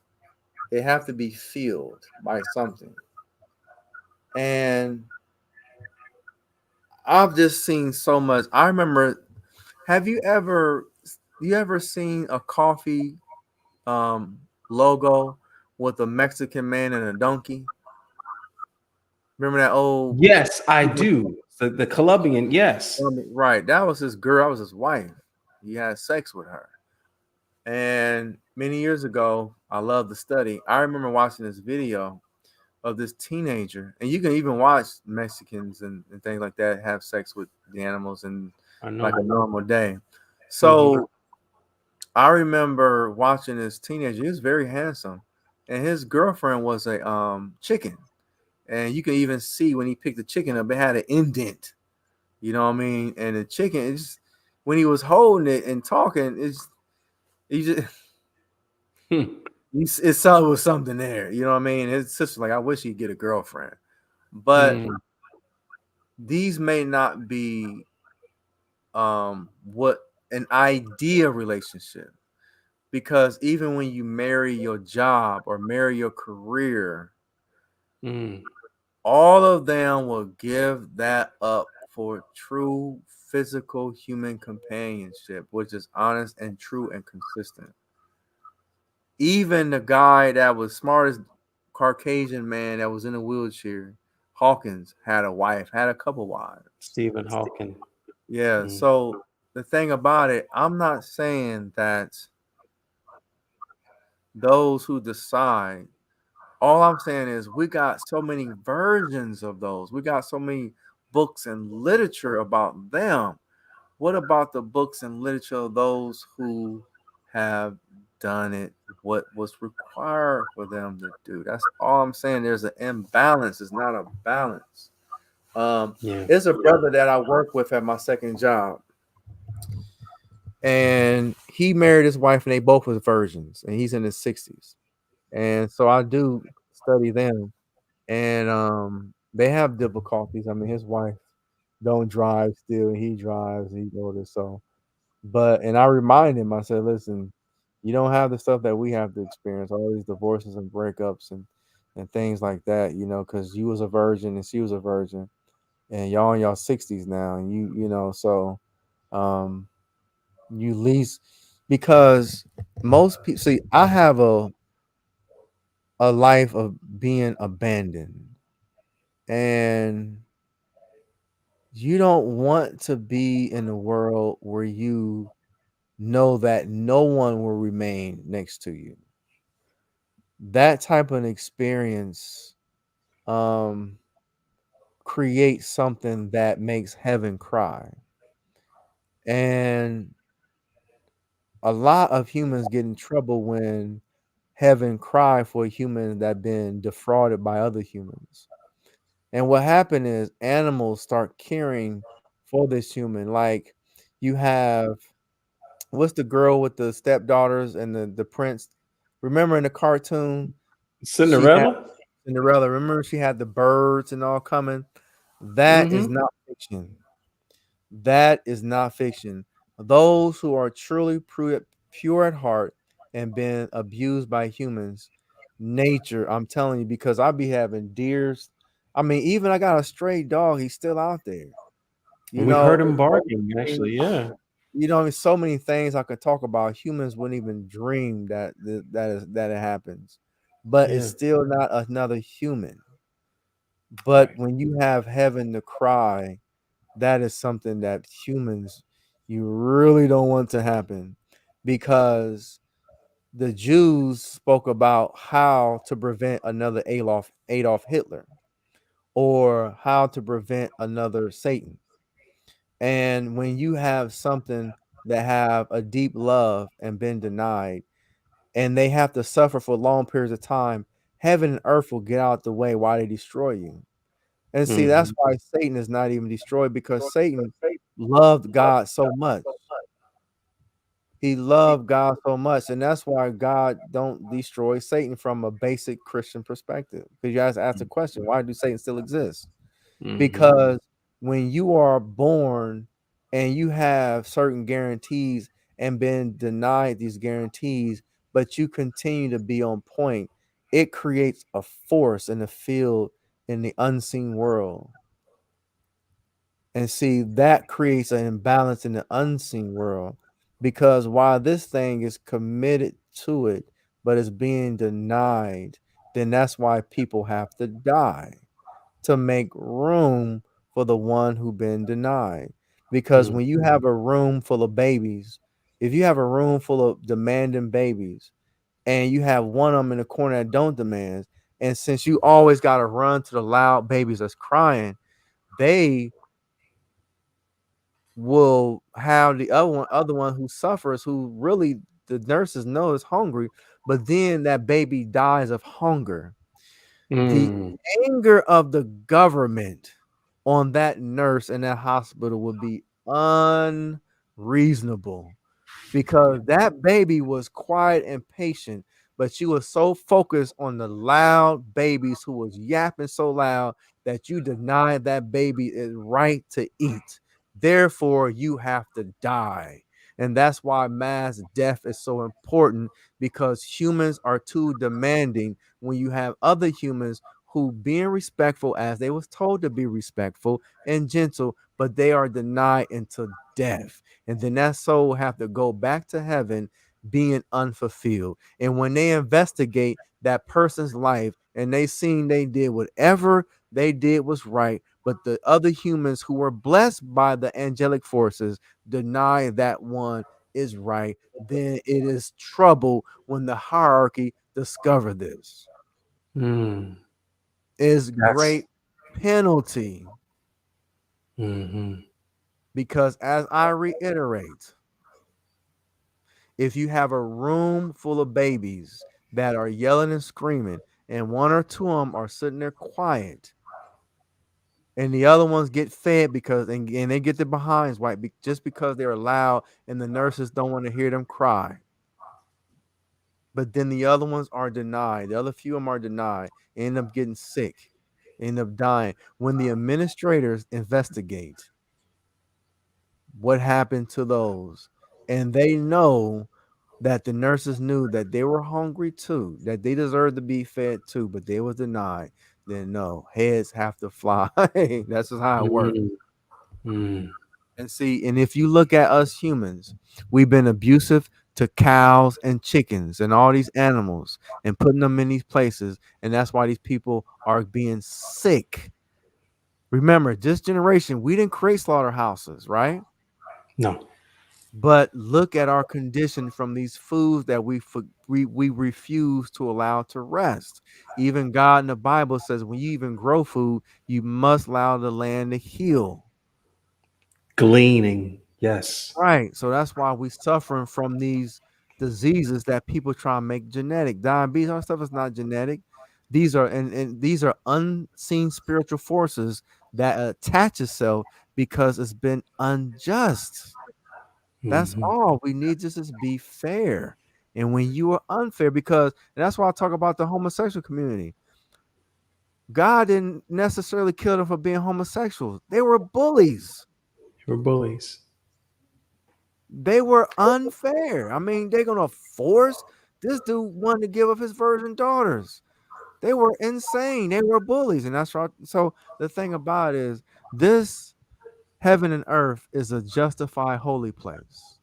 They have to be filled by something. And I've just seen so much. I remember, have you ever seen a coffee logo with a Mexican man and a donkey? Remember that old. Yes, I do. The Colombian, yes. Right, that was his girl. That was his wife. He had sex with her. And many years ago, I love the study. I remember watching this video of this teenager, and you can even watch Mexicans and things like that have sex with the animals and I like know. a normal day. Hmm. So I remember watching this teenager. He was very handsome, and his girlfriend was a chicken. And you can even see when he picked the chicken up, it had an indent. You know what I mean? And the chicken, it's when he was holding it and talking, you just Hmm. it saw it was something there. You know what I mean? His sister's like, I wish he'd get a girlfriend. But Mm. these may not be what an ideal relationship, because even when you marry your job or marry your career, Mm. all of them will give that up for true physical human companionship, which is honest and true and consistent. Even the guy that was smartest Caucasian man that was in a wheelchair, Hawkins, had a wife, had a couple wives. Stephen Hawking. Yeah. Mm. So the thing about it, I'm not saying that those who decide, all I'm saying is we got so many versions of those. We got so many books and literature about them. What about the books and literature of those who have done it, what was required for them to do? That's all I'm saying. There's an imbalance, it's not a balance. Um, Yeah. there's a brother that I work with at my second job, and he married his wife, and they both was virgins, and he's in his 60s. And so I do study them, and they have difficulties. I mean, his wife don't drive still, and he drives, and he older, so. But and I remind him, I said, listen, you don't have the stuff that we have to experience, all these divorces and breakups and things like that, because you was a virgin and she was a virgin, and y'all in y'all 60s now, and so um you least, because most people see, I have a life of being abandoned, and you don't want to be in a world where you know that no one will remain next to you. That type of experience um creates something that makes heaven cry. And a lot of humans get in trouble when heaven cry for humans that been defrauded by other humans. And what happened is animals start caring for this human. Like you have, what's the girl with the stepdaughters and the prince? Remember in the cartoon, she had Cinderella. Cinderella. Remember she had the birds and all coming. That is Mm-hmm. not fiction. That is not fiction. Those who are truly pure at heart and been abused by humans, nature, I'm telling you, because I be having deers. I mean, even I got a stray dog, he's still out there. You And we heard know, him it's so barking, many actually. things, Yeah. there's so many things I could talk about. Humans wouldn't even dream that it happens. But it's Yeah. still not another human. But Right. when you have heaven to cry, that is something that humans you really don't want to happen, because the Jews spoke about how to prevent another Adolf Hitler, or how to prevent another Satan. And when you have something that have a deep love and been denied, and they have to suffer for long periods of time, heaven and earth will get out the way while they destroy you. And see, that's Mm-hmm. why Satan is not even destroyed, because Satan loved God so much. He loved God so much, and that's why God don't destroy Satan from a basic Christian perspective. Because you have to ask the question, why do Satan still exist? Mm-hmm. Because when you are born and you have certain guarantees and been denied these guarantees, but you continue to be on point, it creates a force in the field in the unseen world. And see, that creates an imbalance in the unseen world, because while this thing is committed to it, but it's being denied, then that's why people have to die to make room for the one who been denied. Because Mm-hmm. when you have a room full of babies, if you have a room full of demanding babies, and you have one of them in the corner that don't demand, and since you always got to run to the loud babies that's crying, they will have the other one who suffers, who really the nurses know is hungry, but then that baby dies of hunger. The Mm. anger of the government on that nurse in that hospital would be unreasonable, because that baby was quiet and patient, but she was so focused on the loud babies who was yapping so loud that you denied that baby its right to eat. Therefore, you have to die. And that's why mass death is so important, because humans are too demanding. When you have other humans who being respectful as they was told to be respectful and gentle, but they are denied into death, and then that soul have to go back to heaven being unfulfilled. And when they investigate that person's life and they seen they did whatever they did was right, but the other humans who were blessed by the angelic forces deny that one is right, then it is trouble when the hierarchy discover this. Mm. Is That's. great penalty, Mm-hmm. because as I reiterate, if you have a room full of babies that are yelling and screaming, and one or two of them are sitting there quiet, and the other ones get fed because and they get their behinds wiped just because they're loud and the nurses don't want to hear them cry. But then the other ones are denied. The other few of them are denied, end up getting sick, end up dying. When the administrators investigate what happened to those, and they know that the nurses knew that they were hungry too, that they deserved to be fed too, but they was denied, then no, heads have to fly. That's just how it works. Mm. Mm. And see, and if you look at us humans, we've been abusive to cows and chickens and all these animals and putting them in these places, and that's why these people are being sick. Remember, this generation, we didn't create slaughterhouses, right? No. But look at our condition from these foods that we refuse to allow to rest. Even God in the Bible says when you even grow food, you must allow the land to heal. Gleaning. Yes. Right. So that's why we suffering from these. diseases that people try and make genetic. Diabetes, all that stuff is not genetic. These are and these are unseen spiritual forces that attach itself because it's been unjust. That's Mhm. all. We need just to be fair. And when you are unfair, because and that's why I talk about the homosexual community. God didn't necessarily kill them for being homosexuals. They were bullies. We're bullies. They were unfair. I mean, they're gonna force this dude wanted to give up his virgin daughters. They were insane. They were bullies, and that's right. So the thing about it is this heaven and earth is a justified holy place.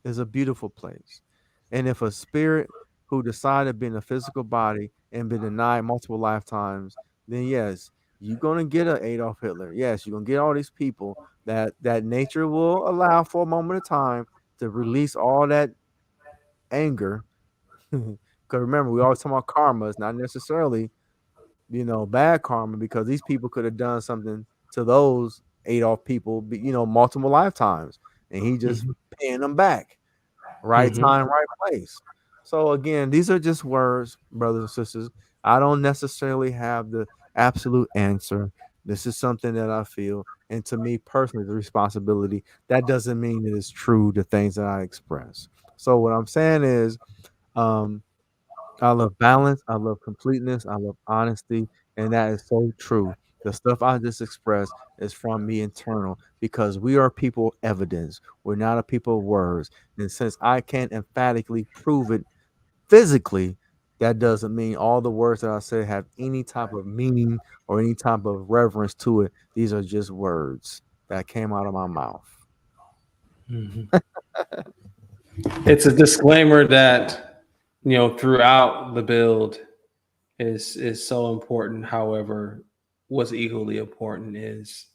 Is a beautiful place. And if a spirit who decided to be in a physical body and been denied multiple lifetimes, then yes, you're gonna get an Adolf Hitler. Yes, you're gonna get all these people that nature will allow for a moment of time to release all that anger. Because remember, we always talk about karma. It's not necessarily, bad karma because these people could have done something to those Adolf people, multiple lifetimes, and he just Mhm. paying them back. Right Mhm. time, right place. So again, these are just words, brothers and sisters. I don't necessarily have the absolute answer. This is something that I feel, and to me personally, the responsibility. That doesn't mean it is true the things that I express. So what I'm saying is, um, I love balance, I love completeness, I love honesty, and that is so true. The stuff I just expressed is from me internal because we are people of evidence. We're not a people of words. And since I can't emphatically prove it physically, that doesn't mean all the words that I say have any type of meaning or any type of reverence to it. These are just words that came out of my mouth. Mhm. It's a disclaimer that throughout the build is so important. However, what's equally important is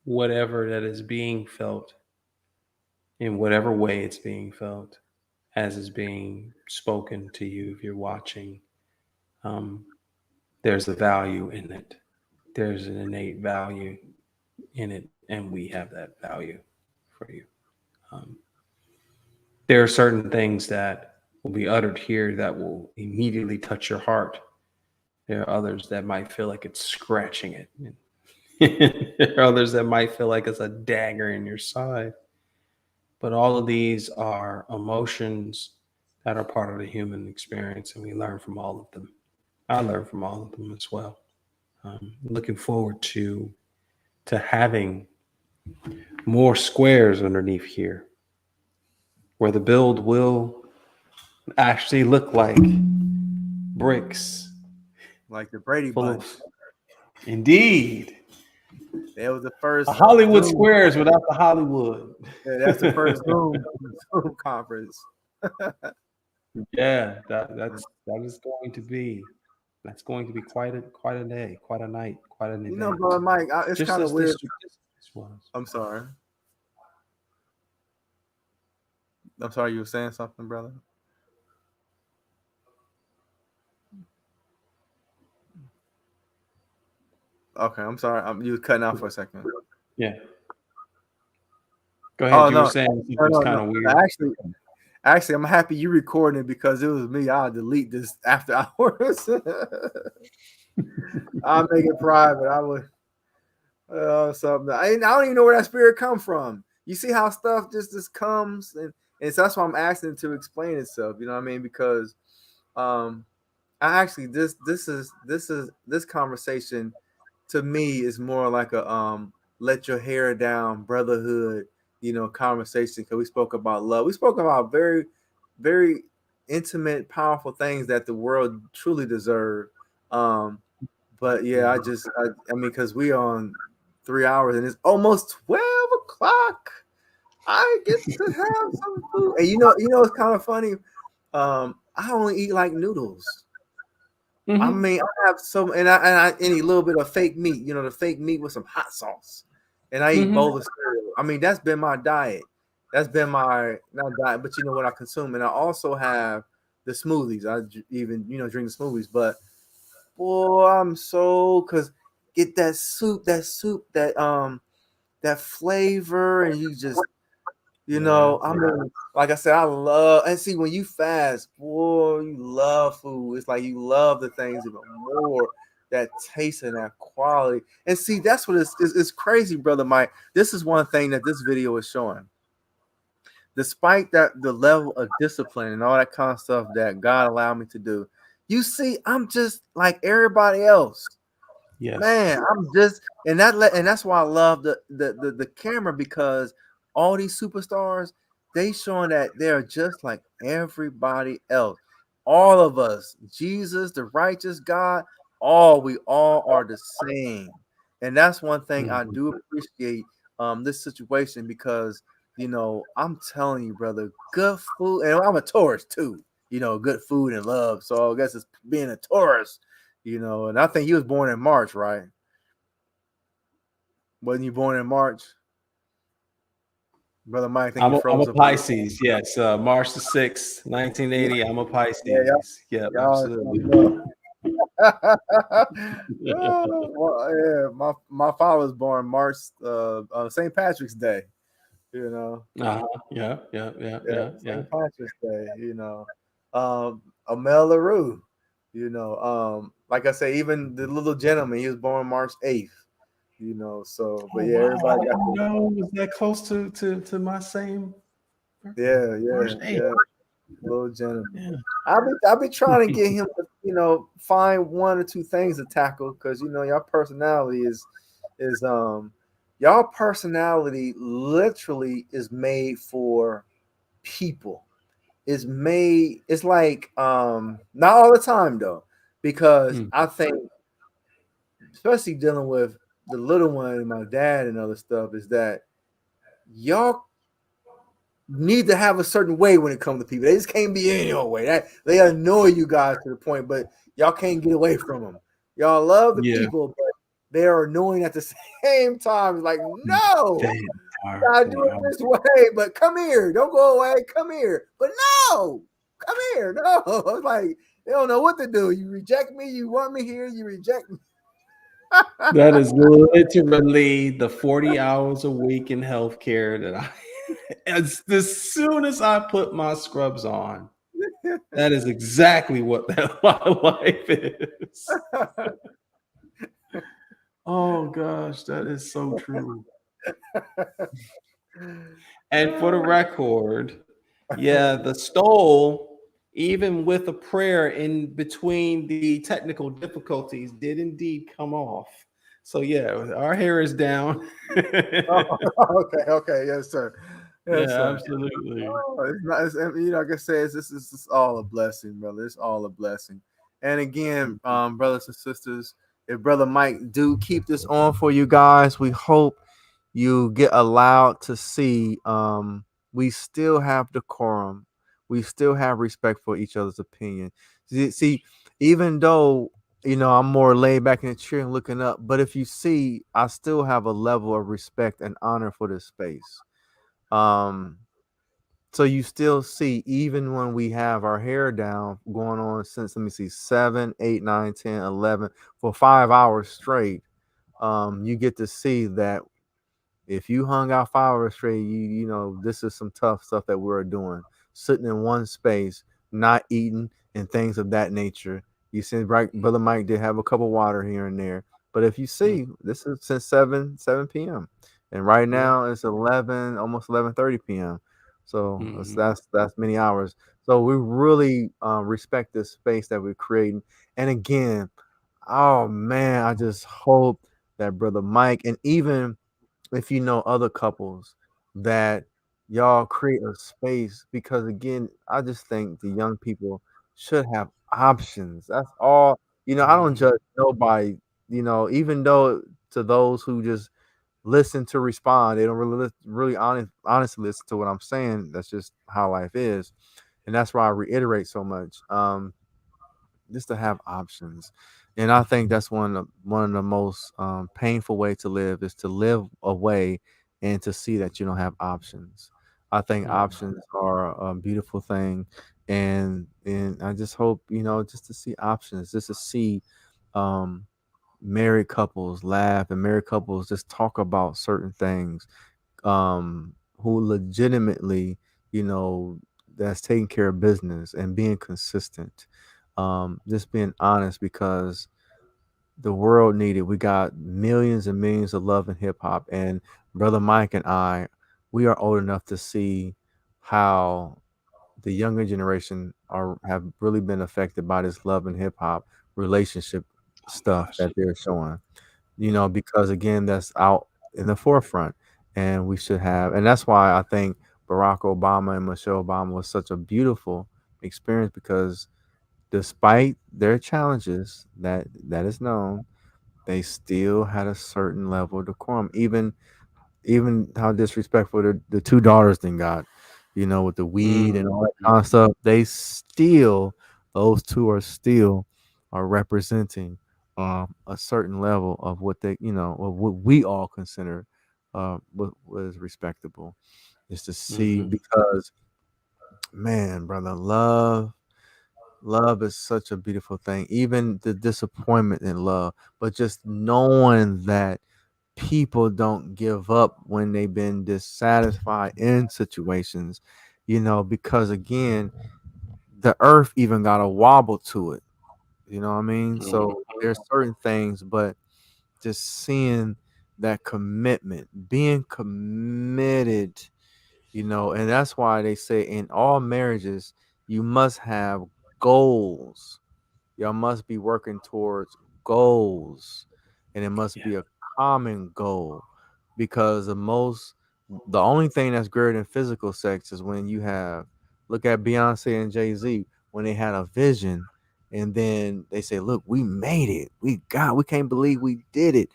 whatever that is being felt in whatever way it's being felt as is being spoken to you if you're watching. um, there's a value in it. There's an innate value in it, and we have that value for you. um, there are certain things that will be uttered here that will immediately touch your heart. There are others that might feel like it's scratching it. There are others that might feel like it's a dagger in your side. But all of these are emotions that are part of the human experience, and we learn from all of them. I learn from all of them as well. Looking forward to having more squares underneath here, where the build will actually look like bricks Like the Brady full Bunch. of. Indeed. That was the A first Hollywood Zoom. squares without the Hollywood. Yeah, that's the first Zoom conference. Yeah, that is going to be that's going to be quite a day, quite a night, quite an event. Brother Mike, it's Just kind of as weird. this was. I'm sorry. I'm sorry you were saying something, brother. Okay, I'm sorry. You was cutting out for a second. Yeah. Go ahead. Oh You were no, saying no, something's no, kind no. of weird. Actually, I'm happy you recording it because it was me. I'll delete this after hours. I'll make it private. I would something. I don't even know where that spirit come from. You see how stuff just comes and so that's why I'm asking it to explain itself. You know what I mean? Because um I actually this conversation to me is more like a let your hair down brotherhood, conversation because we spoke about love. We spoke about very, very intimate, powerful things that the world truly deserve. Um, but yeah, I mean, because we on 3 hours and it's almost 12 o'clock. I get to have some food, and it's kind of funny. I only eat like noodles. I Hmm. mean, I have some, and I eat a little bit of fake meat. The fake meat with some hot sauce, and I eat Hmm. bowl of cereal. I mean, that's been my diet. That's been my not diet, but you know what I consume, and I also have the smoothies. Even drink the smoothies, but boy, I'm so because get that soup, that flavor, and you just You Yeah, know, I yeah. mean, like I said, I love and see when you fast, boy, you love food. It's like you love the things even more. That taste and that quality. And see, that's what it's crazy, brother Mike. This is one thing that this video is showing. Despite that the level of discipline and all that kind of stuff that God allowed me to do, you see, I'm just like everybody else. Yes. Man, I'm just and that's why I love the camera because all these superstars they showing that they're just like everybody else. All of us, Jesus, the righteous God, we all are the same. And that's one thing I Mhm. do appreciate this situation because I'm telling you, brother, good food, and I'm a tourist too. Good food and love. So I guess it's being a tourist. And I think he was born in March, right? Wasn't you born in March? Brother Mike, I think you I'm a froze up a little. Pisces. Yes. March the 6th, Yeah, 1980. I'm a yeah, Pisces. Yep, y'all absolutely. oh, well, yeah, my father was born March St. Patrick's Day, you know. Uh-huh. Yeah, yeah, yeah, Yeah, yeah, yeah. St. Patrick's Day. Amel LaRue, like I say, even the little gentleman, he was born March 8th, so but Oh yeah, wow, I everybody got didn't the know it was that close to my same birthday. yeah, March yeah, 8th. yeah. Little gentleman. Yeah. I'll be trying to get him to, find one or two things to tackle because your personality is y'all personality literally is made for people. It's like not all the time though, because Mm. I think especially dealing with the little one and my dad and other stuff is that y'all need to have a certain way when it comes to people. They just can't be any old way. That they annoy you guys to the point, but y'all can't get away from them. Y'all love the Yeah. people, but they are annoying at the same time. It's like, They no, are. gotta They do it are. this way, but come here. Don't go away. Come here. But no, come here. No. It's like they don't know what to do. You reject me, you want me here, you reject me. That is literally the 40 hours a week in healthcare that as soon as I put my scrubs on, that is exactly what that my life is. Oh gosh, that is so true. And for the record, yeah, the stole, even with a prayer in between the technical difficulties, did indeed come off. So yeah, our hair is down. Oh, okay, okay, yes, sir. Yes, Yeah, sir. absolutely. Oh, it's not, like I said, this is all a blessing, brother. It's all a blessing. And again, Mhm. brothers and sisters, if Brother Mike do keep this on for you guys, we hope you get allowed to see we still have decorum. We still have respect for each other's opinion. See, even though I'm more laid back in the chair and looking up, but if you see, I still have a level of respect and honor for this space. Um, so you still see, even when we have our hair down, going on since let me see, 7, 8, 9, 10, 11 for 5 hours straight, you get to see that if you hung out 5 hours straight, this is some tough stuff that we're doing. Sitting in one space, not eating, and things of that nature. You see, right, Brother Mike did have a cup of water here and there. But if you Mm, see, this is since 7 p.m. And right yeah. now it's 11, almost 11:30 p.m. So Mhm. that's many hours. So we really respect this space that we're creating. And again, oh man, I just hope that Brother Mike and even if you know other couples that y'all create a space because again I just think the young people should have options. That's all. I don't Mhm. judge nobody, even though to those who just listen to respond, they don't really honestly listen to what I'm saying. That's just how life is, and that's why I reiterate so much. Just to have options. And I think that's one of the most painful way to live is to live away and to see that you don't have options. I think Mhm. options are a beautiful thing, and I just hope just to see options, just to see um, married couples laugh and married couples just talk about certain things. who legitimately, that's taking care of business and being consistent, just being honest, because the world needed. We got millions and millions of love in hip hop, and brother Mike and I, we are old enough to see how the younger generation have really been affected by this love and hip hop relationship Oh my stuff gosh. that they're showing. Because again, that's out in the forefront, and we should have, and that's why I think Barack Obama and Michelle Obama was such a beautiful experience, because despite their challenges, that is known, they still had a certain level of decorum. Even how disrespectful the two daughters then got, with the weed and all that kind of Mhm. stuff. Those two are representing a certain level of what of what we all consider what was respectable. Is to see, Mhm. because man, brother, love is such a beautiful thing. Even the disappointment in love, but just knowing that people don't give up when they've been dissatisfied in situations, because again, the earth even got a wobble to it. You know what I mean? Mhm. So there's certain things, but just seeing that commitment, being committed, and that's why they say in all marriages, you must have goals. Y'all must be working towards goals, and it must Yeah. be a common goal, because the only thing that's greater than physical sex is when you have, look at Beyonce and Jay-Z, when they had a vision, and then they say, look, we made it. We can't believe we did it.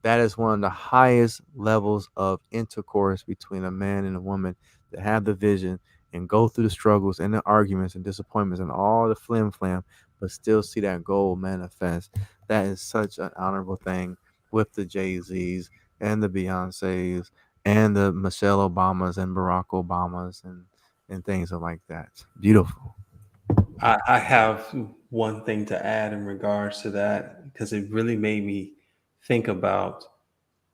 That is one of the highest levels of intercourse between a man and a woman, to have the vision and go through the struggles and the arguments and disappointments and all the flim flam, but still see that goal manifest. That is such an honorable thing, with the Jay-Z's and the Beyoncé's and the Michelle Obamas and Barack Obamas and things like that. Beautiful. I have one thing to add in regards to that because it really made me think about,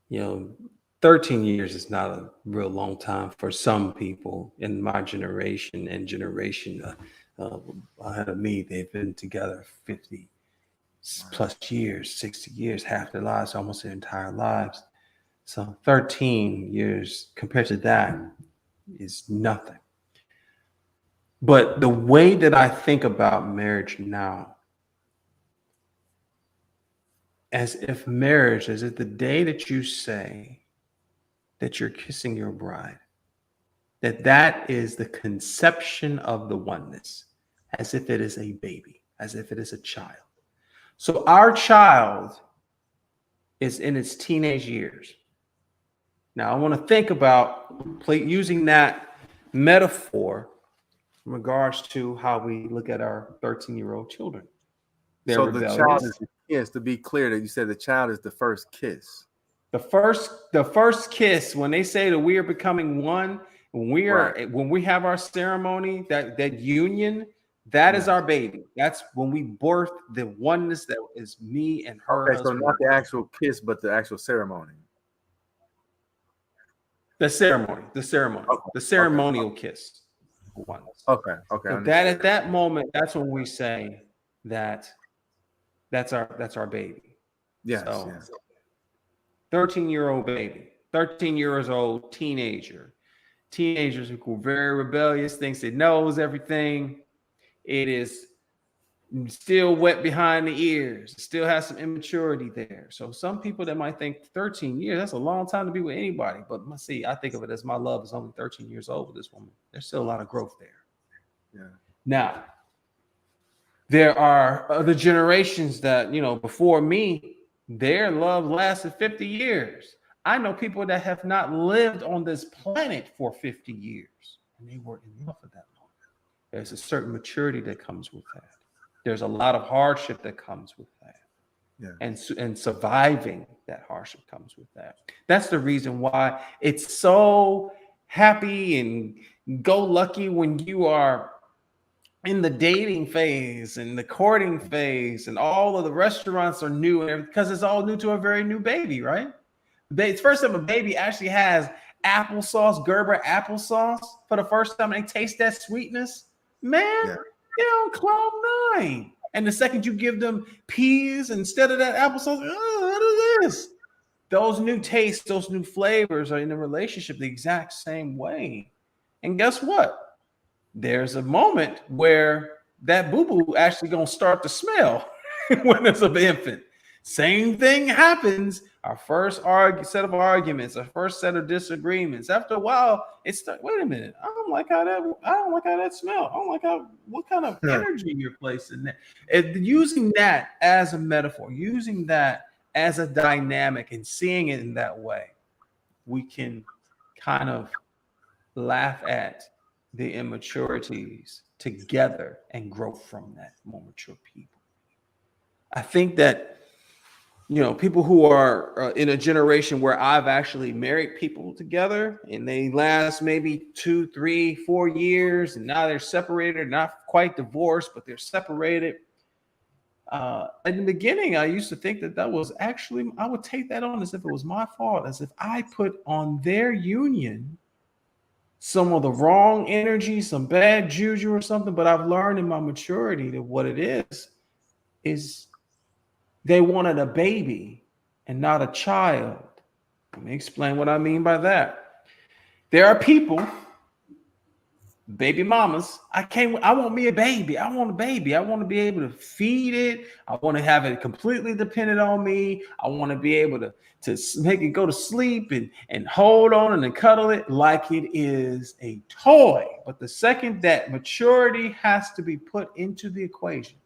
you know, 13 years is not a real long time for some people in my generation and generation uh, ahead of me. They've been together 50 plus years, 60 years, half their lives, almost their entire lives. So 13 years compared to that is nothing. But the way that I think about marriage now, as if the day that you say that you're kissing your bride, that is the conception of the oneness, as if it is a baby, as if it is a child. So our child is in its teenage years. Now I want to think about using that metaphor in regards to how we look at our 13-year-old children. They're So the child rebellious. is the kiss. To be clear, that you said the child is the first kiss. The first kiss, when they say that we are becoming one, Right. when we have our ceremony, that union, that is Yes. our baby. That's when we birth the oneness that is me and her Okay. So husband not and the wife. actual kiss, but the actual ceremony. The Okay. Okay. ceremonial kiss for oneness. Okay. Okay. So that Understood. at that moment, that's when we say that that's our baby. Yes. So Yes. 13-year-old baby, 13 years old teenager. Teenagers who are very rebellious, thinks it knows everything. It is still wet behind the ears, still has some immaturity there. So some people that might think 13 years, that's a long time to be with anybody. But see, I think of it as my love is only 13 years old with this woman. There's still a lot of growth there. Yeah. Now, there are other generations that, before me, their love lasted 50 years. I know people that have not lived on this planet for 50 years and they were in love for that long. There's a certain maturity that comes with that. There's a lot of hardship that comes with that. Yeah. And surviving that hardship comes with that. That's the reason why it's so happy and go lucky when you are in the dating phase and the courting phase, and all of the restaurants are new and everything because it's all new to a very new baby, right? It's first time a baby actually has applesauce, Gerber applesauce, for the first time, and they taste that sweetness, man, they're on cloud nine. And the second you give them peas instead of that applesauce, oh, what is this? Those new tastes, those new flavors are in the relationship the exact same way. And guess what? There's a moment where that boo-boo actually gonna start to smell when it's an infant. Same thing happens. Our first set of arguments, our first set of disagreements. After a while, it's wait a minute. I don't like how that smell. I don't like what kind of energy you're placing there. Using that as a metaphor, using that as a dynamic, and seeing it in that way, we can kind of laugh at the immaturities together and grow from that, more mature people. I think that, people who are in a generation where I've actually married people together and they last maybe 2, 3, 4 years, and now they're separated, not quite divorced, but they're separated. In the beginning, I used to think that was actually, I would take that on as if it was my fault, as if I put on their union some of the wrong energy, some bad juju or something. But I've learned in my maturity that what it is they wanted a baby and not a child. Let me explain what I mean by that. There are people, baby mamas, I want me a baby. I want a baby. I want to be able to feed it. I want to have it completely dependent on me. I want to be able to make it go to sleep and hold on and cuddle it like it is a toy. But the second that maturity has to be put into the equation,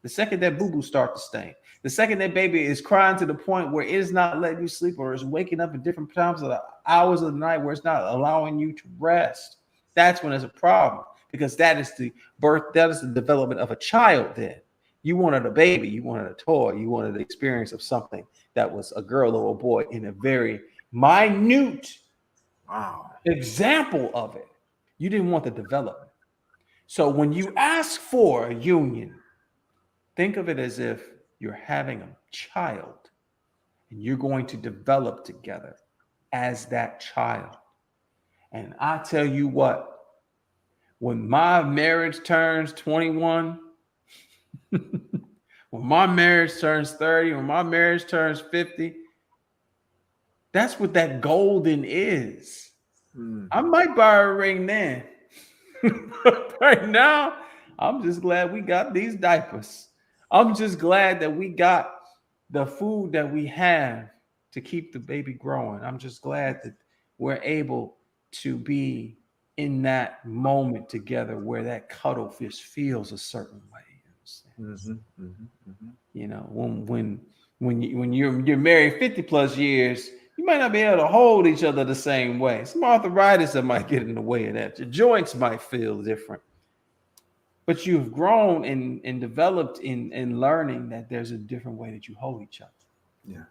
the second that boo-boo starts to stain, the second that baby is crying to the point where it is not letting you sleep, or is waking up at different times of the hours of the night where it's not allowing you to rest, that's when there's a problem, because that is the development of a child. Then you wanted a baby, you wanted a toy, you wanted the experience of something that was a girl or a boy in a very minute example of it. You didn't want the development. So when you ask for a union, think of it as if you're having a child and you're going to develop together as that child. And I tell you what, when my marriage turns 21, when my marriage turns 30, when my marriage turns 50, that's what that golden is. I might buy a ring then. But right now, I'm just glad we got these diapers. I'm just glad that we got the food that we have to keep the baby growing. I'm just glad that we're able to be in that moment together where that cuttlefish feels a certain way. When you're married 50 plus years, you might not be able to hold each other the same way. Some arthritis that might get in the way of that. Your joints might feel different. But you've grown and developed in learning that there's a different way that you hold each other. Yeah.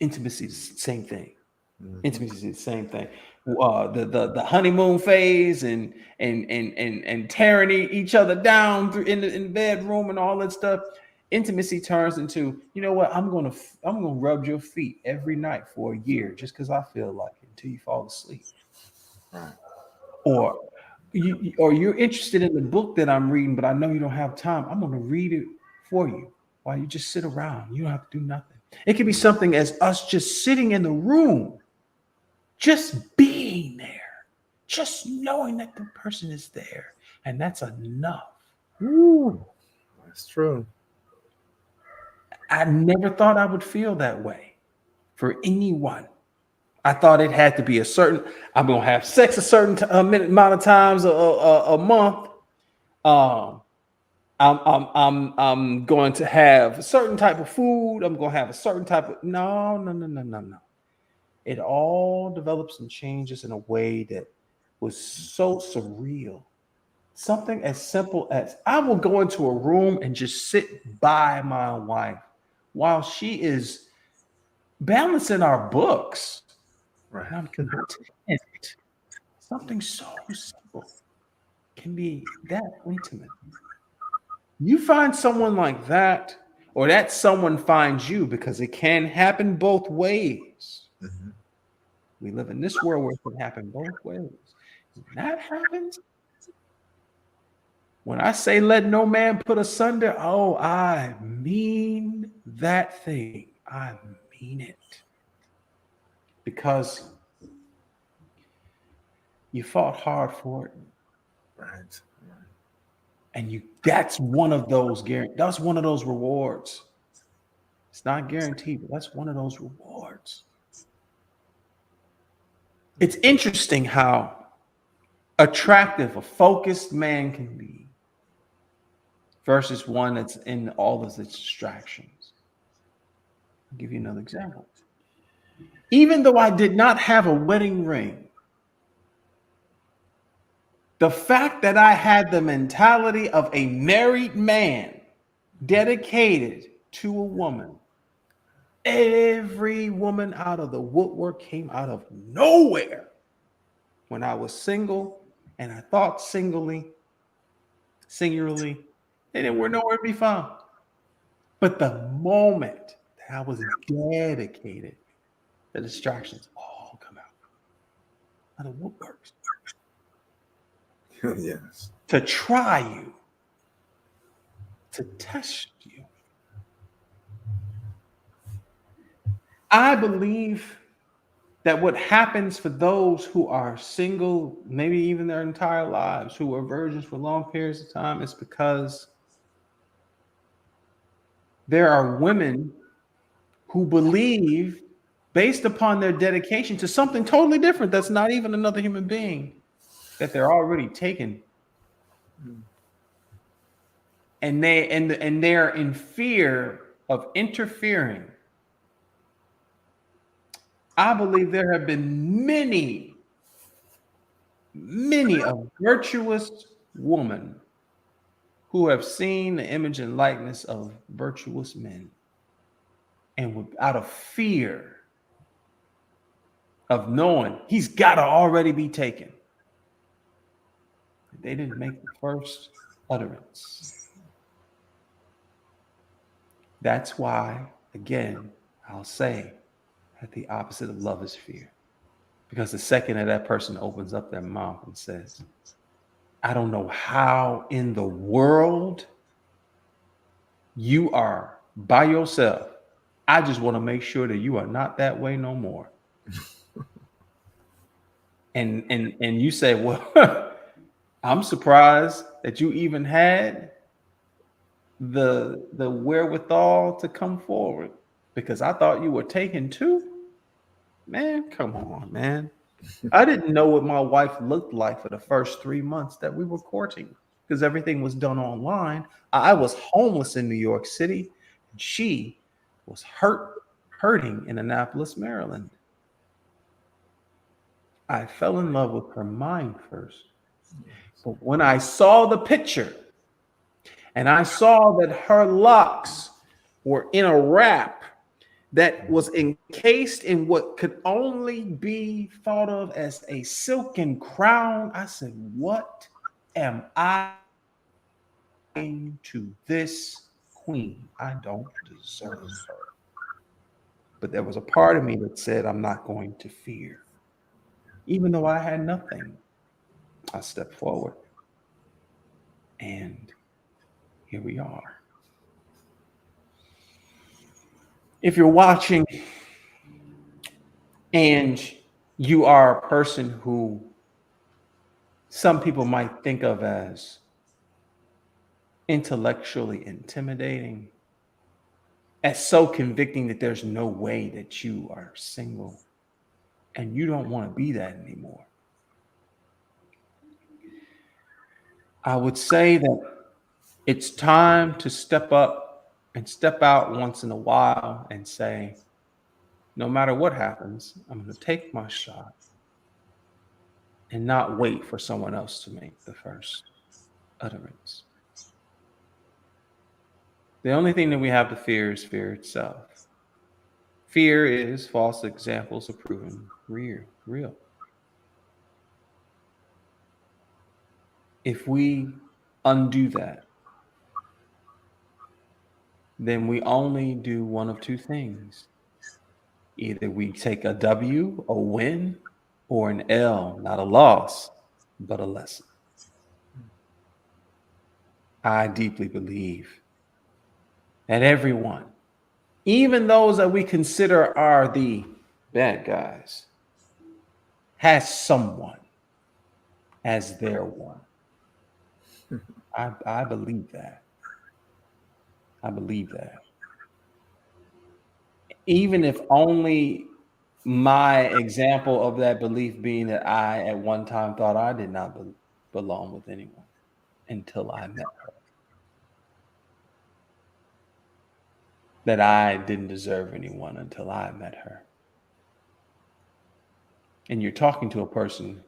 Intimacy is the same thing. Intimacy is the same thing. The honeymoon phase and tearing each other down in the bedroom and all that stuff. Intimacy turns into, you know what? I'm gonna rub your feet every night for a year just because I feel like it, until you fall asleep. Right. Or you're interested in the book that I'm reading, but I know you don't have time. I'm going to read it for you while you just sit around. You don't have to do nothing. It could be something as us just sitting in the room, just being there, just knowing that the person is there. And that's enough. Ooh, that's true. I never thought I would feel that way for anyone. I thought it had to be I'm going to have sex a certain amount of times a month. I'm going to have a certain type of food. I'm going to have a certain type of, no. It all develops and changes in a way that was so surreal. Something as simple as I will go into a room and just sit by my wife while she is balancing our books. Right. And I'm content. Something so simple can be that intimate. You find someone like that, or that someone finds you, because it can happen both ways. We live in this world where it can happen both ways. When that happens, when I say let no man put asunder, oh, I mean that thing. I mean it. Because you fought hard for it. Right. And that's one of those that's one of those rewards. It's not guaranteed, but that's one of those rewards. It's interesting how attractive a focused man can be versus one that's in all of its distractions. I'll give you another example. Even though I did not have a wedding ring, the fact that I had the mentality of a married man dedicated to a woman, every woman out of the woodwork came out of nowhere when I was single, and I thought singularly, they were nowhere to be found. But the moment that I was dedicated, the distractions all come out of the woodworks Yes. to try you, to test you. I believe that what happens for those who are single, maybe even their entire lives, who are virgins for long periods of time, is because there are women who believe, based upon their dedication to something totally different, that's not even another human being, that they're already taken. And they're in fear of interfering. I believe there have been many of virtuous women who have seen the image and likeness of virtuous men, and out of fear of knowing he's got to already be taken, they didn't make the first utterance. That's why, again, I'll say that the opposite of love is fear. Because the second that person opens up their mouth and says, I don't know how in the world you are by yourself. I just want to make sure that you are not that way no more. And you say, well, I'm surprised that you even had the wherewithal to come forward, because I thought you were taken too. Man, come on, man. I didn't know what my wife looked like for the first 3 months that we were courting, because everything was done online. I was homeless in New York City, and she was hurting in Annapolis, Maryland. I fell in love with her mind first. But when I saw the picture and I saw that her locks were in a wrap that was encased in what could only be thought of as a silken crown, I said, what am I to this queen? I don't deserve her. But there was a part of me that said, I'm not going to fear. Even though I had nothing, I stepped forward. And here we are. If you're watching and you are a person who some people might think of as intellectually intimidating, as so convicting that there's no way that you are single and you don't want to be that anymore, I would say that it's time to step up and step out once in a while and say, no matter what happens, I'm going to take my shot and not wait for someone else to make the first utterance. The only thing that we have to fear is fear itself. Fear is false examples of proven real. If we undo that, then we only do one of two things. Either we take a W, a win, or an L, not a loss, but a lesson. I deeply believe that everyone, even those that we consider are the bad guys, has someone as their one. I believe that. I believe that. Even if only my example of that belief being that I at one time thought I did not belong with anyone until I met her. That I didn't deserve anyone until I met her. And you're talking to a person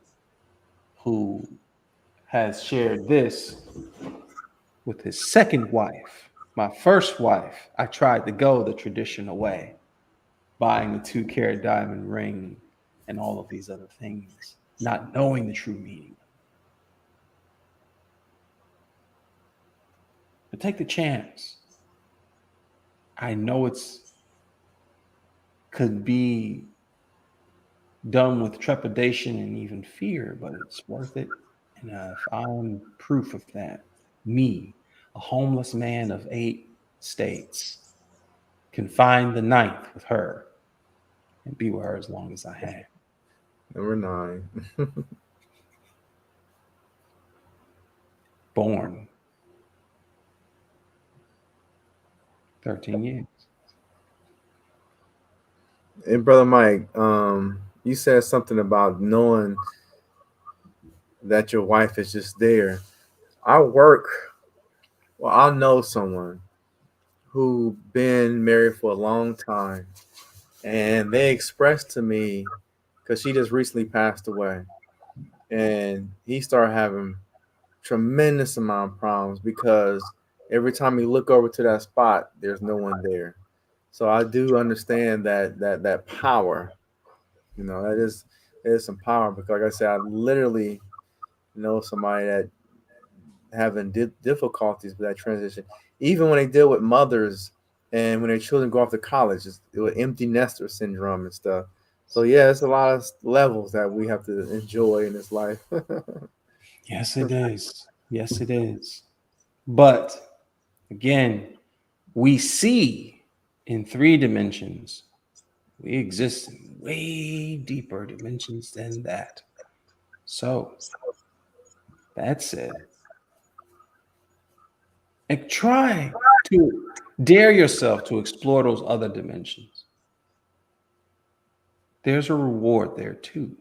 who has shared this with his second wife. My first wife, I tried to go the traditional way, buying the 2 carat diamond ring and all of these other things, not knowing the true meaning. But take the chance. I know it's could be done with trepidation and even fear, but it's worth it. And if I'm proof of that, me, a homeless man of 8 states, can find the ninth with her and be with her as long as I have. Number 9. Born 13 years. And Brother Mike, you said something about knowing that your wife is just there. I work, well, I know someone who been married for a long time, and they expressed to me, because she just recently passed away, and he started having tremendous amount of problems because every time you look over to that spot, there's no one there. So I do understand that power. That is some power, because like I said, I literally know somebody that having difficulties with that transition. Even when they deal with mothers and when their children go off to college, it's with empty nester syndrome and stuff. So yeah, it's a lot of levels that we have to enjoy in this life. Yes, it is. Yes, it is. But again, we see in 3 dimensions. We exist in way deeper dimensions than that. So, that said, and try to dare yourself to explore those other dimensions. There's a reward there too.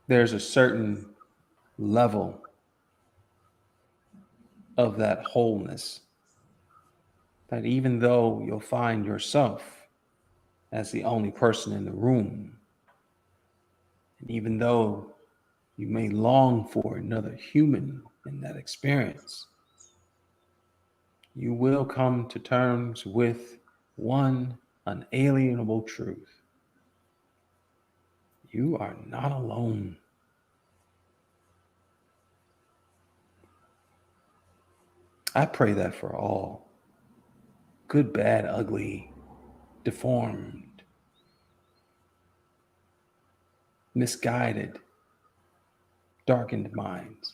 There's a certain level of that wholeness that even though you'll find yourself as the only person in the room, and even though you may long for another human in that experience, you will come to terms with one unalienable truth. You are not alone. I pray that for all, good, bad, ugly, deformed, misguided, darkened minds.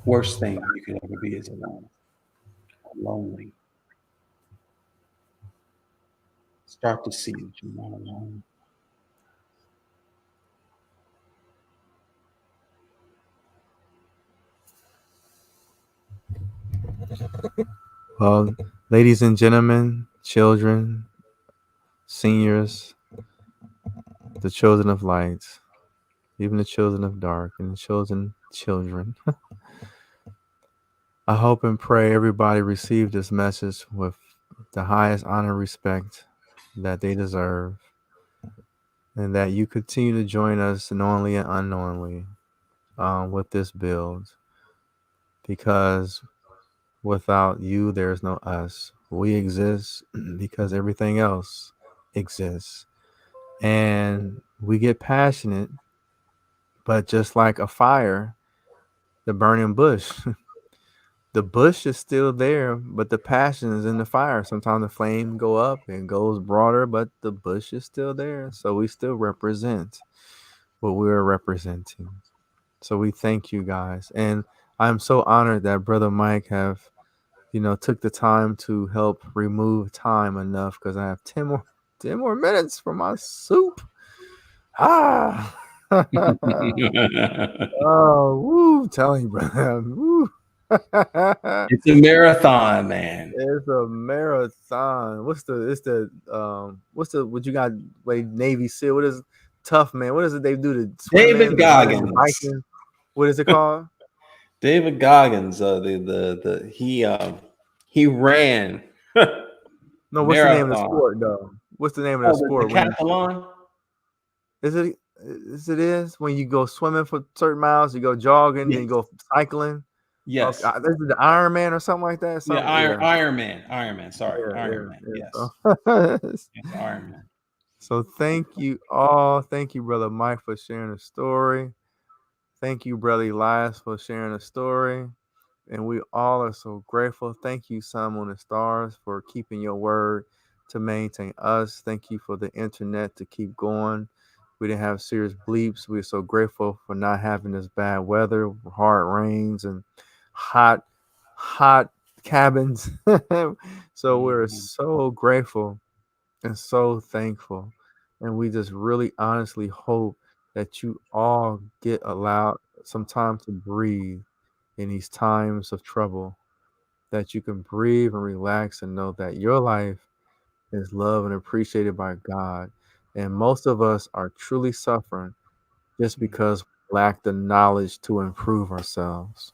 Worst thing you could ever be is alone, lonely. Start to see that you're not alone. Well, ladies and gentlemen, children, seniors, the children of light, even the children of dark, and the children. I hope and pray everybody received this message with the highest honor and respect that they deserve, and that you continue to join us knowingly and unknowingly with this build, because without you, there's no us. We exist because everything else exists. And we get passionate, but just like a fire, the burning bush, the bush is still there, but the passion is in the fire. Sometimes the flame go up and goes broader, but the bush is still there. So we still represent what we're representing. So we thank you guys. And I'm so honored that Brother Mike have, took the time to help remove time enough because I have 10 more minutes for my soup. Ah. Oh, woo, telling you, brother. Woo. It's a marathon, man. It's a marathon. What you got? Wait, Navy SEAL. What is tough, man? What is it they do to swim in, David the running, the Goggins. biking? What is it called? David Goggins. He ran No, what's the name of the marathon. sport though? What's the name of Oh, the the sport when you decathlon. is when you go swimming for certain miles, you go jogging, then you Yes. go cycling. Okay, Yes. this is the Iron Man or something like that. Yeah. Something, yeah, Iron Man. Iron Man. Sorry. yeah, Iron yeah, Man. yeah. Yes. So, Yes. Iron Man. so thank you all. Thank you, Brother Mike, for sharing the story. Thank you, Brother Elias, for sharing the story. And we all are so grateful. Thank you, Sun, Moon, and Stars, for keeping your word to maintain us. Thank you for the internet to keep going. We didn't have serious bleeps. We're so grateful for not having this bad weather, hard rains, and hot, hot cabins. So we're Mhm. so grateful and so thankful. And we just really honestly hope that you all get allowed some time to breathe in these times of trouble, that you can breathe and relax and know that your life is loved and appreciated by God. And most of us are truly suffering just because we lack the knowledge to improve ourselves.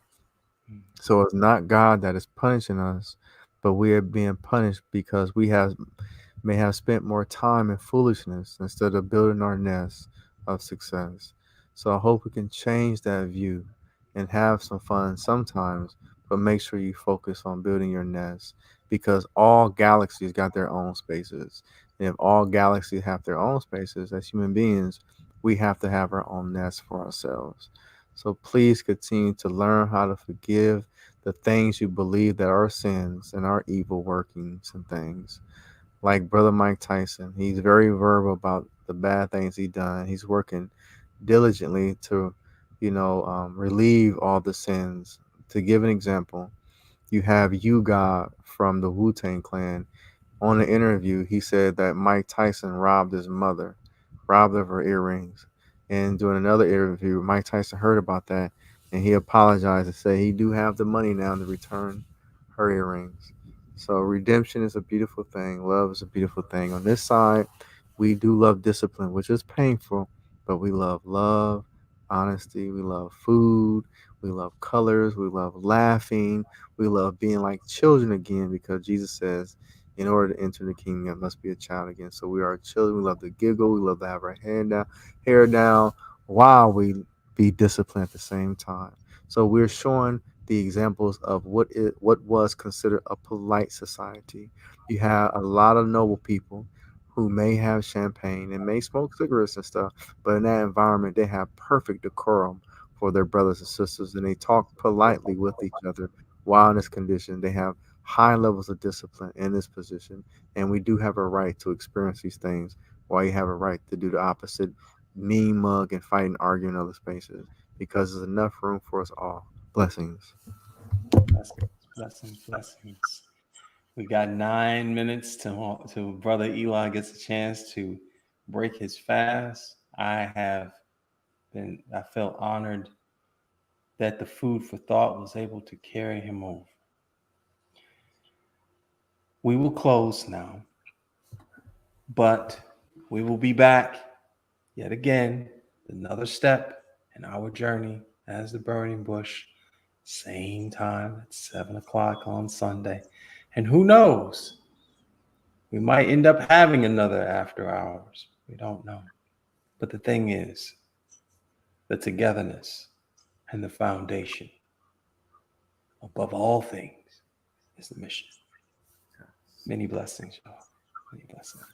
So it's not God that is punishing us, but we are being punished because we may have spent more time in foolishness instead of building our nest of success. So I hope we can change that view and have some fun sometimes, but make sure you focus on building your nest because all galaxies got their own spaces. And if all galaxies have their own spaces, as human beings, we have to have our own nest for ourselves. So please continue to learn how to forgive the things you believe that are sins and are evil workings and things like Brother Mike Tyson. He's very verbal about the bad things he done. He's working diligently to, relieve all the sins. To give an example, you have You God from the Wu-Tang Clan. On the interview, he said that Mike Tyson robbed his mother, robbed of her earrings. And doing another interview, Mike Tyson heard about that and he apologized and said he do have the money now to return her earrings. So redemption is a beautiful thing. Love is a beautiful thing. On this side, we do love discipline, which is painful, but we love, honesty, we love food, we love colors, we love laughing, we love being like children again because Jesus says in order to enter the kingdom, must be a child again. So we are children. We love to giggle. We love to have our hair down, while we be disciplined at the same time. So we're showing the examples of what was considered a polite society. You have a lot of noble people who may have champagne and may smoke cigarettes and stuff, but in that environment, they have perfect decorum for their brothers and sisters, and they talk politely with each other while in this condition. They have high levels of discipline in this position, and we do have a right to experience these things while you have a right to do the opposite, mean mug and fight and argue in other spaces because there's enough room for us all. Blessings. Blessings. Blessings. Blessings. We got 9 minutes to Brother Eli gets a chance to break his fast. I felt honored that the food for thought was able to carry him over. We will close now, but we will be back yet again, another step in our journey as the burning bush, same time at 7 o'clock on Sunday. And who knows? We might end up having another after hours. We don't know. But the thing is, the togetherness and the foundation, above all things, is the mission. Many blessings, y'all. Many blessings.